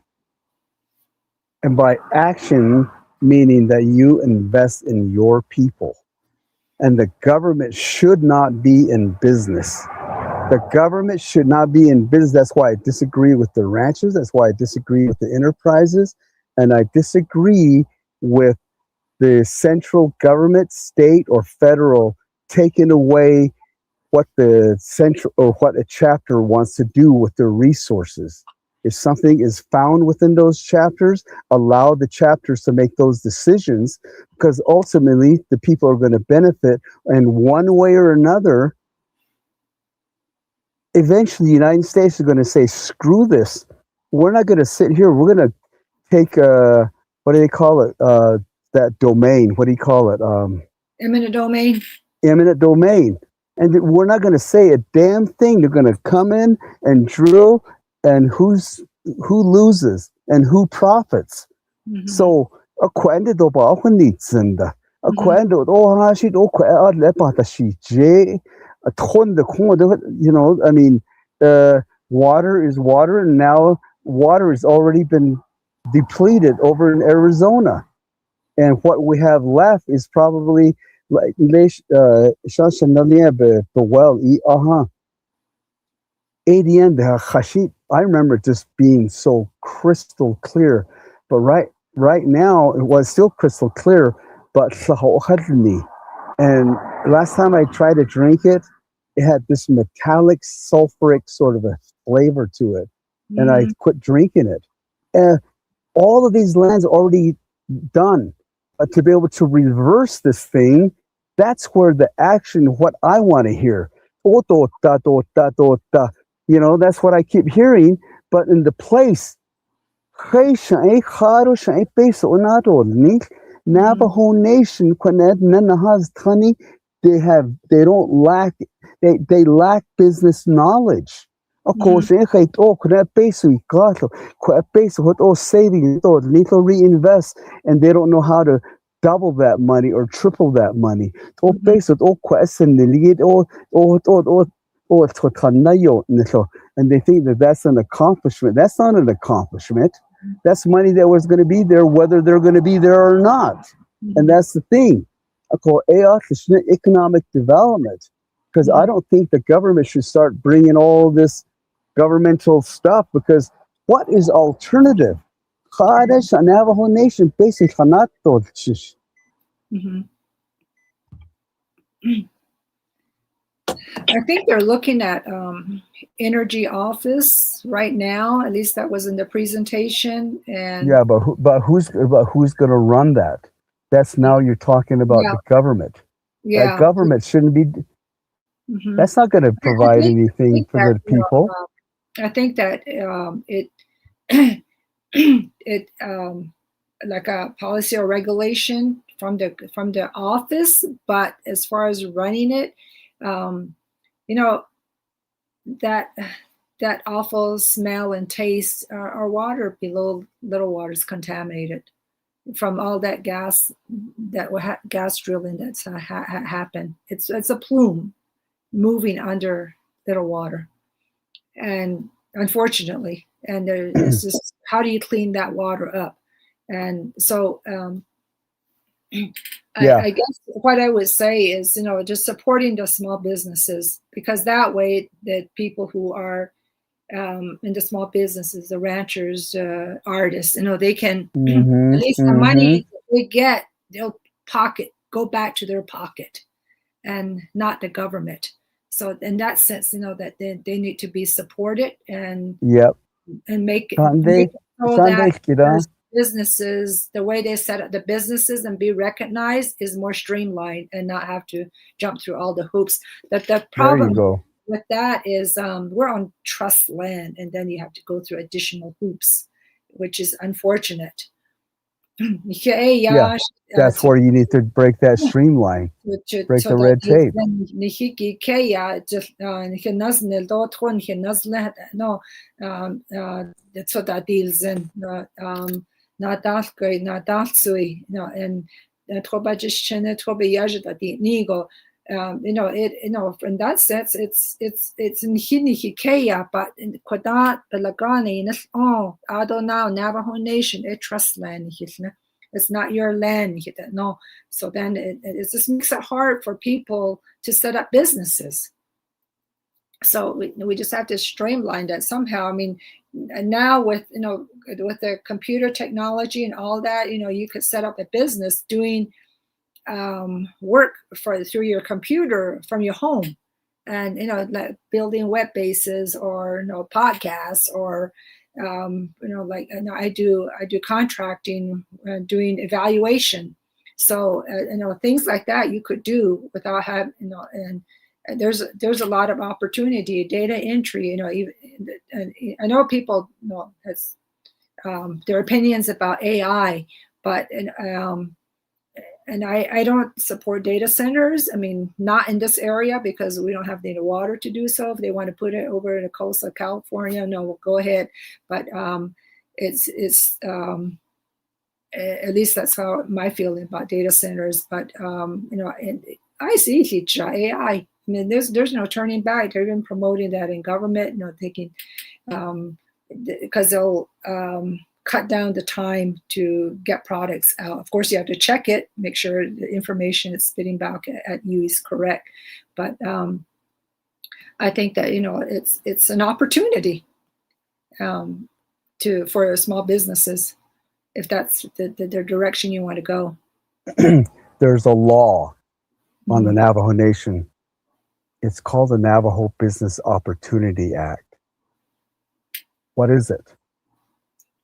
And by action, meaning that you invest in your people. And the government should not be in business. The government should not be in business. That's why I disagree with the ranchers. That's why I disagree with the enterprises. And I disagree with the central government, state or federal, taking away what the central or what a chapter wants to do with their resources. If something is found within those chapters, allow the chapters to make those decisions, because ultimately the people are going to benefit in one way or another. Eventually, the United States is going to say, screw this. We're not going to sit here. We're going to take, what do they call it? That domain. What do you call it? Eminent domain. Eminent domain. And we're not going to say a damn thing. They're going to come in and drill, and who loses and who profits. Mm-hmm. So, I mean, water is water, and now water has already been depleted over in Arizona. And what we have left is probably like I remember it just being so crystal clear, but right now it was still crystal clear, but and last time I tried to drink it, it had this metallic sulfuric sort of a flavor to it, and I quit drinking it. And all of these lands are already done, but to be able to reverse this thing, that's where the action, what I want to hear. That's what I keep hearing, but in the place, Hey, shay, Haro, shay, base on not all. Navajo Nation, Quaned, Nanahas, Tani, they don't lack, they lack business knowledge. Of course, base we got base what all saving, little reinvest, and they don't know how to double that money or triple that money. All base with all question, the lead, and they think that that's an accomplishment. That's not an accomplishment. That's money that was going to be there, whether they're going to be there or not. And that's the thing. I call economic development, because I don't think the government should start bringing all this governmental stuff, because what is alternative? Navajo Nation basically I think they're looking at energy office right now. At least that was in the presentation. And yeah, but who's going to run that? That's now you're talking about the government. Yeah, that government shouldn't be. That's not going to provide anything for the people. I think that it like a policy or regulation from the office, but as far as running it, that awful smell and taste, our water below Little Water is contaminated from all that gas drilling that's happened. It's a plume moving under Little Water, and unfortunately, and it's just, how do you clean that water up? And so I guess what I would say is, just supporting the small businesses, because that way that people who are in the small businesses, the ranchers, artists, they can at least the money they get, they'll go back to their pocket and not the government. So in that sense, that they need to be supported and make it so that businesses, the way they set up the businesses and be recognized is more streamlined and not have to jump through all the hoops. That the problem with that is we're on trust land, and then you have to go through additional hoops, which is unfortunate. That's where you need to break that streamline, break the red tape. Haltsooí, and in that sense, it's in Hinihikeya, but in Kwadat, Belagani, Navajo Nation, it trust land. It's not your land. No. So then it just makes it hard for people to set up businesses. So we just have to streamline that somehow. I mean, and now with with the computer technology and all that, you could set up a business doing work through your computer from your home, and like building web bases or podcasts, or I do contracting, doing evaluation. So things like that you could do without having and there's a lot of opportunity, data entry. I know people has their opinions about AI, but and I don't support data centers. I mean, not in this area, because we don't have the water to do so. If they want to put it over in the coast of California, no, we'll go ahead. But it's at least that's how my feeling about data centers. But and I see AI. I mean, there's no turning back. They're even promoting that in government. Thinking because they'll cut down the time to get products out. Of course, you have to check it, make sure the information it's spitting back at you is correct. But I think that it's an opportunity for small businesses, if that's the direction you want to go. There's a law on the Navajo Nation. It's called the Navajo Business Opportunity Act. What is it?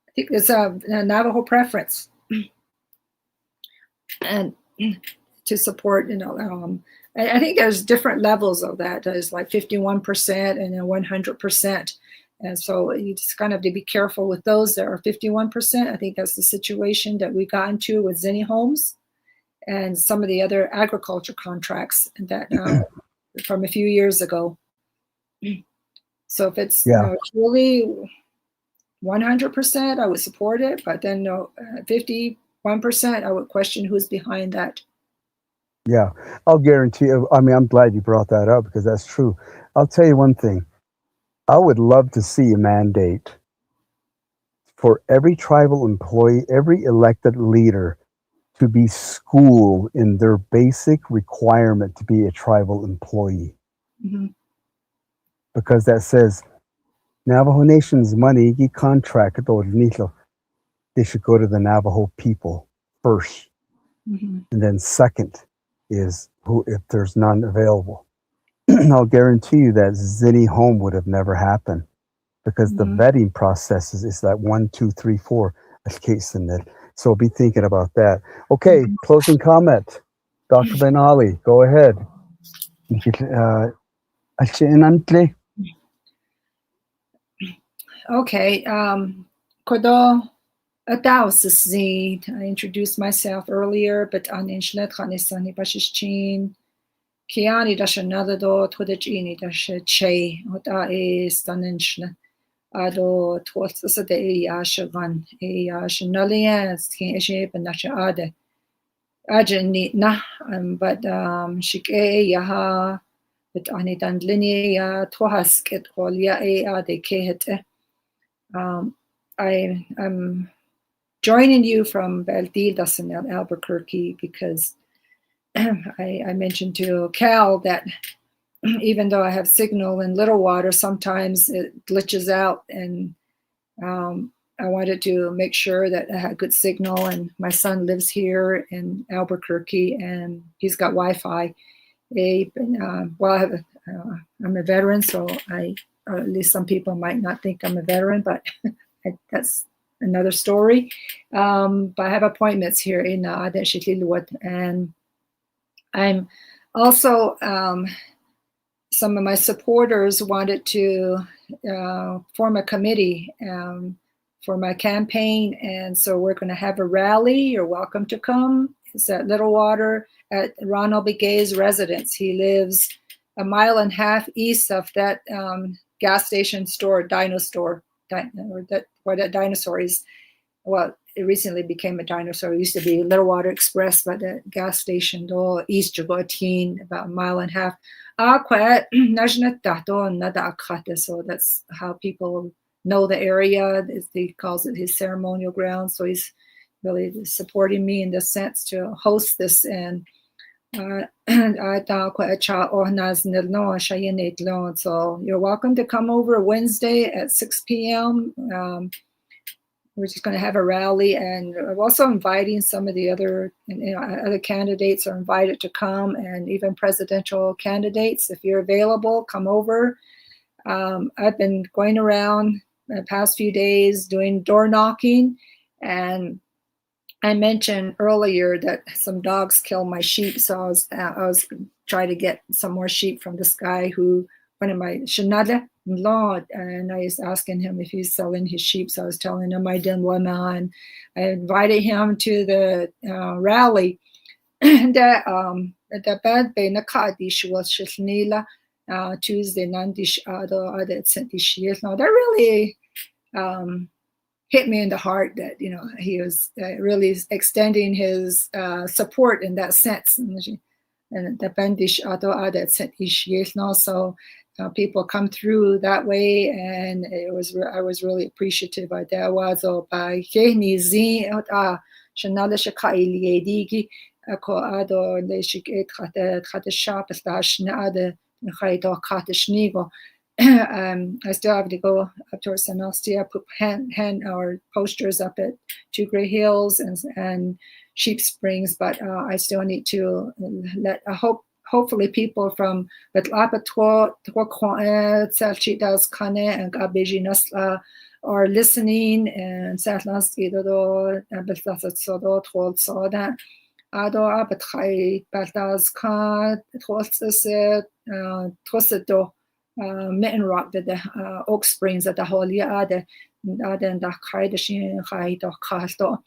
I think it's a Navajo preference, and to support, I think there's different levels of that. There's like 51% and then 100%, And so you just kind of have to be careful with those that are 51%. I think that's the situation that we got into with Zinni Homes and some of the other agriculture contracts that from a few years ago. So if it's really 100%, I would support it, but then 51%, I would question who's behind that. Yeah, I'll guarantee you. I mean, I'm glad you brought that up because that's true. I'll tell you one thing. I would love to see a mandate for every tribal employee, every elected leader to be schooled in their basic requirement to be a tribal employee. Mm-hmm. Because that says Navajo Nation's money, contract, they should go to the Navajo people first. Mm-hmm. And then second is who, if there's none available. I'll guarantee you that Zinni Home would have never happened because the vetting process is that 1, 2, 3, 4 case in it. So be thinking about that. Okay, closing comment. Dr. BENALLY, go ahead. Okay. Kodo atnáozt'i'í. I introduced myself earlier, but on Inchlet Khanisani Bashichin. Kiani dash another door to the genie dash che, what is Staninchna. Ado towards us at the Ashavan, a Shanalians, King Shape and Nasha Ade. Ajani na, but Shike Yaha, but Anitan Linia, Twahasket, Holia Ade Kehete. I'm joining you from Valdidas in Albuquerque because I mentioned to Cal that even though I have signal in Little Water, sometimes it glitches out, and I wanted to make sure that I had good signal. And my son lives here in Albuquerque, and he's got Wi-Fi. I'm a veteran, so or at least some people might not think I'm a veteran, but that's another story. But I have appointments here in Adeshitliluat, and I'm also some of my supporters wanted to form a committee for my campaign, and so we're going to have a rally. You're welcome to come. It's at Little Water at Ronald Begay's residence. He lives a mile and a half east of that gas station store, Dino Store, where that dinosaur is. Well, it recently became a dinosaur. It used to be Little Water Express, but the gas station, east of about a mile and a half. So that's how people know the area. He calls it his ceremonial ground. So he's really supporting me in this sense to host this. And so you're welcome to come over Wednesday at 6 p.m. We're just going to have a rally, and I'm also inviting some of the other candidates are invited to come, and even presidential candidates. If you're available, come over. I've been going around the past few days doing door knocking, and I mentioned earlier that some dogs killed my sheep, so I was trying to get some more sheep from this guy who, one of my Shanada Lord, and I was asking him if he's selling his sheep. So I was telling him I didn't want to, and I invited him to the rally. And the bad be nakadish was Shishnila Tuesday Nandish Ado. Now that really hit me in the heart that he was really extending his support in that sense. And the bandish Ado so people come through that way, and I was really appreciative of that. Was by Kehni Zi Shanala Shakaili Digi Ako Ado Leshik Khat Shop Stashna Khaido Katashnigo. I still have to go up to San Ostia, put hand our posters up at Two Gray Hills and Sheep Springs, but I still need to let hopefully people from Beclabito, Salchitas Kane, and Gabeji are listening, and Satlas Ido, Betlasodo, told Soda, Ado Abatrai, Baltas Ka, Tosedo, Mitten Rock the Oak Springs at the Holy Ada and the Kaidashin Haido Kasto.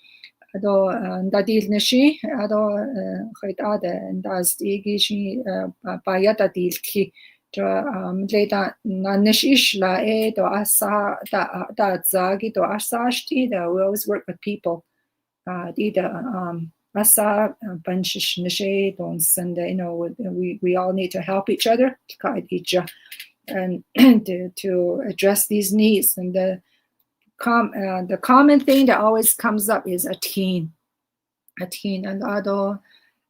Ado Dadil Nishi, Ado Haidada, and as the Gishi Bayata Dilki. Leda Nanishla do Asa da Zagi do Asashti. We always work with people. Dida Asa Banshish Nishe don't send. We all need to help each other to guide each other and to address these needs. And the common thing that always comes up is a teen and Ado.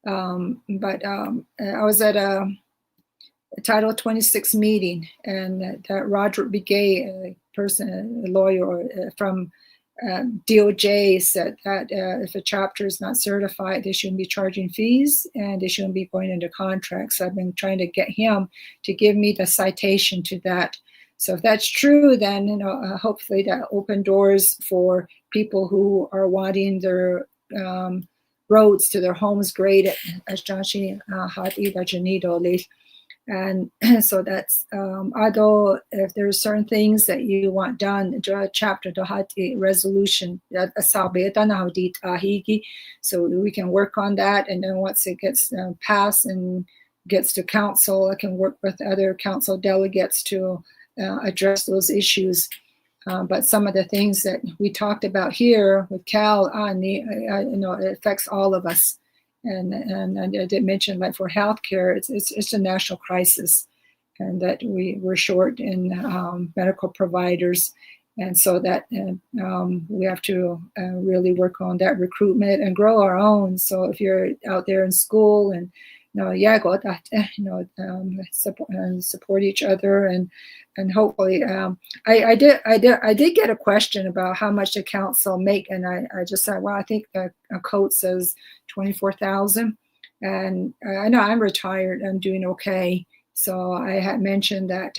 But I was at a Title 26 meeting, and that Roger Begay, a lawyer from DOJ, said that if a chapter is not certified, they shouldn't be charging fees and they shouldn't be going into contracts. I've been trying to get him to give me the citation to that. So if that's true, then hopefully that open doors for people who are wanting their roads to their homes graded, as Joshi Hati Janido. And so that's although if there's certain things that you want done, chapter to have a resolution so we can work on that, and then once it gets passed and gets to council, I can work with other council delegates to address those issues. But some of the things that we talked about here with Cal, it affects all of us. And I did mention, like for healthcare, it's a national crisis, and that we're short in medical providers, and so that we have to really work on that recruitment and grow our own. So if you're out there in school and support each other, and hopefully I did get a question about how much the council make, and I just said, well, I think the code says 24,000, and I know I'm retired, I'm doing okay, so I had mentioned that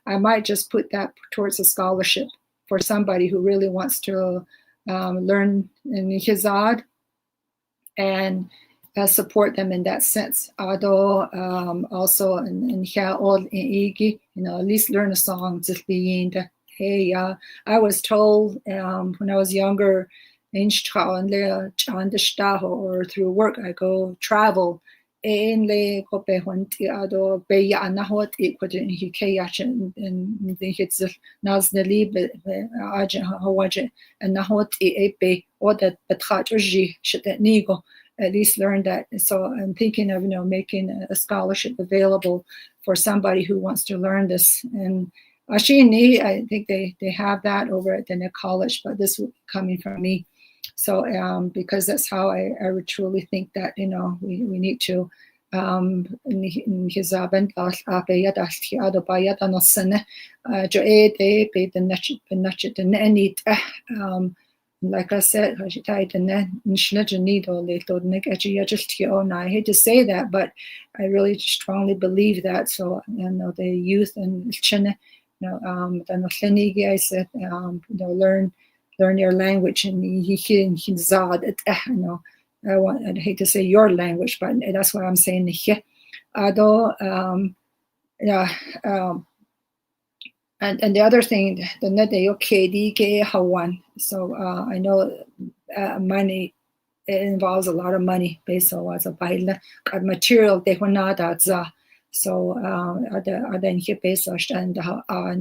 I might just put that towards a scholarship for somebody who really wants to learn in Hizad and support them in that sense. Although also in atnáozt'i'í, at least learn a song. Hey, I was told when I was younger, or through work, I go travel. At least learn that. So I'm thinking of making a scholarship available for somebody who wants to learn this. And Ashini, I think they have that over at the next college, but this will be coming from me. So because that's how I truly think that we need to like I said, I hate to say that, but I really strongly believe that. So the youth and I said learn your language, and I'd hate to say your language, but that's what I'm saying here. And the other thing, the so I know money, it involves a lot of money. Material so and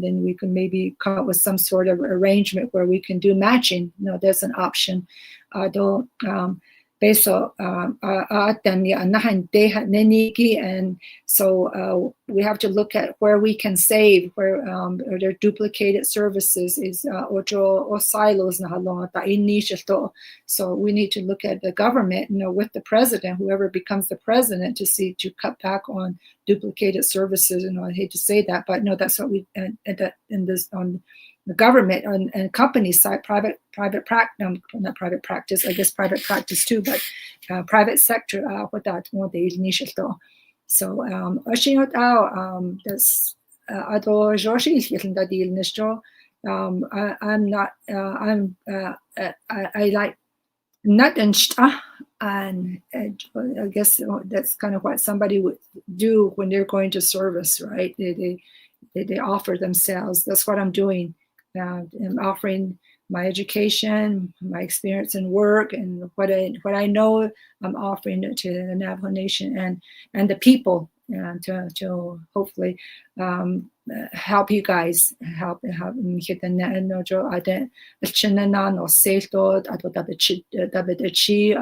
then we can maybe come up with some sort of arrangement where we can do matching. There's an option. And so we have to look at where we can save, where there are duplicated services, is or silos. So we need to look at the government, with the president, whoever becomes the president, to cut back on duplicated services. I hate to say that, but no, that's what we in this on the government and company side, private practice, not private practice, I guess private practice too, but private sector, so das ado I'm not I like not and I guess that's kind of what somebody would do when they're going to service, right? They they offer themselves. That's what I'm doing. I'm offering my education, my experience in work, and what I know. I'm offering it to the Navajo Nation and the people, to hopefully help you guys, help hit the no jo ade chinana no selto ado dabe chi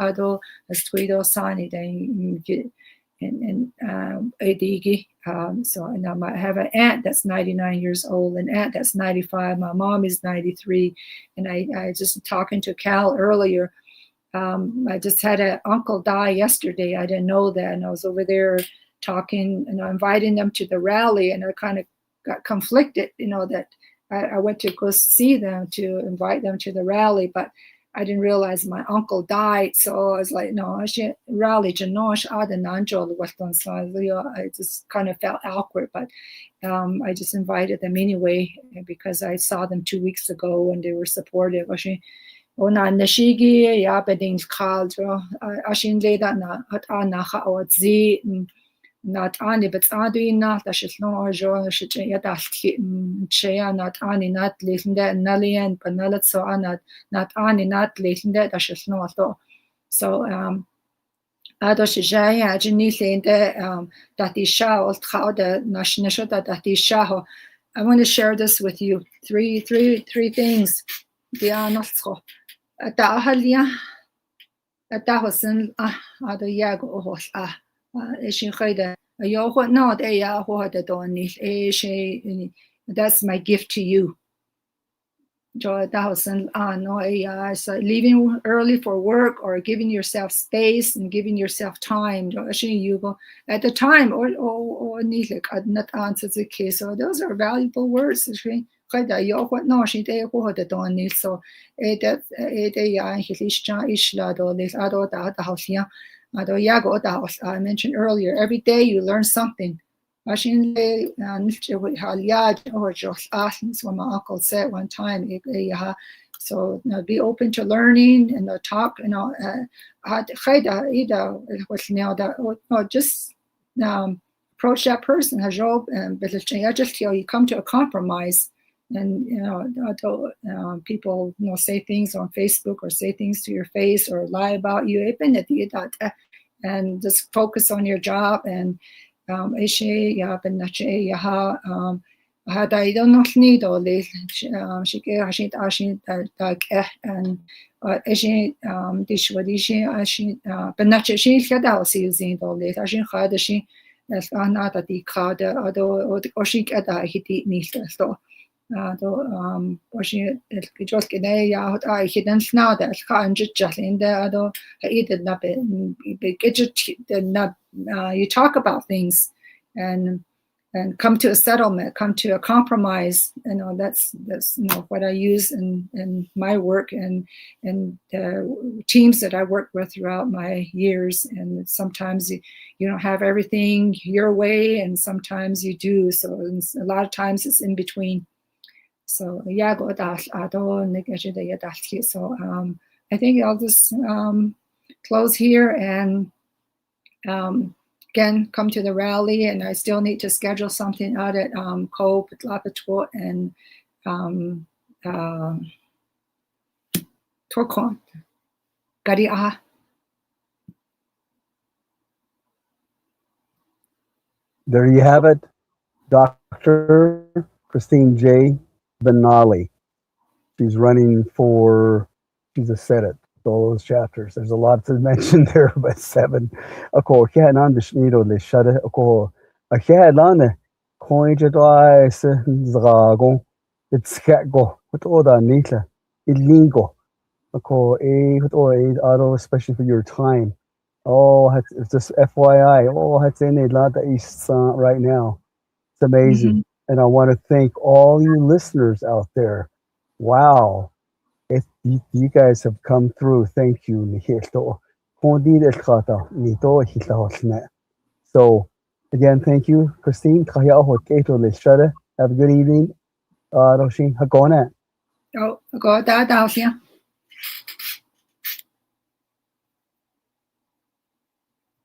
ado estuido sani de and adigi. So and I have an aunt that's 99 years old, an aunt that's 95. My mom is 93, and I just talking to Cal earlier. I just had an uncle die yesterday. I didn't know that, and I was over there talking and inviting them to the rally, and I kind of got conflicted, that I went to go see them to invite them to the rally, but I didn't realize my uncle died. So I was like, no, I should rally. So I just kind of felt awkward, but I just invited them anyway because I saw them 2 weeks ago and they were supportive. Ona nashigi ya beding kaljo ashin leda na at anaha zi not ani but adu not that is no jo shit ya dalki cheya not ani not listen that nalian panalat so not ani not listen that is no so ado shijaya ajini lende that is sha old how the national that is sha. I want to share this with you. Three things. They are not so. Atahalia Atahosan ado yago hos ishin khayda yo what no de ya what the donit that's my gift to you. Jo Atahosan no so leaving early for work or giving yourself space and giving yourself time. Jo you go at the time or like not answer the case. So those are valuable words. Yo what no she de what the donit so that ya hilisha ishla do this ado da house ya ado yago da house I mentioned earlier. Every day you learn something. Ashin le with halyad or just asks what my uncle said one time. So be open to learning and talk. Just approach that person. Just you come to a compromise. And people say things on Facebook or say things to your face or lie about you. And just focus on your job and I don't know need all this. And but not she had also using all this. I should have she as not at the card or she get a hit so. She just get I hidden snow that can't just in there. You talk about things and come to a settlement, come to a compromise. That's what I use in my work and the teams that I work with throughout my years. And sometimes you don't have everything your way, and sometimes you do. So a lot of times it's in between. So so I think I'll just close here and again come to the rally, and I still need to schedule something out at Cove, Beclabito, and Torcon, Gadii. There you have it, Dr. Christine J. BENALLY. She's running for, she's a Senate, all those chapters. There's a lot to mention there, but 7. Ako, kaya nanda shnido le shada ako. Kaya lana coin jadwise zrago. It's go. What all that nita. Ilingo. Ako with all auto, especially for your time. Oh, it's just FYI. Oh, it's in a lot that is right now. It's amazing. Mm-hmm. And I want to thank all you listeners out there. Wow. If you guys have come through, thank you. So, again, thank you, Christine. Have a good evening. Oh, go that out, yeah.